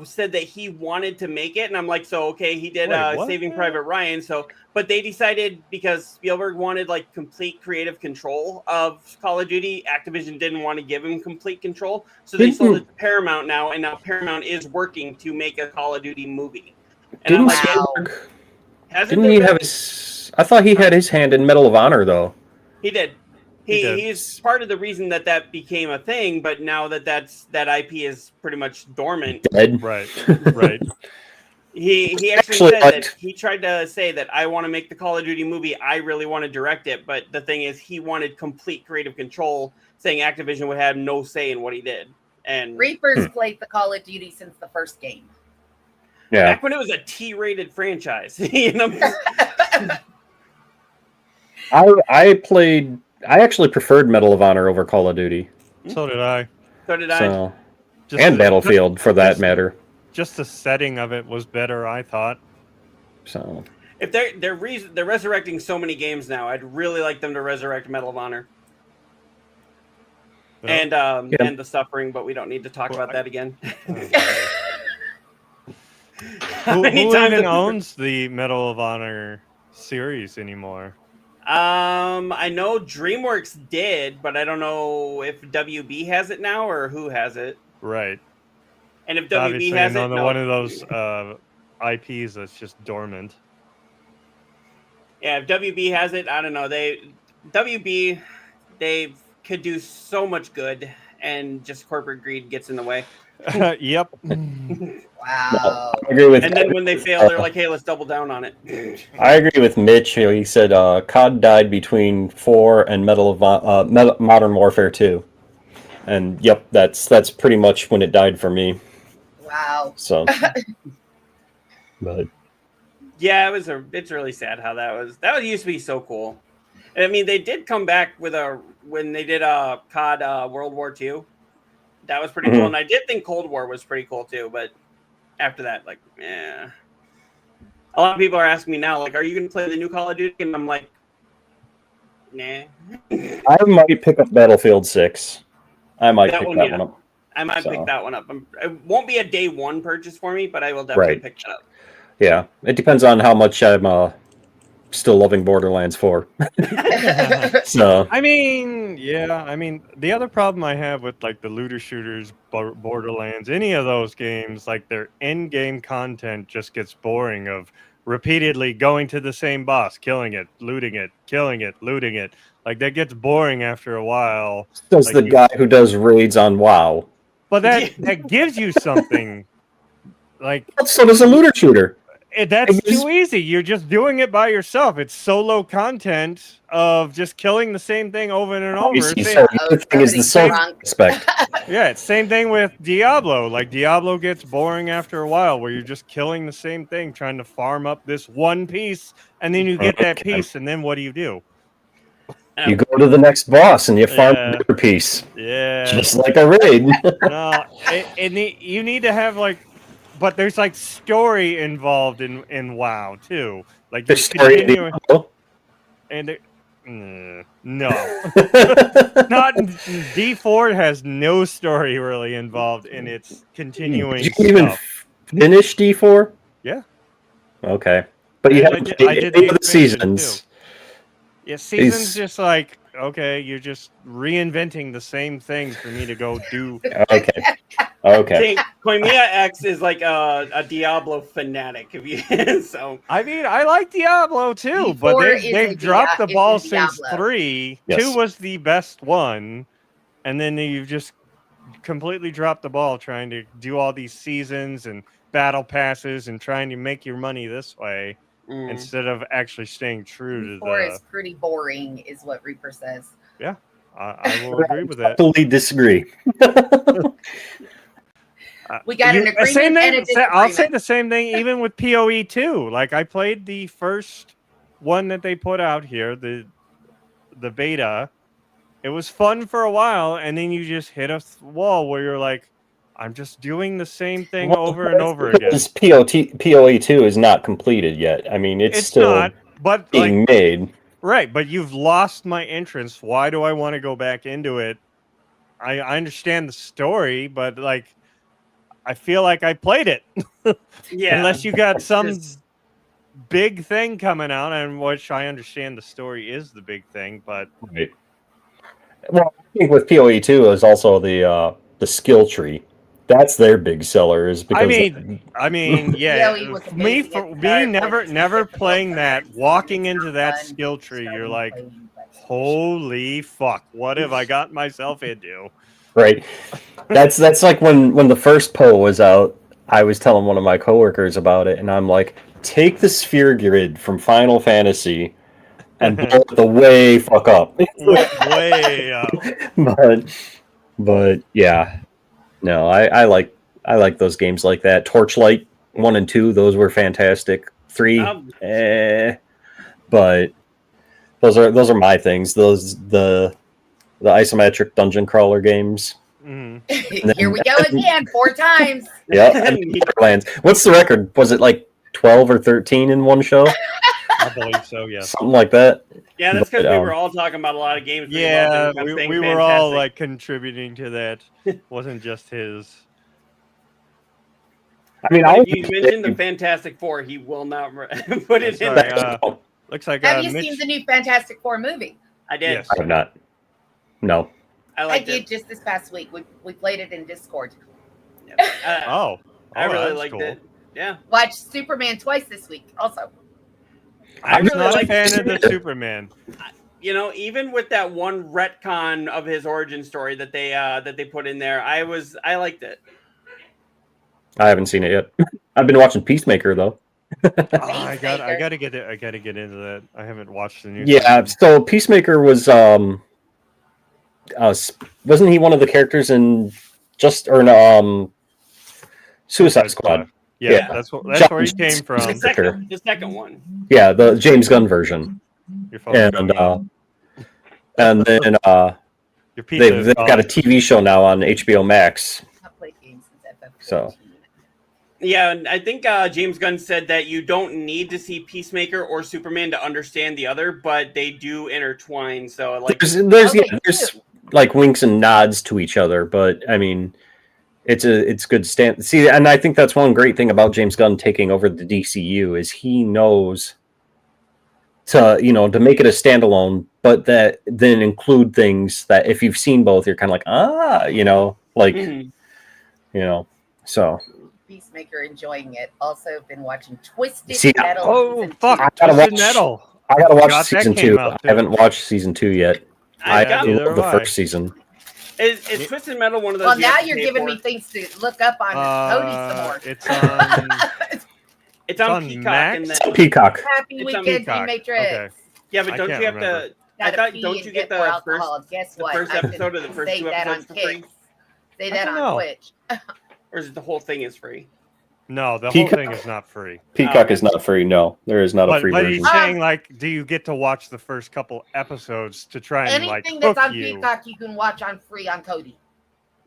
said that he wanted to make it, and I'm like, so okay, he did Wait, what? Saving Private Ryan, but they decided because Spielberg wanted like complete creative control of Call of Duty, Activision didn't want to give him complete control, so they sold it to Paramount now, and now Paramount is working to make a Call of Duty movie. And I'm Didn't like, Spielberg? hasn't Didn't there he been- have his? I thought he had his hand in Medal of Honor though. He did. He did. He's part of the reason that became a thing, but now that that IP is pretty much dormant. Dead. Right. Right. He actually Actually, said like- that he tried to say that I want to make the Call of Duty movie. I really want to direct it, but the thing is, he wanted complete creative control, saying Activision would have no say in what he did. And Reapers played the Call of Duty since the first game. Yeah. back when it was a T-rated franchise, you know. I played. I actually preferred Medal of Honor over Call of Duty. So did I. So did I. So Just and the- Battlefield for that matter. Just the setting of it was better, I thought. So If they're resurrecting so many games now, I'd really like them to resurrect Medal of Honor. Well, And the suffering, but we don't need to talk Well, about that again. who many who times even have- owns the Medal of Honor series anymore? I know DreamWorks did, but I don't know if WB has it now or who has it. Right. And if WB Obviously, has it, another no. one of those IPs that's just dormant. Yeah, if WB has it, I don't know. WB, they could do so much good, and just corporate greed gets in the way. Yep. Wow. I agree with. And then when they fail, they're like, "Hey, let's double down on it." I agree with Mitch. You know, he said COD died between 4 and Modern Warfare 2, and yep, that's pretty much when it died for me. Wow. So, but Yeah, it's really sad how that was. That used to be so cool. I mean, they did come back with when they did COD World War II. That was pretty cool, and I did think Cold War was pretty cool too. But after that, like, yeah, a lot of people are asking me now, like, "Are you going to play the new Call of Duty?" And I'm like, "Nah." I might pick up Battlefield 6. I might pick that one up. I might pick that one up. It won't be a day one purchase for me, but I will definitely pick that up. Yeah, it depends on how much I'm still loving Borderlands 4. So I mean, yeah. I mean, the other problem I have with like the looter shooters, Borderlands, any of those games, like their in-game content just gets boring of repeatedly going to the same boss, killing it, looting it, killing it, looting it. Like that gets boring after a while. does like the guy who does raids on WoW. But that gives you something. Like So does a looter shooter. That's too easy. You're just doing it by yourself. It's solo content of just killing the same thing over and over. So the thing is the same aspect. Yeah, it's same thing with Diablo. Like Diablo gets boring after a while, where you're just killing the same thing, trying to farm up this one piece, and then you get that piece, and then what do? You go to the next boss and you farm another piece. Yeah, just like a raid. No, you need to have like. But there's like story involved in WoW too. Like the story. No, not D4 has no story really involved in its continuing. Did you even finish D4? Yeah. Okay, but you haven't played the seasons. Too. Yeah, seasons just like okay, you're just reinventing the same things for me to go do. Okay. Koimiya X is like a Diablo fanatic. So I mean, I like Diablo too, but they've dropped the ball since 3. Yes. 2 was the best one, and then you've just completely dropped the ball trying to do all these seasons and battle passes and trying to make your money this way instead of actually staying true to the. 4 is pretty boring, is what Reaper says. Yeah, I will agree with that. Totally disagree. We got an agreement same thing, and a disagreement. I'll say the same thing even with PoE 2. Like I played the first one that they put out here, the beta. It was fun for a while, and then you just hit a wall where you're like, I'm just doing the same thing over and over again. PoE 2 is not completed yet. I mean, it's still not, but being made. Right, but you've lost my interest. Why do I want to go back into it? I understand the story, but like I feel like I played it. Yeah. Unless you got some big thing coming out, and which I understand the story is the big thing, but right. Well, I think with PoE 2 is also the skill tree. That's their big seller. Is because I mean, yeah. me never playing that, walking into that skill tree, you're like, holy fuck, what have I got myself into? Right. That's like when the first PoE was out, I was telling one of my coworkers about it, and I'm like, take the sphere grid from Final Fantasy and blow it the way fuck up. way up. But yeah. No, I like those games like that. Torchlight 1 and 2, those were fantastic. 3, but those are my things. Those the isometric dungeon crawler games. Mm-hmm. Here we go again, 4 times. Yeah, Borderlands. What's the record? Was it like 12 or 13 in one show? I believe so, yeah. Something like that. Yeah, that's because we were all talking about a lot of games. Yeah, we were all like contributing to that. It wasn't just his. I mean, you mentioned the Fantastic Four. He will not put it in there. Looks like. Have you seen the new Fantastic Four movie? I did. Yes. I have not. No. I did just this past week. We played it in Discord. Yeah. I really liked it. Yeah. Watched Superman twice this week. Also. I'm not a fan of the Superman. even with that one retcon of his origin story that they put in there, I liked it. I haven't seen it yet. I've been watching Peacemaker though. I gotta get it. I gotta get into that. I haven't watched the new. Yeah, so Peacemaker was wasn't he one of the characters in Suicide Squad? Yeah, that's where he came from. The second one. Yeah, the James Gunn version. And then they've got a TV show now on HBO Max. I've played games since FF14. So Yeah, and I think James Gunn said that you don't need to see Peacemaker or Superman to understand the other, but they do intertwine. So like, there's like winks and nods to each other, but I mean, it's good stand. See, and I think that's one great thing about James Gunn taking over the DCU is he knows to make it a standalone, but that then include things that if you've seen both, you're kind of like so. Peacemaker enjoying it. Also been watching Twisted Metal. Oh fuck! I gotta watch Metal. I gotta watch season 2. I haven't watched season 2 yet. I love the first season. Is Twisted Metal one of those? Well, now you're giving me things to look up on Cody some more. It's on. It's on Peacock. Max? Peacock. Happy Weekend, Matrix. Okay. Yeah, but don't you have to? Don't you get the first? Guess what? First episode of the first 2 episodes for free? Say that on Twitch. Or is it the whole thing is free? No, the whole thing is not free. Peacock is not free. No, there is not a free version. But he's saying, like, do you get to watch the first couple episodes to try and anything like that's on you? Peacock you can watch on free on Kodi.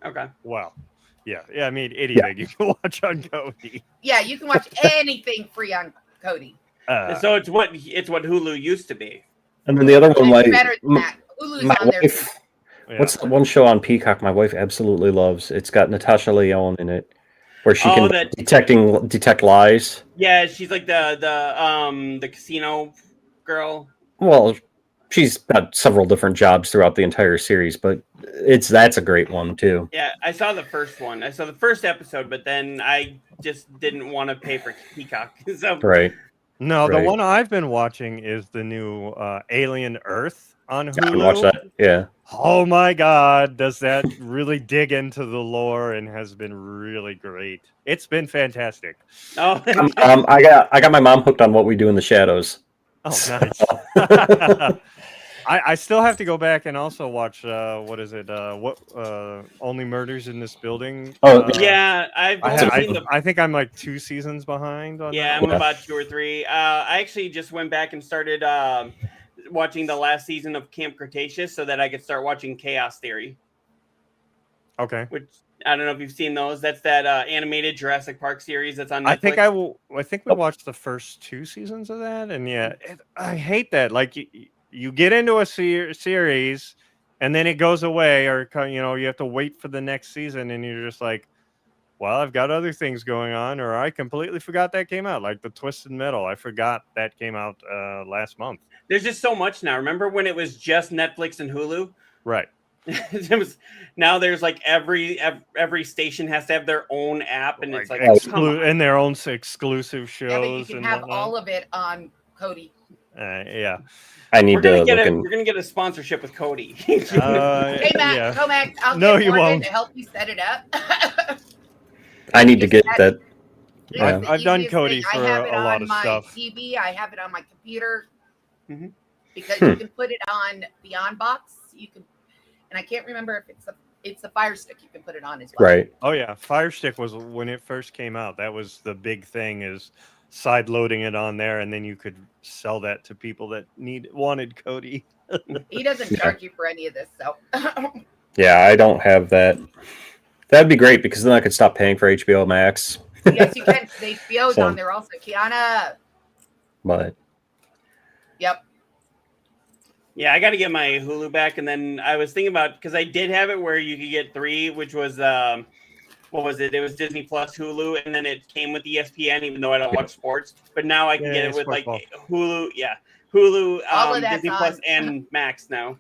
Okay. Well, yeah. I mean, you can watch on Kodi. Yeah, you can watch anything free on Kodi. So it's what Hulu used to be. And then the other one, better than that. Hulu's on there too. What's the one show on Peacock my wife absolutely loves? It's got Natasha Lyonne in it, where she can detect lies. Yeah, she's like the casino girl. Well, she's got several different jobs throughout the entire series, but that's a great one too. Yeah, I saw the first one. I saw the first episode, but then I just didn't want to pay for Peacock. So right. No, the one I've been watching is the new Alien Earth on Hulu. I can watch that. Yeah. Oh my God, does that really dig into the lore and has been really great. It's been fantastic. Oh, I got my mom hooked on What We Do in the Shadows. Oh, nice. I still have to go back and also watch what is it? Only Murders in This Building. Oh, yeah, I think I'm like 2 seasons behind on that. I'm about 2 or 3. I actually just went back and started watching the last season of Camp Cretaceous so that I could start watching Chaos Theory. Okay. Which I don't know if you've seen those. That's that animated Jurassic Park series that's on Netflix. I think we watched the first 2 seasons of that, and I hate that. Like you get into a series, and then it goes away, or you have to wait for the next season, and you're just like, well, I've got other things going on, or I completely forgot that came out. Like the Twisted Metal, I forgot that came out last month. There's just so much now. Remember when it was just Netflix and Hulu? Right. Now there's like every station has to have their own app, and it's like and their own exclusive shows. Yeah, but you can have whatnot. all of it on Kodi. Yeah. I need to look We're gonna get a sponsorship with Kodi. Hey Matt, Comac, I'll no, get you Morgan won't. to help you set it up. I need to get that. Yeah. I've done Kodi for I have it a lot of on my stuff. TV. I have it on my computer because Hmm. you can put it on Beyond Box. You can, and I can't remember if it's a Fire Stick. You can put it on as well. Right. Oh yeah, Fire Stick was when it first came out. That was the big thing, is side loading it on there, and then you could sell that to people that wanted Kodi. He doesn't charge you for any of this, so. Yeah, I don't have that. That'd be great because then I could stop paying for HBO Max. Yes, you can. The HBO's on there also. Kiana. But. Yep. Yeah, I got to get my Hulu back, and then I was thinking about, because I did have it where you could get 3, which was what was it? It was Disney Plus, Hulu, and then it came with ESPN, even though I don't watch sports. But now I can get it with like Hulu, Hulu, Disney Plus, and Max now.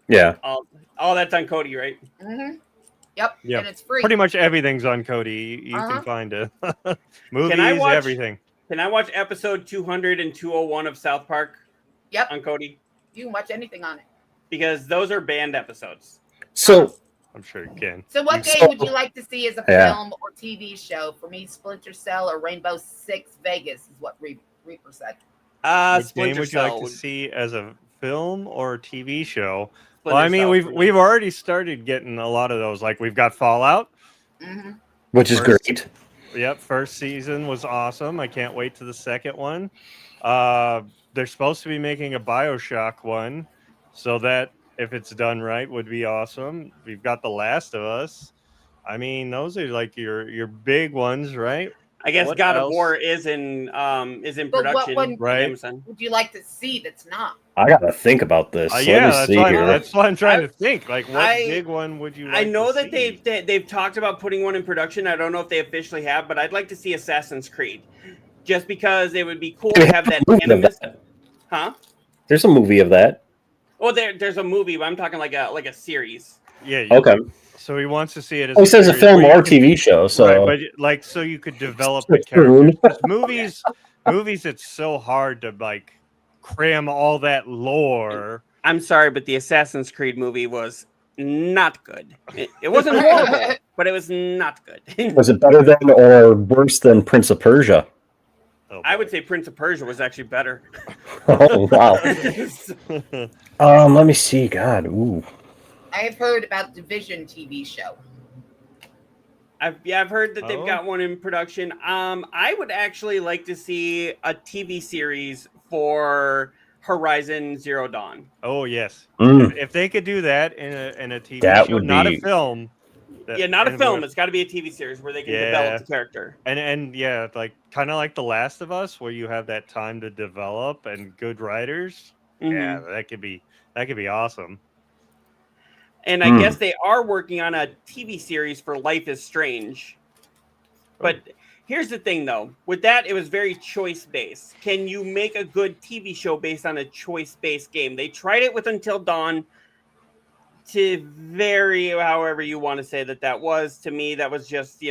Yeah. All that's on Kodi, right? Mm-hmm. Yep. Yeah. And it's free. Pretty much everything's on Kodi. You can find it. Movies, everything. Can I watch episode 200 and 201 of South Park? Yep. On Kodi. You can watch anything on it. because those are banned episodes. So I'm sure you can. So what game So- would you like to see as a Yeah. film or TV show? For me, Splinter Cell or Rainbow Six Vegas is what Reaper said. Which Splinter game would you Cell. like to see as a film or TV show? Splinter Well, I mean, Cell we've for me. we've already started getting a lot of those. Like we've got Fallout. Hmm which is First- great. Yep, first season was awesome. I can't wait to the second one. They're supposed to be making a BioShock one, so that if it's done right, would be awesome. We've got The Last of Us. I mean, those are like your big ones, right? I guess What God else? of War is in But what production. one- with Right. Amazon. Would you like to see that's not? I gotta think about this. Let Yeah, me that's see why, here. that's why I'm trying I- to think. Like, what I- big one would you? Like I know to that see? they've talked about putting one in production. I don't know if they officially have, but I'd like to see Assassin's Creed, just because it would be cool They to have that movie of animus. that. Huh? There's a movie of that. Well, there's a movie, but I'm talking like a series. Yeah. Okay. So he wants to see it as. Oh, he says a series film where you or can- TV show. So Right, but like, so you could develop the Soon. characters. 'Cause movies, it's so hard to like cram all that lore. I'm sorry, but the Assassin's Creed movie was not good. It wasn't horrible, but it was not good. was it better than or worse than Prince of Persia? Oh, I would say Prince of Persia was actually better. Oh wow. Let me see. God, ooh. I have heard about Division TV show. I've heard that they've Oh. got one in production. I would actually like to see a TV series for Horizon Zero Dawn. Oh yes, Mm. if they could do that in a TV That show, would not be- a film. Yeah, not a and film. we're- It's got to be a TV series where they can Yeah. develop the character. And yeah, like kind of like The Last of Us, where you have that time to develop and good writers. Mhm. Yeah, that could be awesome. And I Hmm. guess they are working on a TV series for Life is Strange. But here's the thing, though. With that, it was very choice based. Can you make a good TV show based on a choice based game? They tried it with Until Dawn. To vary, however you want to say that was, to me, that was just,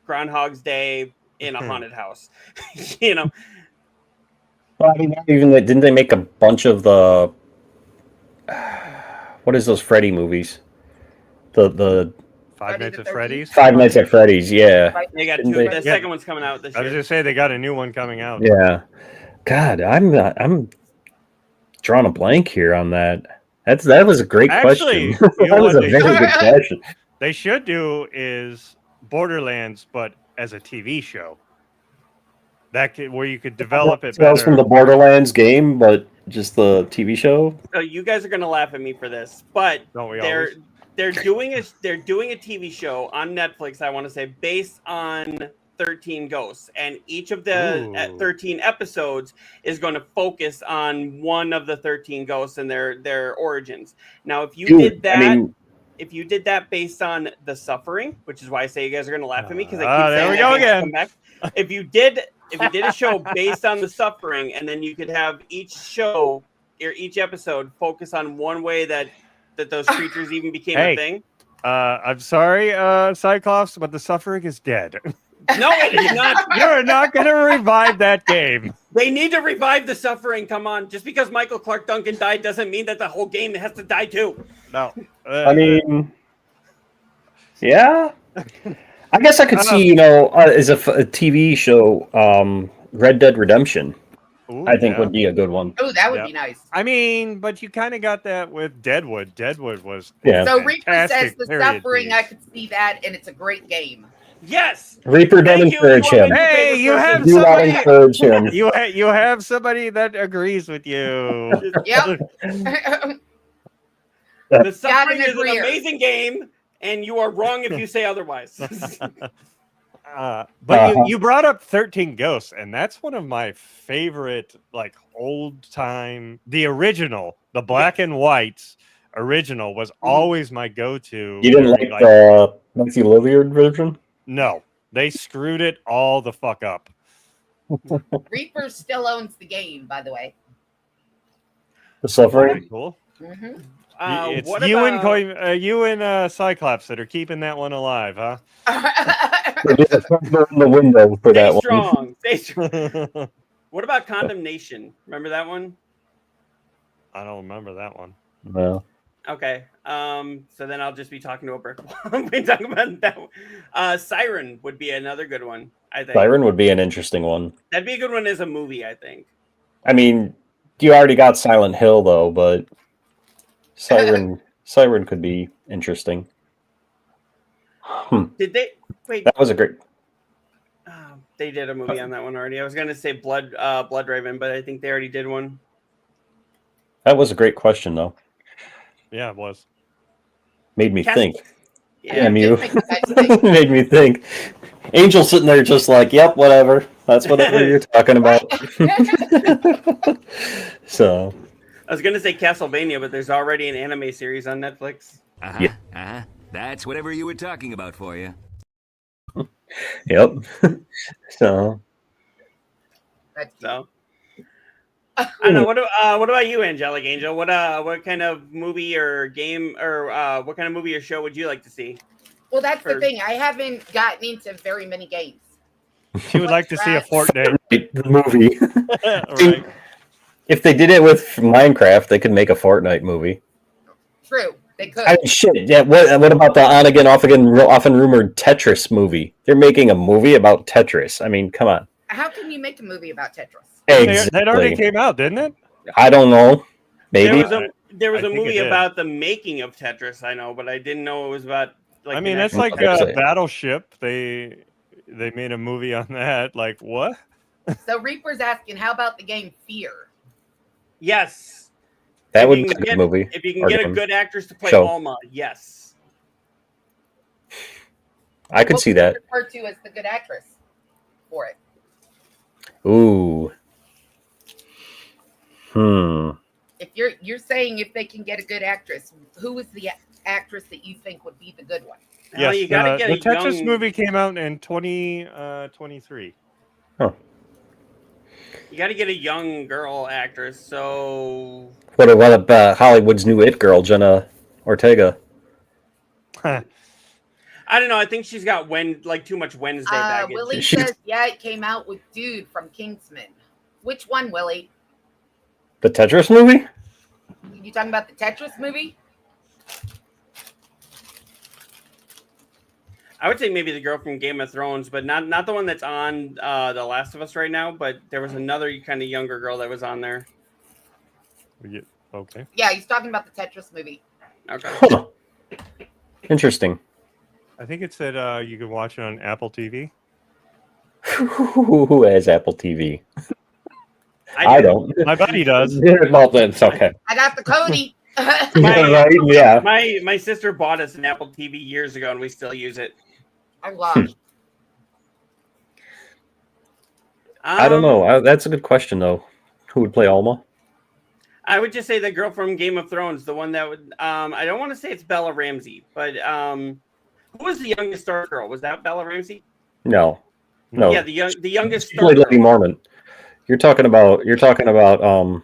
Groundhog's Day in a haunted house. you know, Well, I mean, not even that. Didn't they make a bunch of the what is those Freddy movies? The Five Friday Nights the at 13th? Freddy's. Five Nights at Freddy's. Yeah, they got Didn't two. they- The Yeah. second one's coming out this I was year. just say they got a new one coming out. yeah. God, I'm drawing a blank here on that. That was a great Actually, question. you know That was what a they very good question. They should do is Borderlands, but as a TV show. That could, where you could develop it Tales from better. the Borderlands game, but just the TV show. So you guys are gonna laugh at me for this, but Don't we they're always? they're doing a TV show on Netflix. I want to say based on 13 Ghosts, and each of the Ooh. 13 episodes is going to focus on one of the 13 ghosts and their origins. Now, if you Dude, did that, I mean, if you did that based on The Suffering, which is why I say you guys are going to laugh at me because I Ah, keep there saying we that go needs to again. come back. If you did a show based on The Suffering, and then you could have each show or each episode focus on one way that those creatures even became Hey. a thing. I'm sorry, Cyclops, but the Suffering is dead. No, it is not. You're not going to revive that game. They need to revive The Suffering. Come on. Just because Michael Clark Duncan died doesn't mean that the whole game has to die too. No. I mean, yeah. I guess I could see, as a TV show, Red Dead Redemption. Ooh, I think yeah. would be a good one. Oh, that would Yeah. be nice. I mean, but you kind of got that with Deadwood. Deadwood was Yeah. So Reaper says fantastic the period suffering. piece. I could see that, and it's a great game. Yes. Reaper, don't Thank you. encourage You are him. my Hey, favorite you person. have Do not somebody. encourage him. You have somebody that agrees with you. Yep. The Suffering an is an agreeer. amazing game, and you are wrong if you say otherwise. But you brought up 13 Ghosts, and that's one of my favorite, like old time. The original, the black and white original, was always my go-to. You didn't like the Nancy Lillard version? No, they screwed it all the fuck up. Reaper still owns the game, by the way. The Suffering? Pretty cool. Hmm It's what you about- and you and Cyclops that are keeping that one alive, huh? They did a photo in the window for Stay that one. strong. Stay strong. What about Condemnation? Remember that one? I don't remember that one. No. Okay. So then I'll just be talking to a brick wall. We talk about that one. Siren would be another good one, I think. Siren would be an interesting one. That'd be a good one as a movie, I think. I mean, you already got Silent Hill though, but Siren could be interesting. Did they wait? That was a great. They did a movie on that one already. I was gonna say Blood Raven, but I think they already did one. That was a great question though. Yeah, it was. Made me think. Yeah, Damn you. Did make you guys think. Made me think. Angel sitting there just like, yep, whatever. That's whatever you're talking about. So. I was gonna say Castlevania, but there's already an anime series on Netflix. Yeah. That's whatever you were talking about for you. Yep. So. So. I don't know. What about you, Angelic Angel? What kind of movie or game or what kind of movie or show would you like to see? Well, that's the thing. I haven't gotten into very many games. She would like to see a Fortnite. The movie. Right. If they did it with Minecraft, they could make a Fortnite movie. True, they could. I mean, shit. Yeah. What about the on again, off again, often rumored Tetris movie? They're making a movie about Tetris. I mean, come on. How can you make a movie about Tetris? That already came out, didn't it? I don't know. Maybe. There was I a think movie it did. about the making of Tetris. I know, but I didn't know it was about. Like, I mean, that's like Battleship. They made a movie on that. Like what? So Reaper's asking, how about the game Fear? Yes. That If would you be can a good get- movie. If you can Or get a game. good actress to play Show. Alma, yes. I could What see would you that. refer to as the good actress for it? Ooh. If you're saying if they can get a good actress, who is the actress that you think would be the good one? Well, you gotta get the a Tetris young- movie came out in 2023. You got to get a young girl actress. So What about Hollywood's new it girl, Jenna Ortega? I don't know. I think she's got too much Wednesday baggage. Willie She's- says, yeah, it came out with Dude from Kingsman. Which one, Willie? The Tetris movie? You talking about the Tetris movie? I would say maybe the girl from Game of Thrones, but not the one that's on The Last of Us right now. But there was another kind of younger girl that was on there. Okay. Yeah, he's talking about the Tetris movie. Okay. Huh. Interesting. I think it said you can watch it on Apple TV. Who has Apple TV? I do. don't. My buddy does. Well, that's okay. I got the Cody. Right? Yeah. My sister bought us an Apple TV years ago, and we still use it. I love. I don't know. That's a good question, though. Who would play Alma? I would just say the girl from Game of Thrones, the one that would. I don't want to say it's Bella Ramsey, but who was the youngest Stark girl? Was that Bella Ramsey? No. Yeah, the youngest. She played Stark Lady girl. Mormon. You're talking about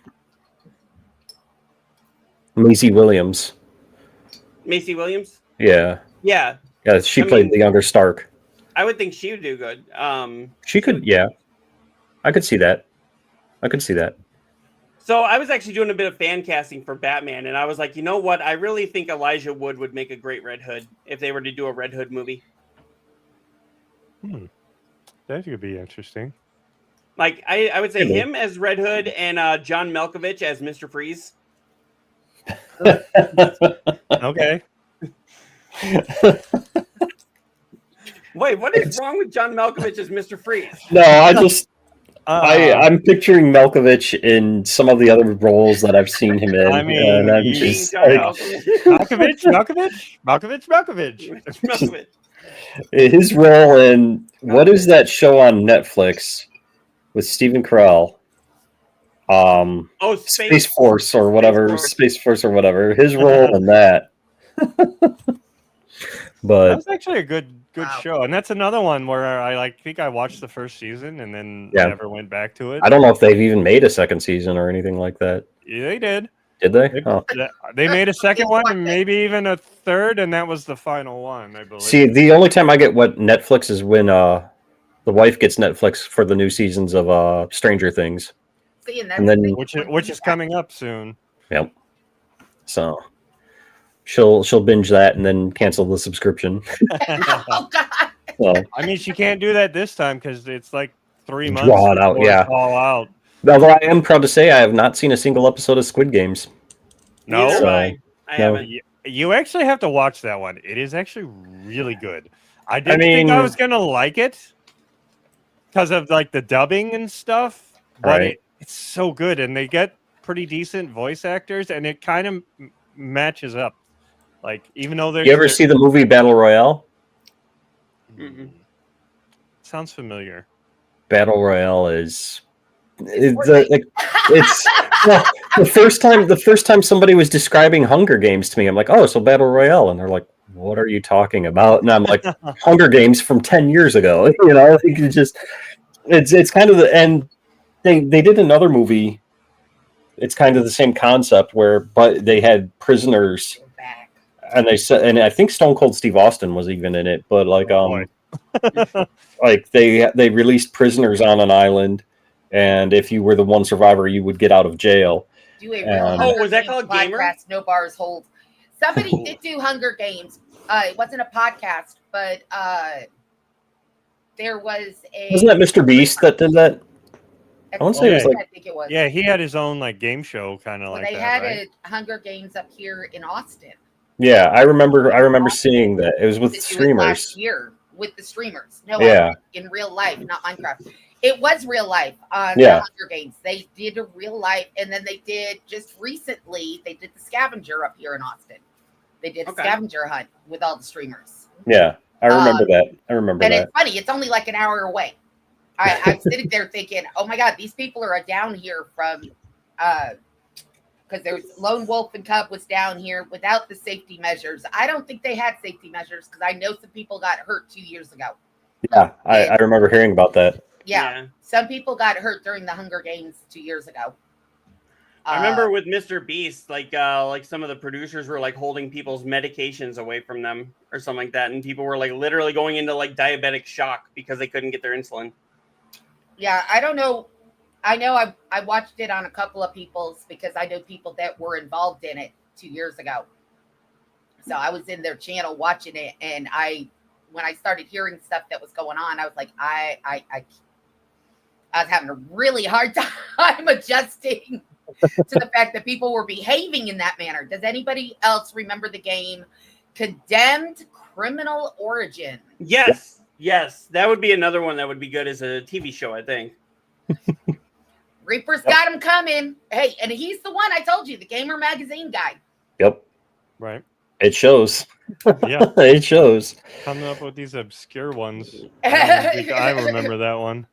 Maisie Williams. Macy Williams. Yeah. Yeah, Yeah, she I played mean- the younger Stark. I would think she would do good. She could, yeah. I could see that. So I was actually doing a bit of fan casting for Batman, and I was like, you know what? I really think Elijah Wood would make a great Red Hood if they were to do a Red Hood movie. That could be interesting. Like I would say Maybe. him as Red Hood and John Malkovich as Mr. Freeze. Okay. Wait, what is wrong with John Malkovich as Mr. Freeze? No, I just Uh, I'm picturing Malkovich in some of the other roles that I've seen him in. I mean, and I'm Being just John like, Malkovich. Malkovich. Malkovich. his role in what is that show on Netflix with Stephen Carell? Oh, Space Force or whatever. Space Force or whatever. His role in that. That But was actually a good Wow. show, and that's another one where I think I watched the first season and then Yeah. never went back to it. I don't know if they've even made a second season or anything like that. Yeah, they did. Did they? They, Oh. they made a second one and maybe even a third, and that was the final one, I believe. See, the only time I get what Netflix is when the wife gets Netflix for the new seasons of Stranger Things. See, and that's And then- the thing. which is coming up soon. Yep. So she'll binge that and then cancel the subscription. Oh God. So, I mean, she can't do that this time because it's like 3 months Draw it out, before yeah. it's all out. although I am proud to say I have not seen a single episode of Squid Games. No, Neither have So, I no. haven't. you actually have to watch that one. It is actually really good. I didn't mean- think I was gonna like it because of like the dubbing and stuff, but Right. it's so good, and they get pretty decent voice actors, and it kind of matches up. Like even though there's You ever see the movie Battle Royale? Mm-mm. sounds familiar. Battle Royale is Fortnite. it's well, the first time somebody was describing Hunger Games to me, I'm like, oh, so Battle Royale, and they're like, what are you talking about? And I'm like, Hunger Games from 10 years ago. You know, like, it's kind of the, and they did another movie. It's kind of the same concept but they had prisoners, We're back. and they said, and I think Stone Cold Steve Austin was even in it, but like Oh, like they released prisoners on an island, and if you were the one survivor, you would get out of jail. Do a real Oh, Hunger was that Games called Gamer? podcast, No Bars Hold. Somebody did do Hunger Games. It wasn't a podcast, but there was a. Wasn't that Mr. Beast that did that? I wanna say it was like- I think it was. yeah, he had his own like game show, kind of Well, like they that, had right? a Hunger Games up here in Austin. Yeah, I remember seeing that. It was with This was streamers. last year with the streamers. No, Yeah. in real life, not Minecraft. It was real life on Yeah. the Hunger Games. They did a real life, and then they did just recently. They did the scavenger up here in Austin. They did a Okay. scavenger hunt with all the streamers. Yeah, I remember that. I remember And that. it's funny, it's only like an hour away. I'm sitting there thinking, oh my God, these people are down here from, because there's Lone Wolf and Cub was down here without the safety measures. I don't think they had safety measures because I know some people got hurt 2 years ago. Yeah, I remember hearing about that. Yeah, some people got hurt during the Hunger Games 2 years ago. I remember with Mr. Beast, like some of the producers were like holding people's medications away from them or something like that, and people were like literally going into like diabetic shock because they couldn't get their insulin. Yeah, I don't know. I know I watched it on a couple of people's because I know people that were involved in it 2 years ago. So I was in their channel watching it, and when I started hearing stuff that was going on, I was like, I was having a really hard time adjusting to the fact that people were behaving in that manner. Does anybody else remember the game Condemned Criminal Origin? Yes, that would be another one that would be good as a TV show, I think. Reaper's got him coming. Hey, and he's the one I told you, the Gamer Magazine guy. Yep, Right? it shows. Yeah, It shows. coming up with these obscure ones. I don't think I remember that one.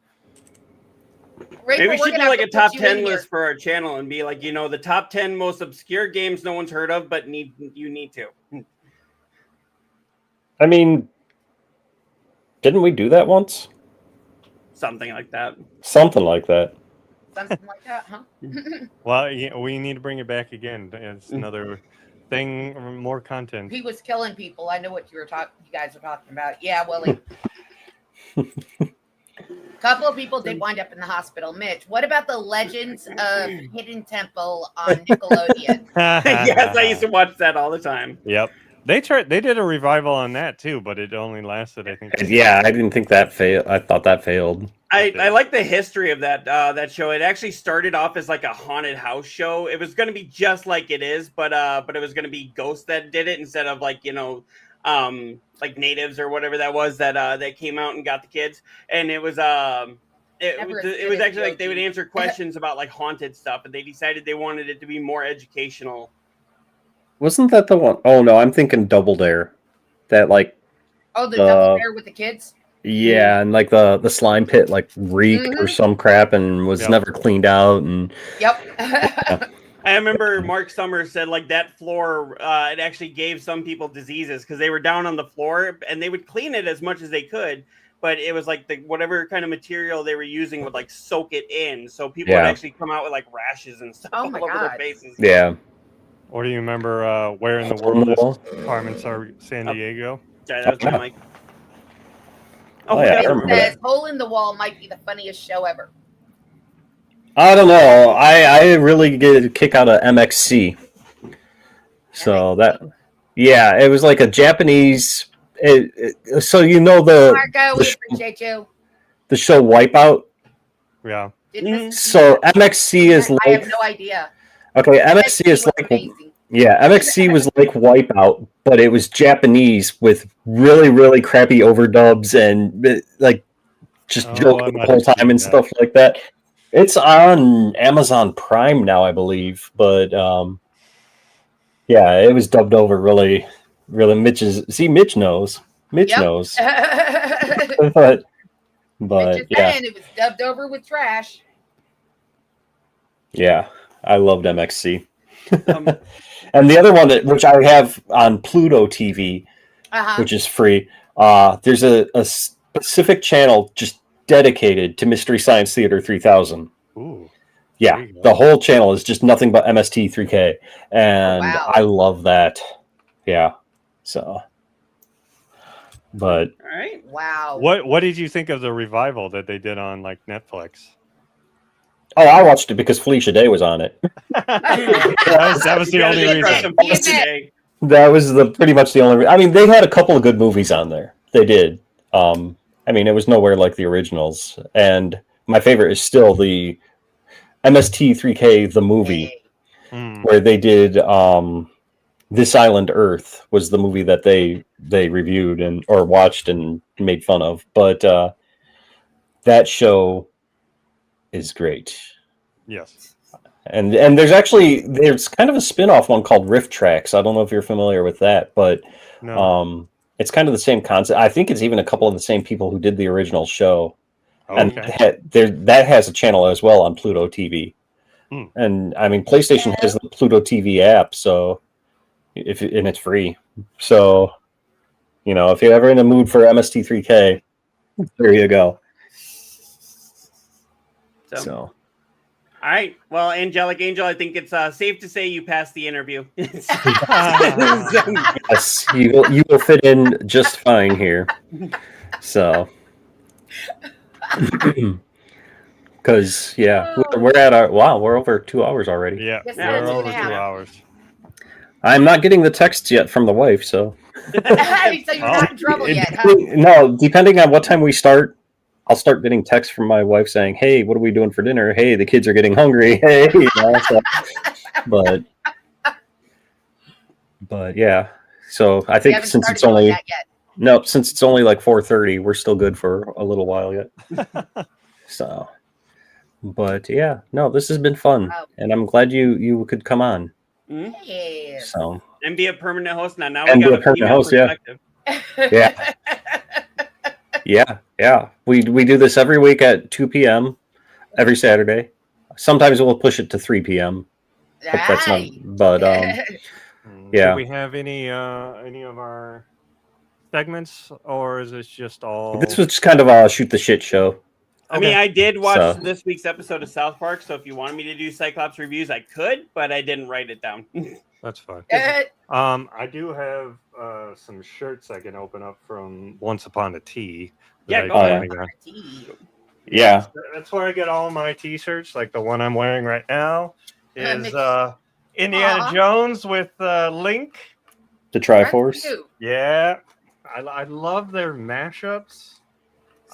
Reaper, Maybe we we're should gonna do have like to a put top you 10 in here. list for our channel and be like, the top 10 most obscure games no one's heard of, but you need to. I mean, didn't we do that once? Something like that. Something like that. Something like that, huh? Well, yeah, we need to bring it back again. It's another thing, more content. He was killing people. I know what you guys are talking about. Yeah, Willie. A couple of people did wind up in the hospital. Mitch, what about the Legends of Hidden Temple on Nickelodeon? Yes, I used to watch that all the time. Yep. They did a revival on that too, but it only lasted, I think. Yeah, I didn't think that failed. I thought that failed. I like the history of that show. It actually started off as like a haunted house show. It was going to be just like it is, but it was going to be ghosts that did it instead of like like natives or whatever that was that came out and got the kids. And it was it was actually like they would answer questions about like haunted stuff, and they decided they wanted it to be more educational. Wasn't that the one? Oh no, I'm thinking Double Dare. That like Oh, the double dare with the kids? yeah, and like the slime pit like reeked or some crap and was Yep. never cleaned out and Yep. I remember Mark Summers said like that floor, it actually gave some people diseases because they were down on the floor and they would clean it as much as they could, but it was like whatever kind of material they were using would like soak it in, so people would Yeah. actually come out with like rashes and stuff Oh all my over their God. faces. yeah. Or do you remember Where in the Hole in the World Wall? is Carmen San Diego? Yeah, that was my mic. Oh, yeah, I It remember says that. Hole in the Wall might be the funniest show ever. I don't know. I really get a kick out of MXC. So yeah, it was like a Japanese. So you know Marco, we appreciate you. the show Wipeout. Yeah. So MXC is I like have no idea. okay. MXC is was like amazing. yeah. MXC was like Wipeout, but it was Japanese with really really crappy overdubs and like just joking the whole time and stuff like that. It's on Amazon Prime now, I believe, but yeah, it was dubbed over really. Mitch knows. Mitch Yep. knows. but Just yeah, saying, it was dubbed over with trash. yeah, I loved MXC. Um, And the other one which I have on Pluto TV, Uh-huh. which is free. There's a specific channel just dedicated to Mystery Science Theater 3000. Ooh. Yeah, There you go. the whole channel is just nothing but MST3K, and wow. I love that. Yeah, so, but all right. Wow. What did you think of the revival that they did on like Netflix? oh, I watched it because Felicia Day was on it. that was the only You gotta reason. trust him for today. That was pretty much the only. I mean, they had a couple of good movies on there. They did. I mean, it was nowhere like the originals, and my favorite is still the MST3K the movie. Hmm. Where they did This Island Earth was the movie that they reviewed or watched and made fun of. But that show is great. Yes. And there's kind of a spin-off one called Rift Tracks. I don't know if you're familiar with that, but No. it's kind of the same concept. I think it's even a couple of the same people who did the original show. And Okay. that has a channel as well on Pluto TV. Hmm. And I mean, PlayStation has the Pluto TV app, so and it's free. So, if you're ever in the mood for MST3K, there you go. So, All right. Well, Angelic Angel, I think it's safe to say you passed the interview. yes, you will fit in just fine here. So, because we're at we're over 2 hours already. Yeah. Yes, We're it's over 2 2.5. hours. I'm not getting the texts yet from the wife, so So you're not in trouble yet, huh? no. Depending on what time we start, I'll start getting texts from my wife saying, "Hey, what are we doing for dinner? Hey, the kids are getting hungry. Hey," so, but yeah. So I We think haven't since started it's only doing that yet. no, since it's only like 4:30, we're still good for a little while yet. So, but yeah, no, this has been fun, Wow. and I'm glad you could come on. Yeah. So And be a permanent host now. Now And we be got a permanent female host, yeah. perspective. yeah, we do this every week at 2 p.m. every Saturday. Sometimes we'll push it to 3 p.m. But that's not. Right. But yeah. Do we have any of our segments, or is this just all? this was just kind of a shoot the shit show. I mean, I did watch So- this week's episode of South Park, so if you wanted me to do Cyclops reviews, I could, but I didn't write it down. That's fine. Uh, I do have some shirts I can open up from Once Upon a Tea. Yeah, that go I ahead. got. Yeah, That's where I get all my T-shirts. Like the one I'm wearing right now is Mix- Indiana Aw. Jones with Link. the Triforce. Yeah, I love their mashups.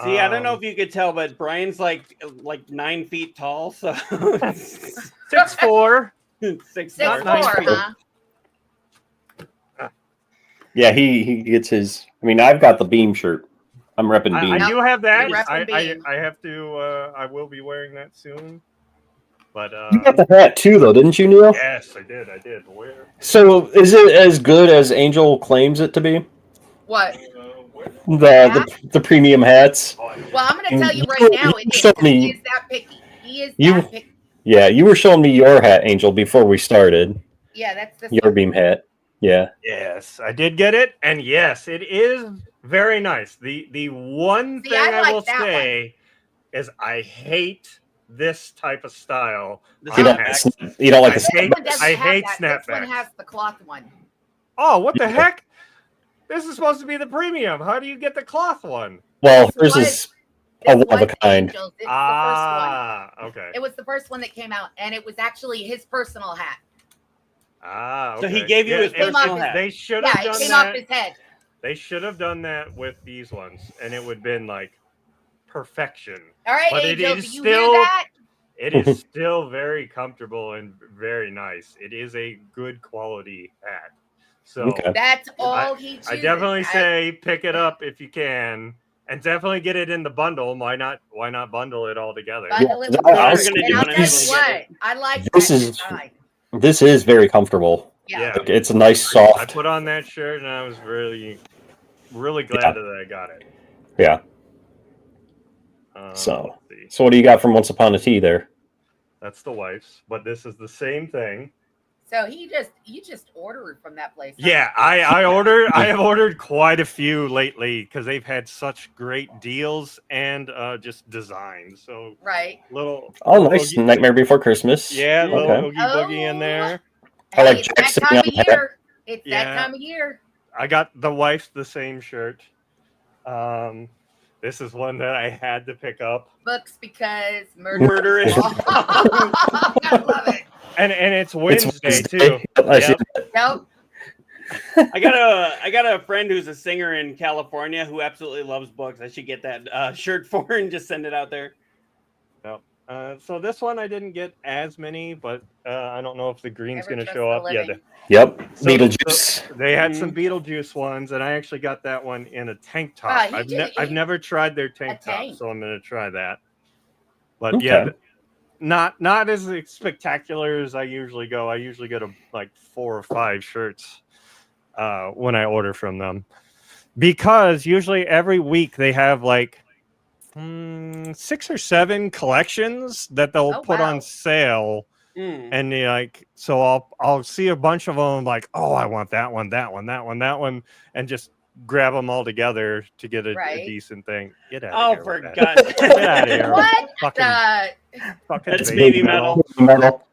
See, I don't know if you could tell, but Brian's like 9 feet tall, so 6'4". 6 Not 6'4", nice. huh? Yeah, he gets his. I mean, I've got the Beam shirt. I'm repping Beam. I do have that. You're repping Beam. I have to. I will be wearing that soon. But You got the hat too, though, didn't you, Neil? yes, I did. Where? So, is it as good as Angel claims it to be? What? The premium hats. Well, I'm going to tell you right now, it is. Show me- He is that picky. He is You- that picky. Yeah, you were showing me your hat, Angel, before we started. Yeah, that's the Your Beam hat. Yeah. Yes, I did get it, and yes, it is very nice. The one See, thing I I, like will that say is I hate this type of style. The You don't, snapbacks. you don't like the I hate- This one doesn't I have hate that. This one snapbacks. has the cloth one. Oh, what the heck? This is supposed to be the premium. How do you get the cloth one? Well, This A This one of a was kind. Angels. It's the first one. Okay. It was the first one that came out, and it was actually his personal hat. Okay. So he gave you his Came off personal his- hat. They should Yeah, have it done came that. off his head. They should have done that with these ones, and it would have been like perfection. All right, But it Angel, is do you still- hear that? It is still very comfortable and very nice. It is a good quality hat. So Okay. That's all he chooses. I definitely say pick it up if you can, and definitely get it in the bundle. Why not bundle it all together? Bundle it with I yours. was gonna And do I'll when I tell was you able to what, get I like This that is- design. This is very comfortable. Yeah. Like, it's a nice I soft. put on that shirt and I was really glad that I got it. Yeah. Let's So. see. So what do you got from Once Upon a Tea there? That's the wife's, but this is the same thing. So you just ordered from that place. huh? Yeah, I have ordered quite a few lately because they've had such great deals and just designs. So Right. little Oh, nice. Oogie- Nightmare Before Christmas. yeah, little Okay. Oogie Boogie in there. I like Hey, it's Jackson that time of on that. year. It's Yeah. that time of year. I got the wife's the same shirt. This is one that I had to pick up, Books because murder. Murder is. I love it. and it's It's Wednesday too. Wednesday. Yep, I see Yep. that. Nope. I got a friend who's a singer in California who absolutely loves books. I should get that shirt for her and just send it out there. So this one I didn't get as many, but I don't know if the green's Never going to trust show the up. Yeah, living. Yep. So- Beetlejuice. they had some Beetlejuice ones, and I actually got that one in a tank top. Ah, he I've, did- I've never tried their tank top, tank. so I'm going to try that. But Okay. yeah, not as spectacular as I usually go. I usually get like 4 or 5 shirts when I order from them, because usually every week they have like 6 or 7 collections that they'll Oh, put wow. on sale. Mm. And they like, so I'll see a bunch of them, like, oh, I want that one, and just grab them all together to get a Right. decent thing. Get out Oh, of here! for with that. God's Get out of here! What? Fucking, fucking That's baby metal. Metal.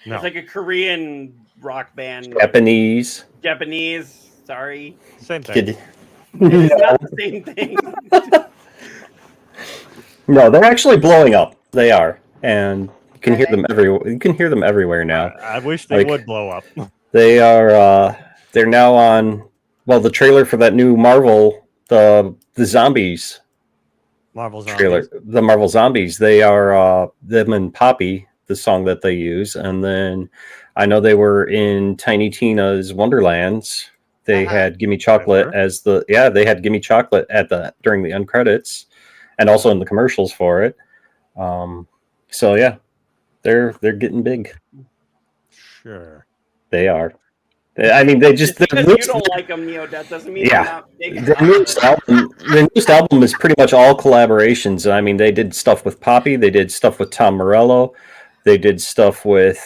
No, It's like a Korean rock band. Japanese. Japanese. Sorry. same thing. Kid. It's not the same thing. No, they're actually blowing up. They are, and you can hear Are they? them everywhere. You can hear them everywhere now. I wish they Like- would blow up. They are. They're now on. Well, the trailer for that new Marvel, the Zombies Marvel Zombies. trailer, the Marvel Zombies. They are them and Poppy, the song that they use, and then I know they were in Tiny Tina's Wonderlands. They Uh-huh. had "Gimme Chocolate" Sure. as the They had "Gimme Chocolate" at the during the end credits, and also in the commercials for it. So yeah, they're getting big. Sure. They are. I mean, they just Just because you don't like them, Neo, that doesn't mean Yeah. they're not big. the newest album is pretty much all collaborations. I mean, they did stuff with Poppy, they did stuff with Tom Morello, they did stuff with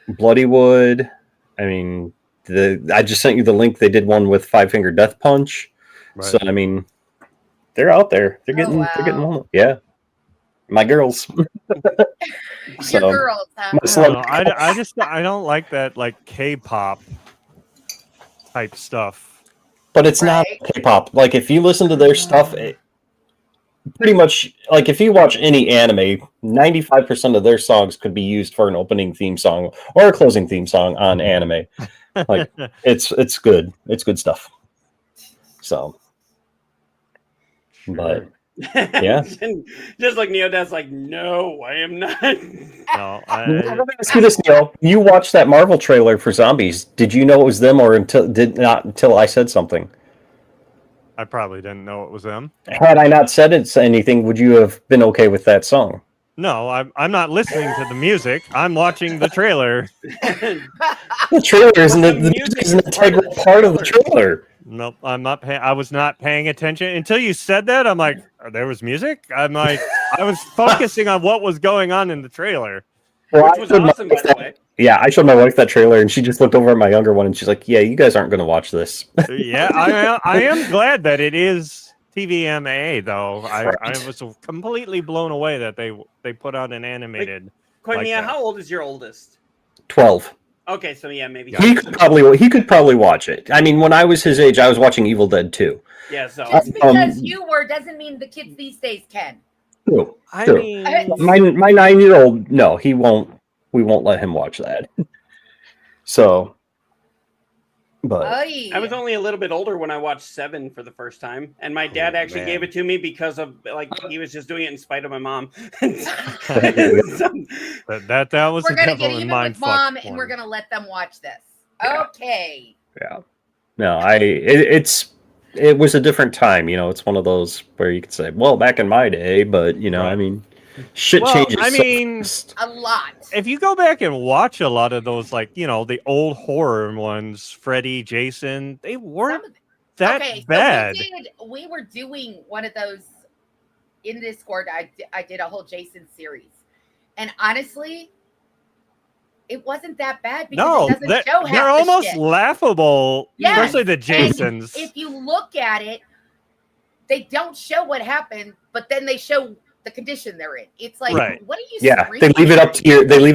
Bloodywood. I mean, I just sent you the link. They did one with Five Finger Death Punch. Right. So I mean, they're out there. They're Oh, getting wow. they're getting on. Yeah, my girls. Your girls, huh? my I slug- don't know. I don't like that like K-pop type stuff. But it's not Right. K-pop. Like if you listen to their stuff, pretty much like if you watch any anime, 95% of their songs could be used for an opening theme song or a closing theme song on anime. Like it's good. It's good stuff. So, but yeah. Just like Neo, that's like, no, I am not. No, let me ask you this, Neil. You watched that Marvel trailer for Zombies. Did you know it was them, or until I said something? I probably didn't know it was them. Had I not said anything, would you have been okay with that song? No, I'm not listening to the music. I'm watching the trailer. The trailer isn't the music is an integral part of the trailer. Nope, I'm not. I was not paying attention until you said that. I'm like, there was music. I'm like, I was focusing on what was going on in the trailer. Well, Which I was showed my awesome, by wife the that- way. Yeah, I showed my wife that trailer, and she just looked over at my younger one, and she's like, "Yeah, you guys aren't going to watch this." Yeah, I am glad that it is TVMA though. I Right. was completely blown away that they put out an animated. Koimiya, that. how old is your oldest? 12. Okay, so yeah, maybe. He could probably watch it. I mean, when I was his age, I was watching Evil Dead 2. Yeah, so Just because you were doesn't mean the kids these days can. True. I True. mean, My 9-year-old, no, he won't. We won't let him watch that. So, but Oy. I was only a little bit older when I watched Seven for the first time, and my dad actually man. gave it to me because of like he was just doing it in spite of my mom. that was We're a gonna get definitely even mind with mom, fuck and one. we're gonna let them watch this. Yeah. Okay. yeah, no, it was a different time. You know, it's one of those where you could say, well, back in my day, but you know, Right. I mean, shit Well, changes. I so mean, fast. A lot. if you go back and watch a lot of those, like, you know, the old horror ones, Freddy, Jason, they weren't Some of that okay, bad. so we were doing one of those in Discord. I did a whole Jason series, and honestly, it wasn't that bad because No, it doesn't show half they're the almost shit. laughable, Yes, especially the and Jasons. If you look at it, they don't show what happened, but then they show the condition they're in. It's like, Right. what are you? Yeah, screaming they leave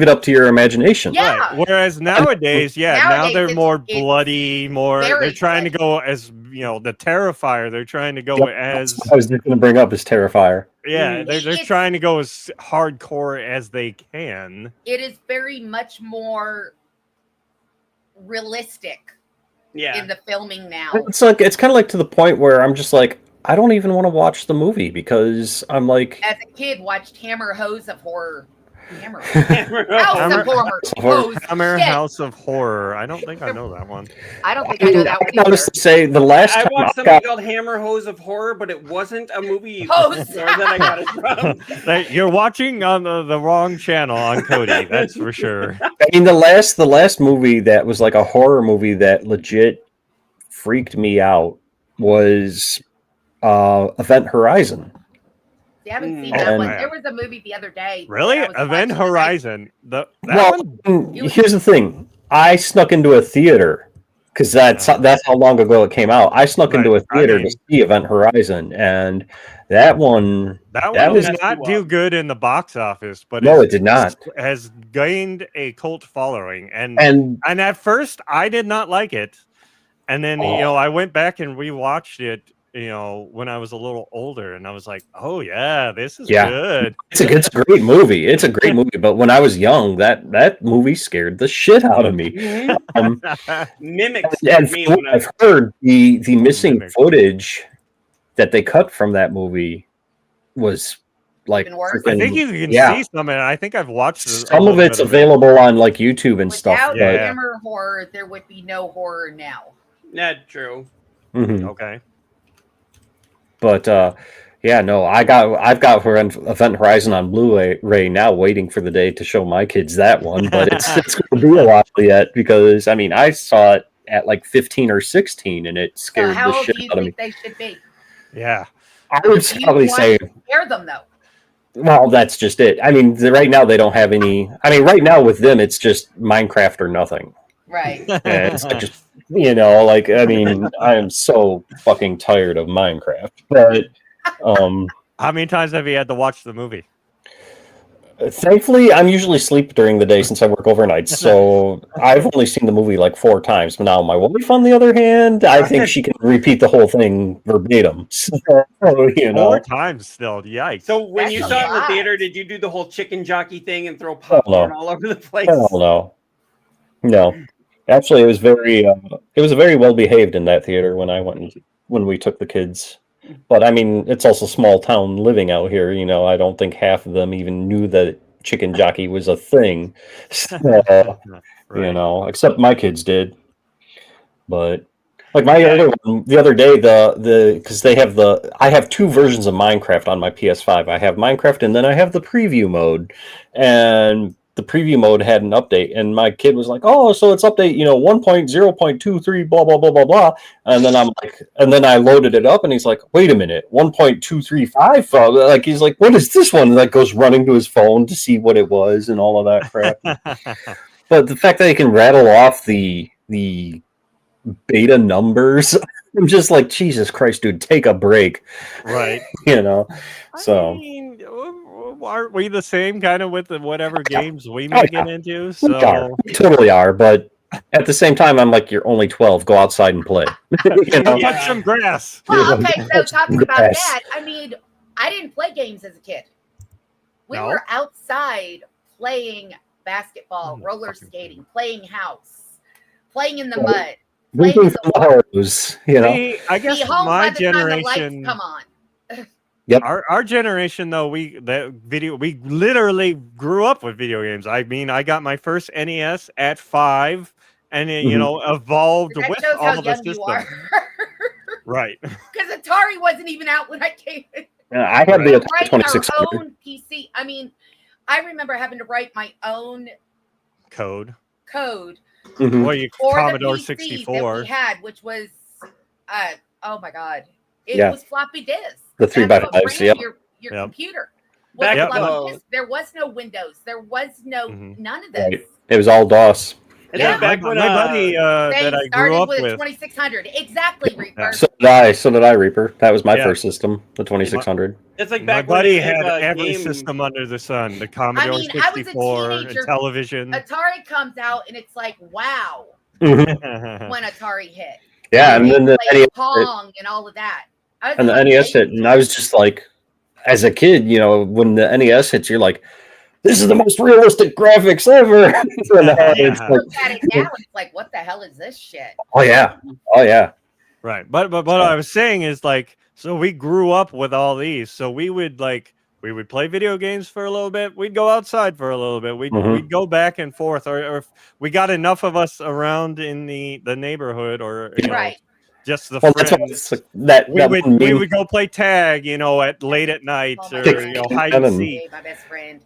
it up to your imagination. Yeah. Right. Whereas nowadays, now Nowadays, they're it's- more it's bloody, more very they're trying to bloody. go as, you know, the Terrifier, they're trying to go Yep, as that's what I was just going to bring up is Terrifier. yeah, they're It's- trying to go as hardcore as they can. It is very much more realistic yeah, in the filming now. It's kind of like to the point where I'm just like, I don't even want to watch the movie because I'm like, As a kid, watched Hammer Hose of Horror. Hammer Hammer- House of Horror. Hose. Hammer Shit. House of Horror. I don't think I know that one. I don't think I know that I one can either. honestly say the last I time watched I something got, called Hammer Hose of Horror, but it wasn't a movie Hose. store that I got it from. Hey, you're watching on the wrong channel on Cody, that's for sure. I mean, the last movie that was like a horror movie that legit freaked me out was Event Horizon. You haven't seen Mm. that And- one. There was a movie the other day. Really? that I was Event watching, and Horizon. That Well, one? here's the thing: I snuck into a theater because that's how long ago it came out. I snuck Right. into a I theater mean- to see Event Horizon, and that one, That that one was did not do good in the box office, but no, it did not. has gained a cult following. And And at first I did not like it. And then, you know, I went back and rewatched it, you know, when I was a little older, and I was like, oh yeah, this is Yeah. good. it's a great movie. It's a great movie. But when I was young, that movie scared the shit out of me. Mimics And me from when what I I've heard, the missing Mimics. footage that they cut from that movie was like Even worse? I think you can yeah. see some, and I think I've watched Some of it's available on like YouTube and stuff. Without Yeah. Hammer Horror, there would be no horror now. That's true. But, mhm. Okay. But yeah, no, I've got Event Horizon on Blu-ray now, waiting for the day to show my kids that one. But it's going to be a while yet because I mean I saw it at like 15 or 16, and it So scared how the old shit do you out of me. think they should be? Yeah. I would Do you probably want say, to scare them though? well, that's just it. I mean, right now they don't have any. I mean, right now with them, it's just Minecraft or nothing. Right. And it's just, you know, like, I mean, I am so fucking tired of Minecraft. But How many times have you had to watch the movie? thankfully, I'm usually asleep during the day since I work overnight. So I've only seen the movie like 4 times. But now my wife, on the other hand, I think she can repeat the whole thing verbatim. So, you know, 4 times still. Yikes. So when That's you a saw it in the lot. theater, did you do the whole chicken jockey thing and throw popcorn all over the place? hell no. No. Actually, it was very well behaved in that theater when we took the kids. But I mean, it's also small town living out here. You know, I don't think half of them even knew that chicken jockey was a thing. So, you know, except my kids did. But like my other one, the other day, because I have 2 versions of Minecraft on my PS5. I have Minecraft, and then I have the preview mode, and the preview mode had an update, and my kid was like, "Oh, so it's update, 1.0.23, blah blah blah blah blah." And then I loaded it up, and he's like, "Wait a minute, 1.235?" Like he's like, "What is this one?" And like goes running to his phone to see what it was and all of that crap. But the fact that he can rattle off the beta numbers, I'm just like, Jesus Christ, dude, take a break. Right. You know. So I mean, aren't we the same kind of with whatever games we may get into? We are. So We totally are, but at the same time, I'm like, you're only 12. Go outside and play. You know? touch some grass. Well, okay, so talking about Yes. that, I mean, I didn't play games as a kid. We No? were outside playing basketball, Oh, roller fucking skating, playing house, playing in the Right. mud. Drinking from the hose, you know. See, I guess Be home my by the time the generation. lights come on. Our generation though, we literally grew up with video games. I mean, I got my first NES at 5 and it, Mhm. evolved That with shows all how of the young you systems. are. Right. Because Atari wasn't even out when I came. I had We the were Atari writing our 2600. own PC. I mean, I remember having to write my own Code. code Mhm. Well, you for Commodore the PC that 64. we had, which was, oh my god, it Yeah. was floppy disk. The 3 That's by what 5s, ran yep. your Yep. computer. Back Was at floppy the- disk. There was no Windows. There was no Mhm. none of this. Right. It was all DOS. It's Yeah. like back my when buddy They that I started grew up with a with. 2600. Exactly, Reaper. So did I, Reaper. That was my Yeah. first system, the 2600. it's like My back when buddy if had a every game- system under the sun. The Commodore I was a 64, and teenager. television. Atari comes out and it's like, wow, Mhm. when Atari hit. Yeah, and They then the played NES, Pong and all of that. I was and the like, NES hit, and I was just like, as a kid, when the NES hits, you're like, this is the most realistic graphics ever. It's like, look at it now, it's like, what the hell is this shit? oh yeah, oh yeah. Right. But what I was saying is like, so we grew up with all these. So we would play video games for a little bit. We'd go outside for a little bit. We'd Mhm. go back and forth, or if we got enough of us around in the neighborhood, or Right. just the Well, that's what friends. it's like, that We would one we meme- would go play tag, at late at night, Oh my or God. hide and Seven. seek. Hey, my best friend.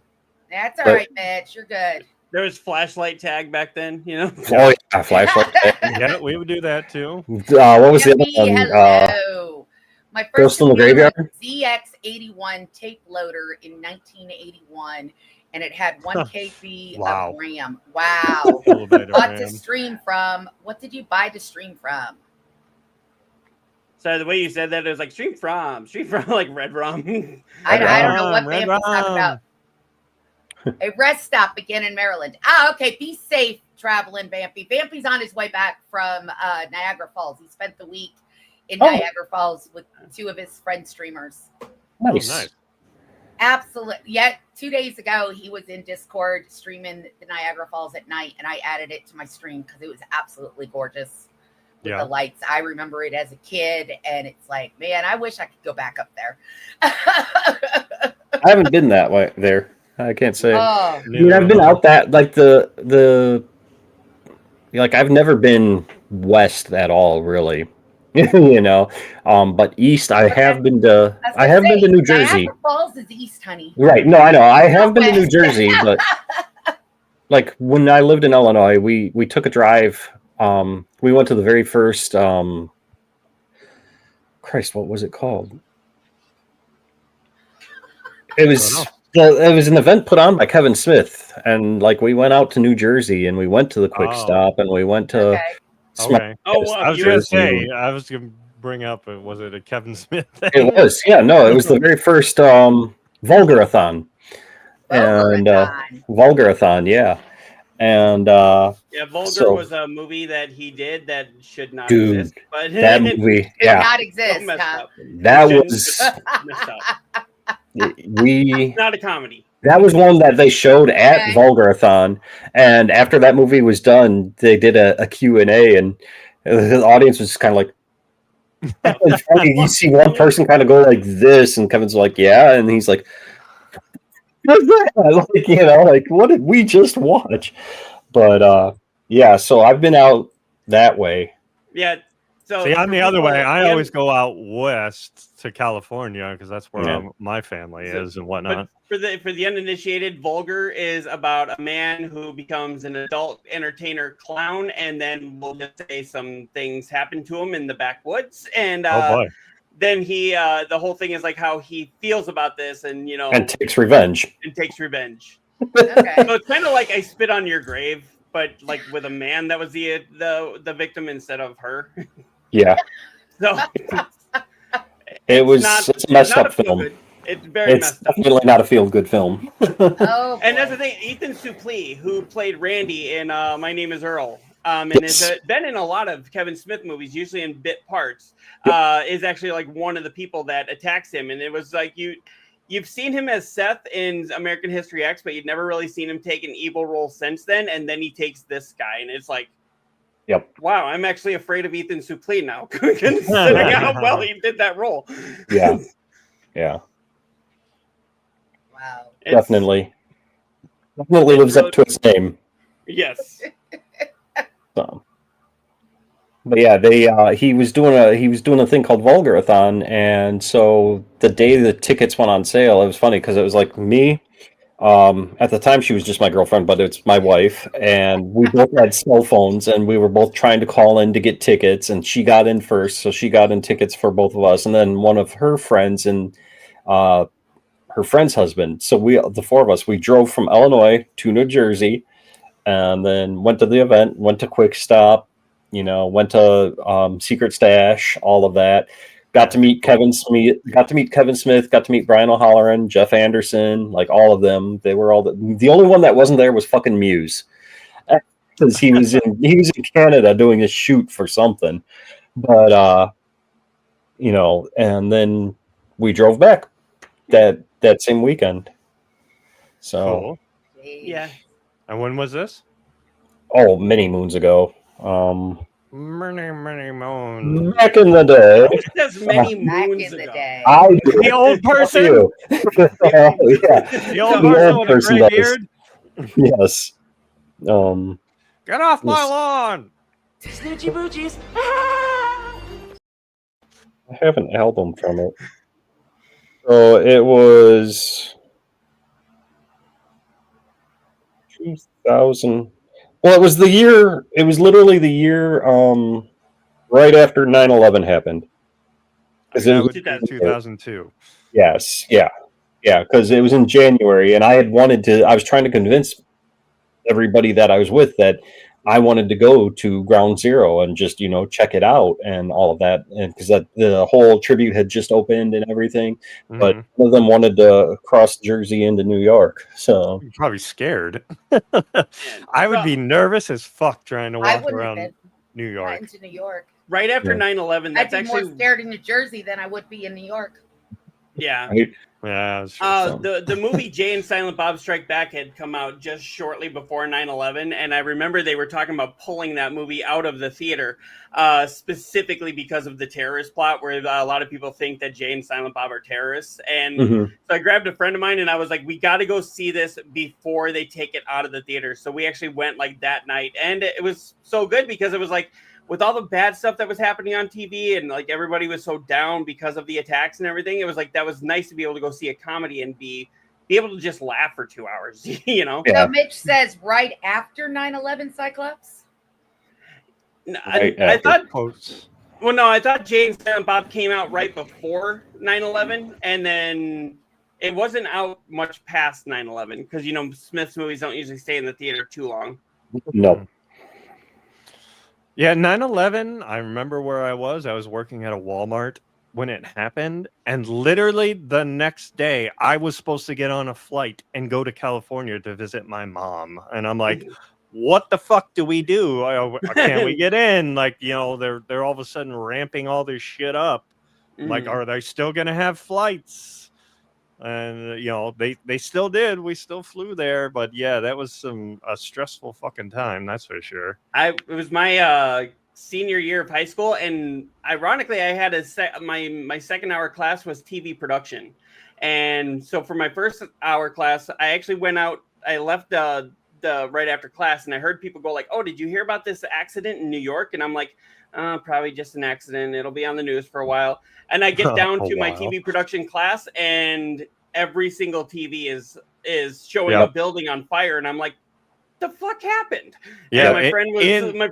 That's all But- right, Mitch. You're good. there was flashlight tag back then, Oh yeah, flashlight. Yeah, we would do that too. What was the other Yummy, one? hello. My first Ghost in the computer was Graveyard? ZX81 tape loader in 1981, and it had 1 KB Wow. of RAM. Wow. Kilobyte of What to RAM. stream from? What did you buy to stream from? So the way you said that, it was like stream from like Red Rum. I don't know what Red Bampi's talking Rum. about. A rest stop again in Maryland. Ah, okay. Be safe traveling, Vampy. Vampy's on his way back from Niagara Falls. He spent the week in Oh. Niagara Falls with 2 of his friend streamers. Nice. nice. Absolutely. Yet 2 days ago, he was in Discord streaming the Niagara Falls at night, and I added it to my stream because it was absolutely gorgeous with Yeah. the lights. I remember it as a kid, and it's like, man, I wish I could go back up there. I haven't been that way there. I can't say. Oh, I mean, I've been out that like I've never been west at all, really. But east, I have been to. I have been to New Jersey. Niagara Falls is east, honey. Right? No, I know. I have been to New West. Jersey, but like when I lived in Illinois, we took a drive. We went to the very first. Christ, what was it called? It was. It was an event put on by Kevin Smith, and like we went out to New Jersey, and we went to the Quick Oh. Stop, and we went to. Okay. Okay. Oh, well, I was you gonna were- say, I was gonna bring up, was it a Kevin Smith thing? It was, yeah, no, it was the very first Vulgarathon, and Vulgarathon. Vulgarathon, yeah, and Yeah, Vulgar So- was a movie that he did that should not Dude, exist. But that movie, Did yeah, not so exist, messed huh? up. that Shouldn't- was messed up. we. Not a comedy. That was one that they showed at Okay. Vulgarathon, and after that movie was done, they did a Q&A, and the audience was just kind of like, and funny, you see one person kind of go like this, and Kevin's like, yeah, and he's like, what's that? Like, what did we just watch? But yeah, so I've been out that way. Yeah. So See, I'm for the other people- way. I yeah, always go out west to California because that's where Yeah. my family So- is and whatnot. For the uninitiated, Vulgar is about a man who becomes an adult entertainer clown, and then we'll just say some things happen to him in the backwoods, and Oh boy. then he the whole thing is like how he feels about this, and And takes revenge. and takes revenge. Okay. So it's kind of like I Spit on Your Grave, but like with a man that was the victim instead of her. Yeah, So it was. It's a messed not up feel film. good. It's very It's messed up. definitely not a feel-good film. Oh, And that's boy. the thing. Ethan Suplee, who played Randy in My Name Is Earl, and Yes. has been in a lot of Kevin Smith movies, usually in bit parts, is actually like one of the people that attacks him. And it was like you've seen him as Seth in American History X, but you'd never really seen him take an evil role since then. And then he takes this guy, and it's like, Yep. wow, I'm actually afraid of Ethan Suplee now, considering how well he did that role. Yeah. Yeah. Wow. Definitely lives up to its name. Yes. So. But yeah, he was doing a thing called Vulgarathon, and so the day the tickets went on sale, it was funny because it was like me. At the time, she was just my girlfriend, but it's my wife, and we both had cell phones, and we were both trying to call in to get tickets, and she got in first, so she got in tickets for both of us, and then one of her friends and her friend's husband. So the four of us, we drove from Illinois to New Jersey, and then went to the event, went to Quick Stop, went to Secret Stash, all of that. Got to meet Kevin Smith, got to meet Brian O'Halloran, Jeff Anderson, like all of them. They were all the only one that wasn't there was fucking Muse. Because he was in Canada doing a shoot for something. But and then we drove back that same weekend. So Cool. Yeah. And when was this? many moons ago. Many moons. Back in the day. That's many Back moons in the ago. day. The old person? You. Yeah. The old The person with a gray does. beard? Yes. Get off my Yes. lawn! Snoochie boochies. I have an album from it. So it was 2000. Well, it was literally the year right after 9/11 happened. 'Cause it That was- would be 2002. Yes, yeah, because it was in January, and I was trying to convince everybody that I was with that I wanted to go to Ground Zero and just check it out and all of that, and because the whole tribute had just opened and everything, but Mhm. none of them wanted to cross Jersey into New York, so You're probably scared. I would be nervous as fuck trying to I walk wouldn't around have New been York. into New York. Right after Yeah. 9/11, I'd that's be more actually scared in New Jersey than I would be in New York. yeah. right? Yeah, that's true. The movie Jay and Silent Bob Strike Back had come out just shortly before 9/11, and I remember they were talking about pulling that movie out of the theater, specifically because of the terrorist plot, where a lot of people think that Jay and Silent Bob are terrorists. And Mhm. so I grabbed a friend of mine, and I was like, "We got to go see this before they take it out of the theater." So we actually went like that night, and it was so good because it was like, with all the bad stuff that was happening on TV and like everybody was so down because of the attacks and everything, it was like that was nice to be able to go see a comedy and be able to just laugh for 2 hours, Yeah. So Mitch says right after 9/11, Cyclops? Right I after. thought, Quotes. well, no, I thought Jay and Silent Bob came out right before 9/11, and then it wasn't out much past 9/11 because Smith's movies don't usually stay in the theater too long. No. Yeah, 9/11, I remember where I was. I was working at a Walmart when it happened. And literally the next day, I was supposed to get on a flight and go to California to visit my mom. And I'm like, what the fuck do we do? Can we get in? Like, they're all of a sudden ramping all this shit up. Like, Mhm. are they still going to have flights? And they still did. We still flew there, but yeah, that was a stressful fucking time. That's for sure. It was my senior year of high school, and ironically, I had my second hour class was TV production, and so for my first hour class, I actually went out. I left the right after class, and I heard people go like, "Oh, did you hear about this accident in New York?" And I'm like, "Probably just an accident. It'll be on the news for a while." And I get down to my TV production class, and every single TV is showing a building on fire, and I'm like, "The fuck happened?" Yeah, and my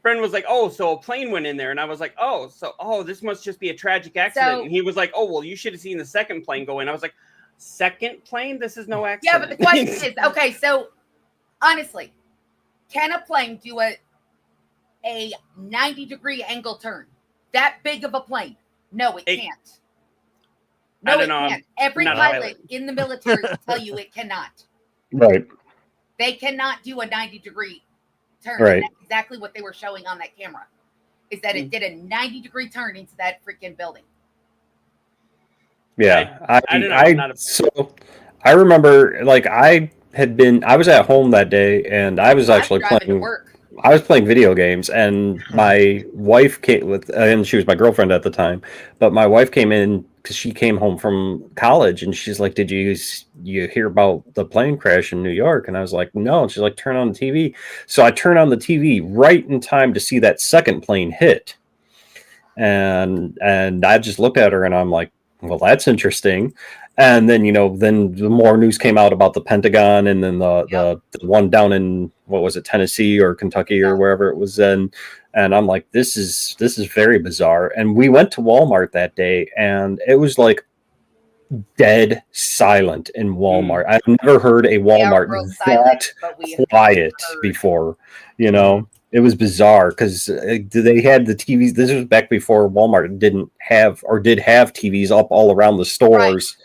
friend was like, "Oh, so a plane went in there," and I was like, "Oh, this must just be a tragic accident." And he was like, "Oh, well, you should have seen the second plane go in." I was like, "Second plane? This is no accident." Yeah, but the question is, okay, so honestly, can a plane do a 90-degree angle turn? That big of a plane? No, it can't. No, I don't it know. can't. Every not a pilot in the military will tell you it cannot. Right. They cannot do a 90-degree turn. Right. And that's exactly what they were showing on that camera. Is that it did a 90-degree turn into that freaking building. Yeah. I don't know. I'm not a- So I remember, like, I was at home that day, and I was actually driving to playing. work. I was playing video games, and my wife came with, and she was my girlfriend at the time. But my wife came in because she came home from college, and she's like, "Did you hear about the plane crash in New York?" And I was like, "No." And she's like, "Turn on the TV." So I turned on the TV right in time to see that second plane hit, and I just looked at her, and I'm like, "Well, that's interesting." And then, then the more news came out about the Pentagon, and then the one down in, what was it, Tennessee or Kentucky or wherever it was in. And I'm like, this is very bizarre. And we went to Walmart that day, and it was like dead silent in Walmart. I've never heard a Walmart real that silent, but we quiet heard. before, It was bizarre because they had the TVs. This was back before Walmart didn't have or did have TVs up all around the stores,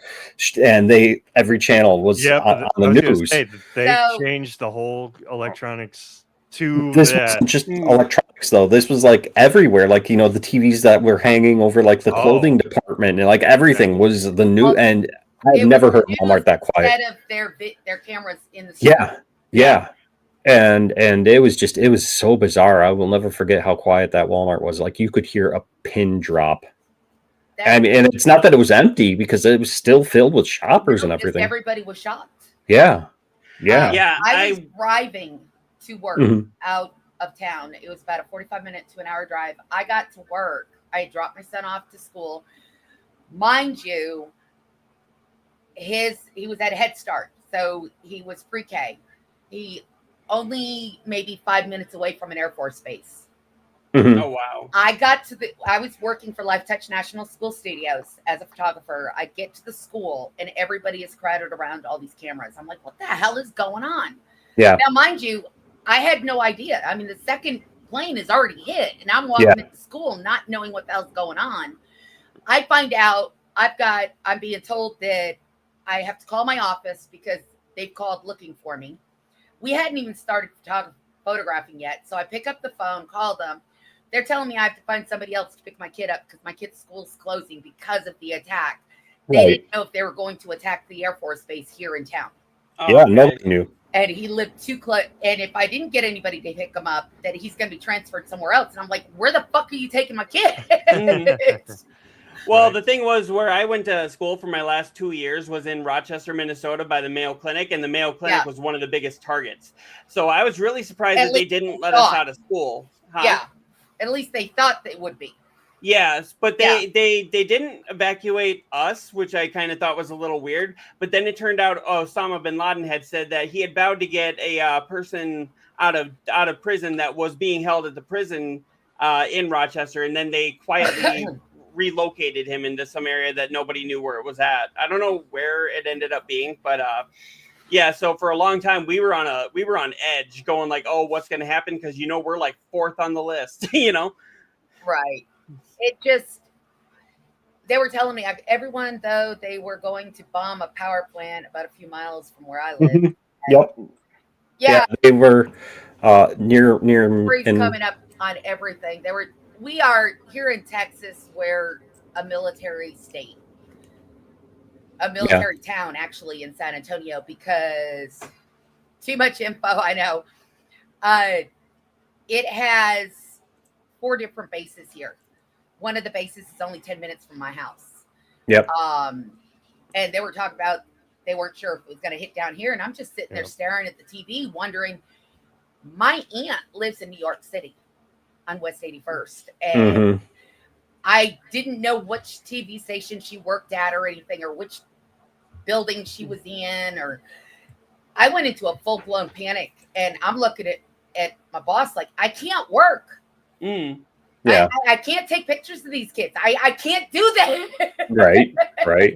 and every channel was on the news. They changed the whole electronics to This that. wasn't just electronics, though. This was like everywhere. Like, the TVs that were hanging over like the clothing department, and like everything was the new. And I've never heard Walmart that quiet. Instead of their cameras in the store. Yeah. And it was so bizarre. I will never forget how quiet that Walmart was. Like, you could hear a pin drop. And it's not that it was empty, because it was still filled with shoppers and everything. Everybody was shocked. Yeah. I was driving to work out of town. It was about a 45-minute to an hour drive. I got to work. I dropped my son off to school. Mind you, he was at Head Start, so he was pre-K. He only maybe 5 minutes away from an Air Force base. Oh, wow. I was working for Life Touch National School Studios as a photographer. I get to the school, and everybody is crowded around all these cameras. I'm like, what the hell is going on? Yeah. Now, mind you, I had no idea. I mean, the second plane is already hit, and I'm walking into school not knowing what the hell's going on. I find out I'm being told that I have to call my office because they've called looking for me. We hadn't even started photographing yet. So I pick up the phone, call them. They're telling me I have to find somebody else to pick my kid up because my kid's school's closing because of the attack. They didn't know if they were going to attack the Air Force Base here in town. Nobody knew. And he lived too close. And if I didn't get anybody to pick him up, that he's going to be transferred somewhere else. And I'm like, where the fuck are you taking my kid? Well, the thing was, where I went to school for my last 2 years was in Rochester, Minnesota by the Mayo Clinic, and the Mayo Clinic was one of the biggest targets. So I was really surprised that they didn't let us out of school. Yeah, at least they thought they would be. Yes, but they didn't evacuate us, which I kind of thought was a little weird. But then it turned out Osama bin Laden had said that he had vowed to get a person out of prison that was being held at the prison in Rochester, and then they quietly relocated him into some area that nobody knew where it was at. I don't know where it ended up being, but so for a long time we were on edge, going like, oh, what's going to happen? Because we're like fourth on the list, Right. They were telling me everyone, though, they were going to bomb a power plant about a few miles from where I live. Yep. Yeah, they were near coming up on everything. We are here in Texas, we're a military state, a military town, actually, in San Antonio, because too much info, I know. It has 4 different bases here. One of the bases is only 10 minutes from my house. Yep. And they were talking about, they weren't sure if it was going to hit down here. And I'm just sitting there staring at the TV, wondering, my aunt lives in New York City on West 81st. And I didn't know which TV station she worked at or anything, or which building she was in, or I went into a full-blown panic, and I'm looking at my boss like, I can't work. Yeah. I can't take pictures of these kids. I can't do that. Right.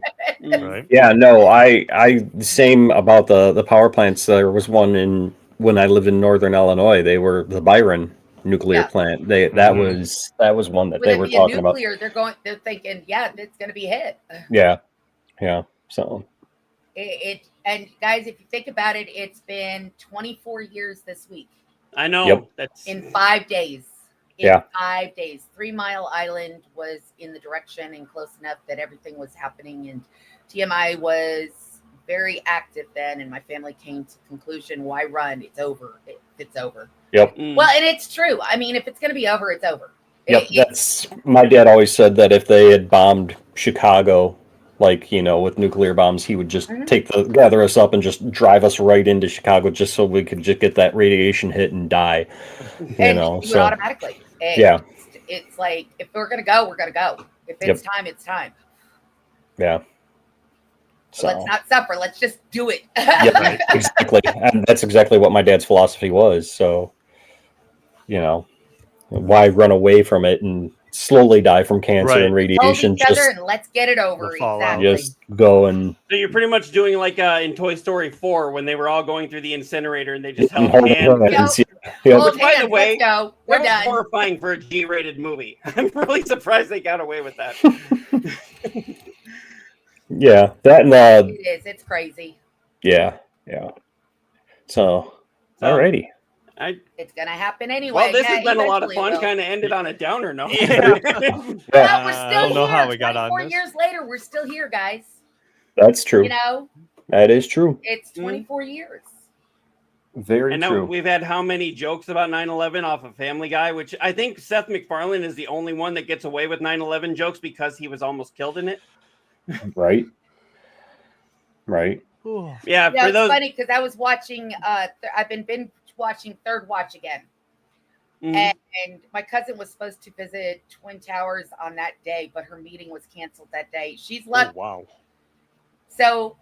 Yeah, no, I same about the power plants. There was one when I lived in Northern Illinois. They were the Byron nuclear plant. That was one that they were talking about. They're thinking, it's going to be hit. Yeah. Yeah. So And guys, if you think about it, it's been 24 years this week I know. Yep. That's in 5 days. In Yeah. 5 days, 3 Mile Island was in the direction and close enough that everything was happening, and TMI was very active then, and my family came to the conclusion, why run? It's over. It's over. Yep. Well, and it's true. I mean, if it's going to be over, it's over. Yep. It- That's my dad always said that if they had bombed Chicago, like, with nuclear bombs, he would just Mhm. gather us up and just drive us right into Chicago just so we could just get that radiation hit and die. and do it So automatically. yeah. It's like, if we're going to go, we're going to go. If it's time, it's time. Yeah. So let's not suffer. Let's just do it. Yep, exactly. And that's exactly what my dad's philosophy was. So, why run away from it and slowly die from cancer Right. and Hold radiation? each other and let's get it over. The fallout. Exactly. Just go and so you're pretty much doing like in Toy Story 4 when they were all going through the incinerator and they just held hold hands. hands. Yep. Hold By the hands, way, let's go. We're That was done. horrifying for a G-rated movie. I'm really surprised they got away with that. Yeah, that and It is. It's crazy. yeah. So, alrighty. It's gonna happen anyway. Well, this Yeah, has been a lot of eventually fun. it will. Kind of ended on a downer note. Yeah. Well, we're still I don't know here. how we got on 24 this. years later, we're still here, guys. That's true. You know, That is true. it's 24 years. Very And now true. we've had how many jokes about 9/11 off of Family Guy, which I think Seth MacFarlane is the only one that gets away with 9/11 jokes because he was almost killed in it. Right. Right. Ooh. Yeah, Yeah, for it's those. funny because I was watching. I've been binge watching Third Watch again, Mhm. and my cousin was supposed to visit Twin Towers on that day, but her meeting was canceled that day. She's Oh, lucky. wow. So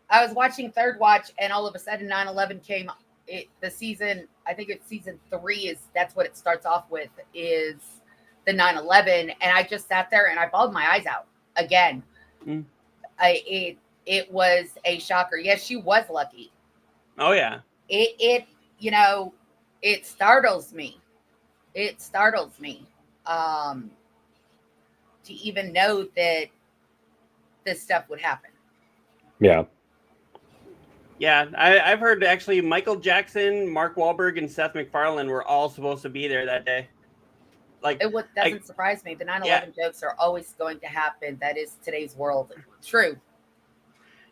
I was watching Third Watch, and all of a sudden 9/11 came. The season, I think it's season 3, that's what it starts off with, is the 9/11, and I just sat there and I bawled my eyes out again. Mm. It was a shocker. Yes, she was lucky. Oh yeah. It it startles me. It startles me to even know that this stuff would happen. Yeah. Yeah, I've heard actually Michael Jackson, Mark Wahlberg, and Seth MacFarlane were all supposed to be there that day. Like, Doesn't surprise me. The 9/11 jokes are always going to happen. That is today's world. True.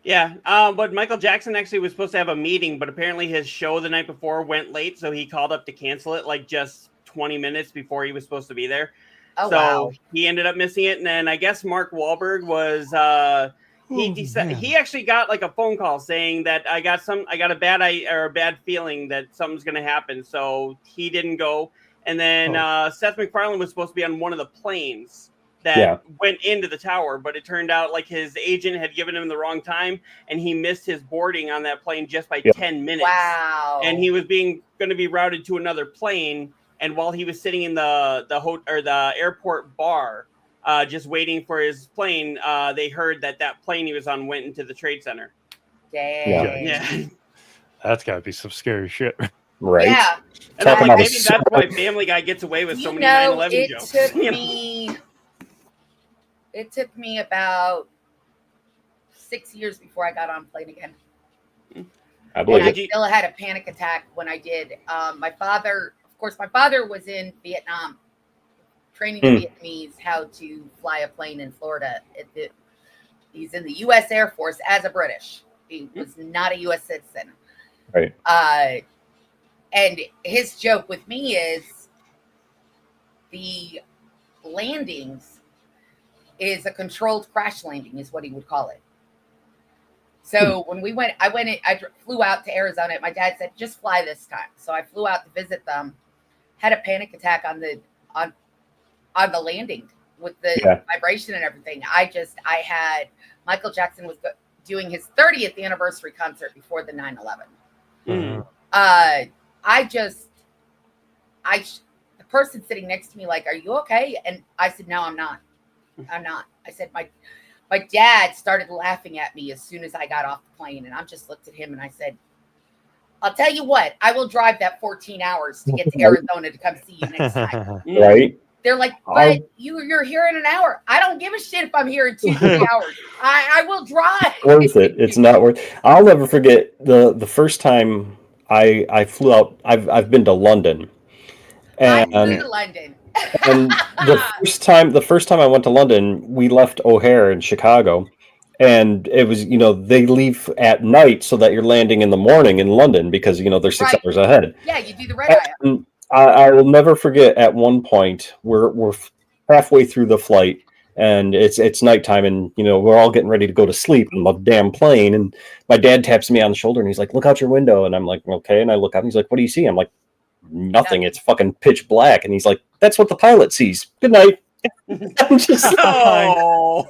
yeah, but Michael Jackson actually was supposed to have a meeting, but apparently his show the night before went late, so he called up to cancel it like just 20 minutes before he was supposed to be there. Oh, so wow. he ended up missing it, and then I guess Mark Wahlberg was he actually got like a phone call saying that I got a bad feeling that something's gonna happen, so he didn't go. And then Seth MacFarlane was supposed to be on one of the planes that went into the tower, but it turned out like his agent had given him the wrong time, and he missed his boarding on that plane just by 10 minutes. Wow. And he was going to be routed to another plane. And while he was sitting in the airport bar, just waiting for his plane, they heard that plane he was on went into the Trade Center. Dang. Yeah. That's got to be some scary shit. Right. Yeah. And I'm Talking like, about maybe that's why Family Guy gets away with so many 9/11 it jokes. took You know? me. It took me about 6 years before I got on a plane again. I And believe I it. still had a panic attack when I did. My father was in Vietnam, training the Vietnamese how to fly a plane in Florida. He's in the U.S. Air Force as a British. He was not a U.S. citizen. Right. And his joke with me is the landings is a controlled crash landing, is what he would call it. So when I flew out to Arizona. My dad said, just fly this time. So I flew out to visit them, had a panic attack on the landing with the vibration and everything. I had Michael Jackson was doing his 30th anniversary concert before the 9/11. Mm. The person sitting next to me, like, are you okay? And I said, no, I'm not. I said, my dad started laughing at me as soon as I got off the plane. And I just looked at him and I said, I'll tell you what, I will drive that 14 hours to get to Arizona to come see you next time. Right. They're like, but you're here in an hour. I don't give a shit if I'm here in 2-3 hours. I will drive. Worth it. It's not worth. I'll never forget the first time I flew out. I've been to London, I and flew to London. and the first time I went to London, we left O'Hare in Chicago, and it was they leave at night so that you're landing in the morning in London because they're 6 Right. hours ahead. Yeah, you do the red eye. And I will never forget at one point we're halfway through the flight and it's nighttime and we're all getting ready to go to sleep on the damn plane, and my dad taps me on the shoulder and he's like, look out your window, and I'm like, okay, and I look out and he's like, what do you see? I'm like, nothing. It's fucking pitch black. And he's like, that's what the pilot sees. Good night. I'm just Oh.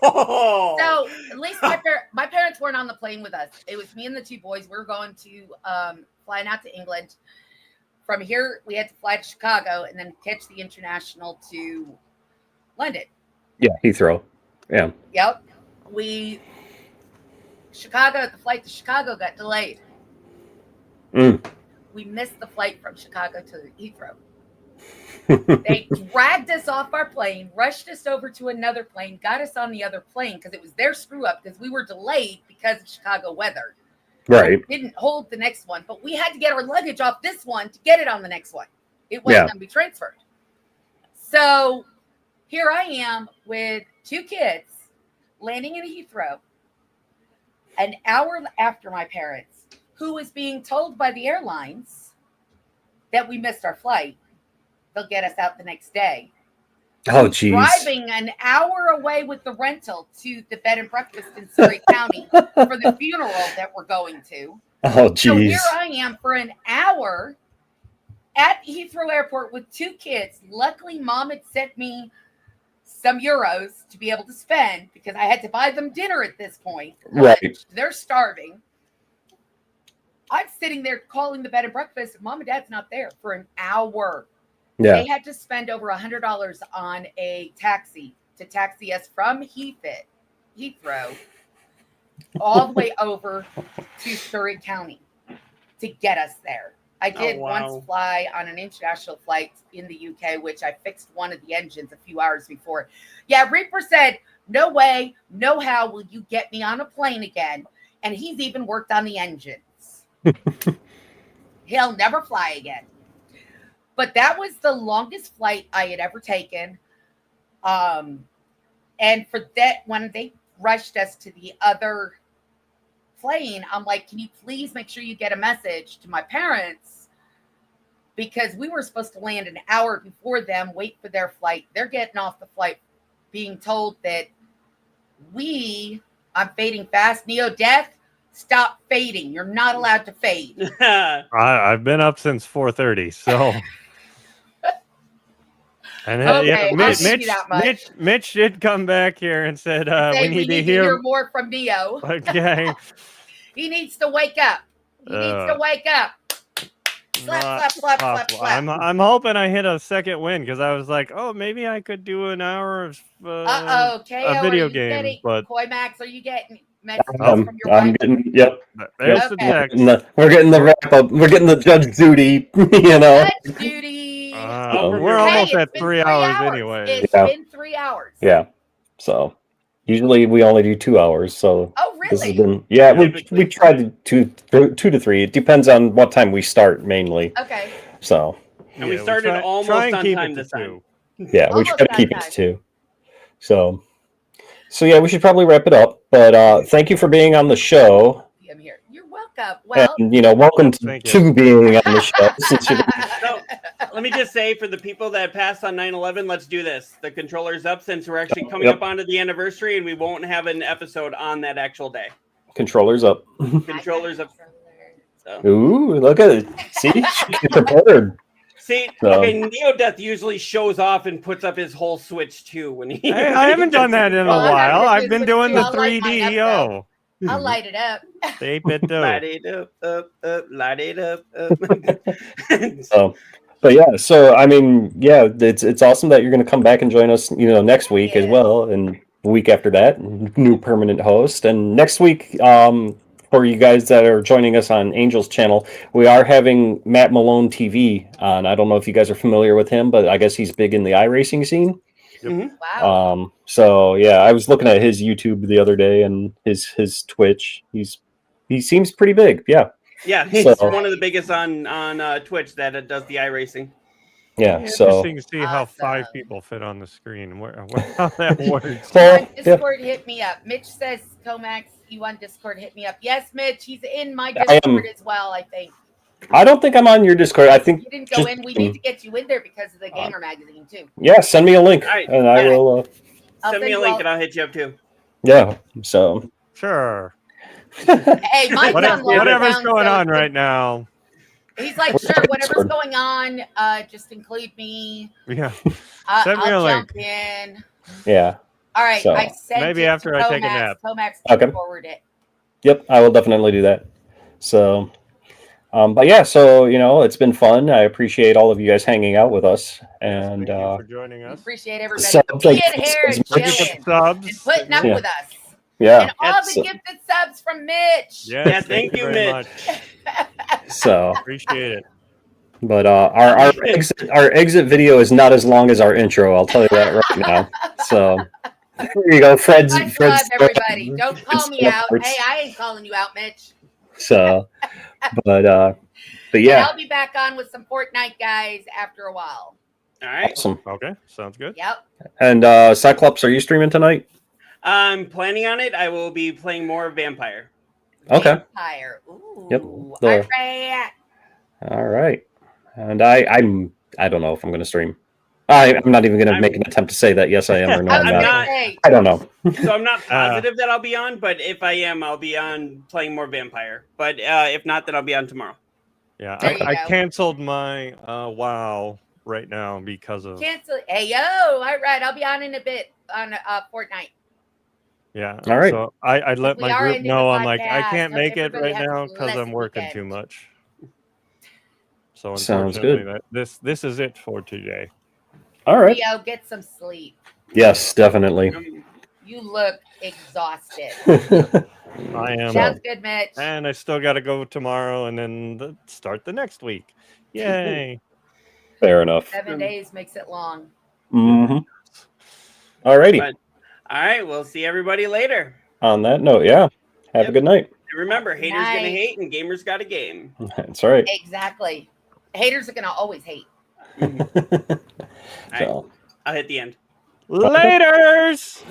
So at least my parents weren't on the plane with us. It was me and the two boys. We were going to flying out to England. From here, we had to fly to Chicago and then catch the international to London. yeah, Heathrow. Yeah. Yep. The flight to Chicago got delayed. Mm. We missed the flight from Chicago to Heathrow. They dragged us off our plane, rushed us over to another plane, got us on the other plane because it was their screw up because we were delayed because of Chicago weather. Right. We didn't hold the next one, but we had to get our luggage off this one to get it on the next one. It wasn't going to be transferred. So here I am with two kids landing in Heathrow an hour after my parents, who was being told by the airlines that we missed our flight. They'll get us out the next day. Oh, geez. Driving an hour away with the rental to the bed and breakfast in Surrey County for the funeral that we're going to. Oh, So geez. here I am for an hour at Heathrow Airport with two kids. Luckily, Mom had sent me some euros to be able to spend because I had to buy them dinner at this point. Right. They're starving. I'm sitting there calling the bed and breakfast. Mom and Dad's not there for an hour. Yeah. They had to spend over $100 on a taxi to taxi us from Heathrow all the way over to Surrey County to get us there. I did once fly on an international flight in the UK, which I fixed one of the engines a few hours before. Yeah, Reaper said, no way, no how will you get me on a plane again. And he's even worked on the engines. He'll never fly again. But that was the longest flight I had ever taken. And for that, when they rushed us to the other plane, I'm like, can you please make sure you get a message to my parents? Because we were supposed to land an hour before them, wait for their flight. They're getting off the flight being told that I'm fading fast. Neo Death, stop fading. You're not allowed to fade. I've been up since 4:30, so. And Okay, I'll give you that much. Mitch did come back here and said we need to hear more from Neo. Okay. He needs to wake up. He needs to wake up. Slap, slap, slap, slap. I'm hoping I hit a second win because I was like, oh, maybe I could do an hour of KO, a video game. But Koi Max, are you getting messages from your I'm wife? getting, yep. there's the Okay. text. We're getting the wrap up. We're getting the Judge Judy, Judge duty. We're Hey, almost it's at been 3 hours anyway. It's Yeah. been 3 hours. Yeah. So usually we only do 2 hours. So Oh, this has really? been, we tried to 2 to 3. It depends on what time we start mainly. Okay. So And we started almost try and on keep time it to this time. 2. yeah, we Almost try to on keep it time. to 2. So yeah, we should probably wrap it up. But thank you for being on the show. I'm here. You're welcome. Well, And welcome Thank to being on the show. Since you're So, let me just say, for the people that passed on 9/11, let's do this. The controller's up since we're actually coming Yep. up onto the anniversary, and we won't have an episode on that actual day. controllers up. Controllers up. So. Ooh, look at it. See, she's prepared. See, So- okay, Neo Death usually shows off and puts up his whole Switch too when he. I haven't done that in a Well, I'm not while. gonna I've do been Switch doing too. the I'll light mine up, 3DO. I'll light it up. The 8-bit Light do. it up, light it up. So, but yeah, so I mean, yeah, it's awesome that you're going to come back and join us, next week as Yeah. well, and the week after that, new permanent host, and next week, for you guys that are joining us on Angel's channel, we are having Matt Malone TV on. I don't know if you guys are familiar with him, but I guess he's big in the iRacing scene. Wow. So yeah, I was looking at his YouTube the other day and his Twitch. He seems pretty big. Yeah. Yeah, he's So- one of the biggest on Twitch that does the iRacing. Yeah. So Interesting to see how Awesome. 5 people fit on the screen. How that works. well, On yeah, Discord, hit me up. Mitch says, Comax, you on Discord, hit me up. Yes, Mitch, he's in my I am- Discord as well, I think. I don't think I'm on your Discord. I think You didn't go just- in. We need to get you in there because of the Gamer magazine, too. yeah. Send me a link All right. and I will. I'll Send me you a link all- and I'll hit you up too. Yeah. So Sure. Hey, Mike's on Whatever's lockdown, going so on right now. He's like, What's sure, on whatever's Discord? going on, just include me. Yeah. I'll Send me a jump in. yeah. All right, So, I sent maybe it after to I take a Comax. nap. Comax Okay. forward it. Yep. I will definitely do that. So. But yeah, so it's been fun. I appreciate all of you guys hanging out with us, and Thank you for joining We us. appreciate everybody So, being like, here and subs- chilling Subs. and putting up Yeah. with us. yeah. And all the So- gifted subs from Mitch. Yes, Yeah, thank you, very Mitch. much. So, Appreciate it. but our exit video is not as long as our intro. I'll tell you that right now. So there you go, Fred's. Much love, Fred's everybody. Don't call me out. Fred's- Hey, I ain't calling you out, Mitch. So, but And yeah, I'll be back on with some Fortnite guys after a while. All right. awesome. Okay, sounds good. Yep. And Cyclops, are you streaming tonight? I'm planning on it. I will be playing more Vampire. Okay. Vampire. Ooh. Yep. All The- right. All right. And I don't know if I'm going to stream. I'm not even going to make an attempt to say that. Yes, I am or no, I I'm was not. gonna say, I don't know. So I'm not positive that I'll be on, but if I am, I'll be on playing more Vampire. But if not, then I'll be on tomorrow. Yeah, There you I go. canceled my WoW right now because of cancel. Hey, yo. All right. I'll be on in a bit on Fortnite. yeah. All right. So I let We my are group ending know the I'm like I podcast. can't Hope make it everybody right has a now because blessed I'm working weekend. too much. So Sounds unfortunately, this is it for today. All right. Leo, get some sleep. Yes, definitely. You look exhausted. I am, Sounds good, Mitch. and I still got to go tomorrow and then start the next week. Yay! Fair enough. 7 days makes it long. Mm-hmm. All righty. But- All right. We'll see everybody later. On that note, yeah. Have a Yep. good night. And remember, haters Night. gonna hate and gamers got a game. That's right. Exactly. Haters are gonna always hate. All right. So. I'll hit the end. Laters.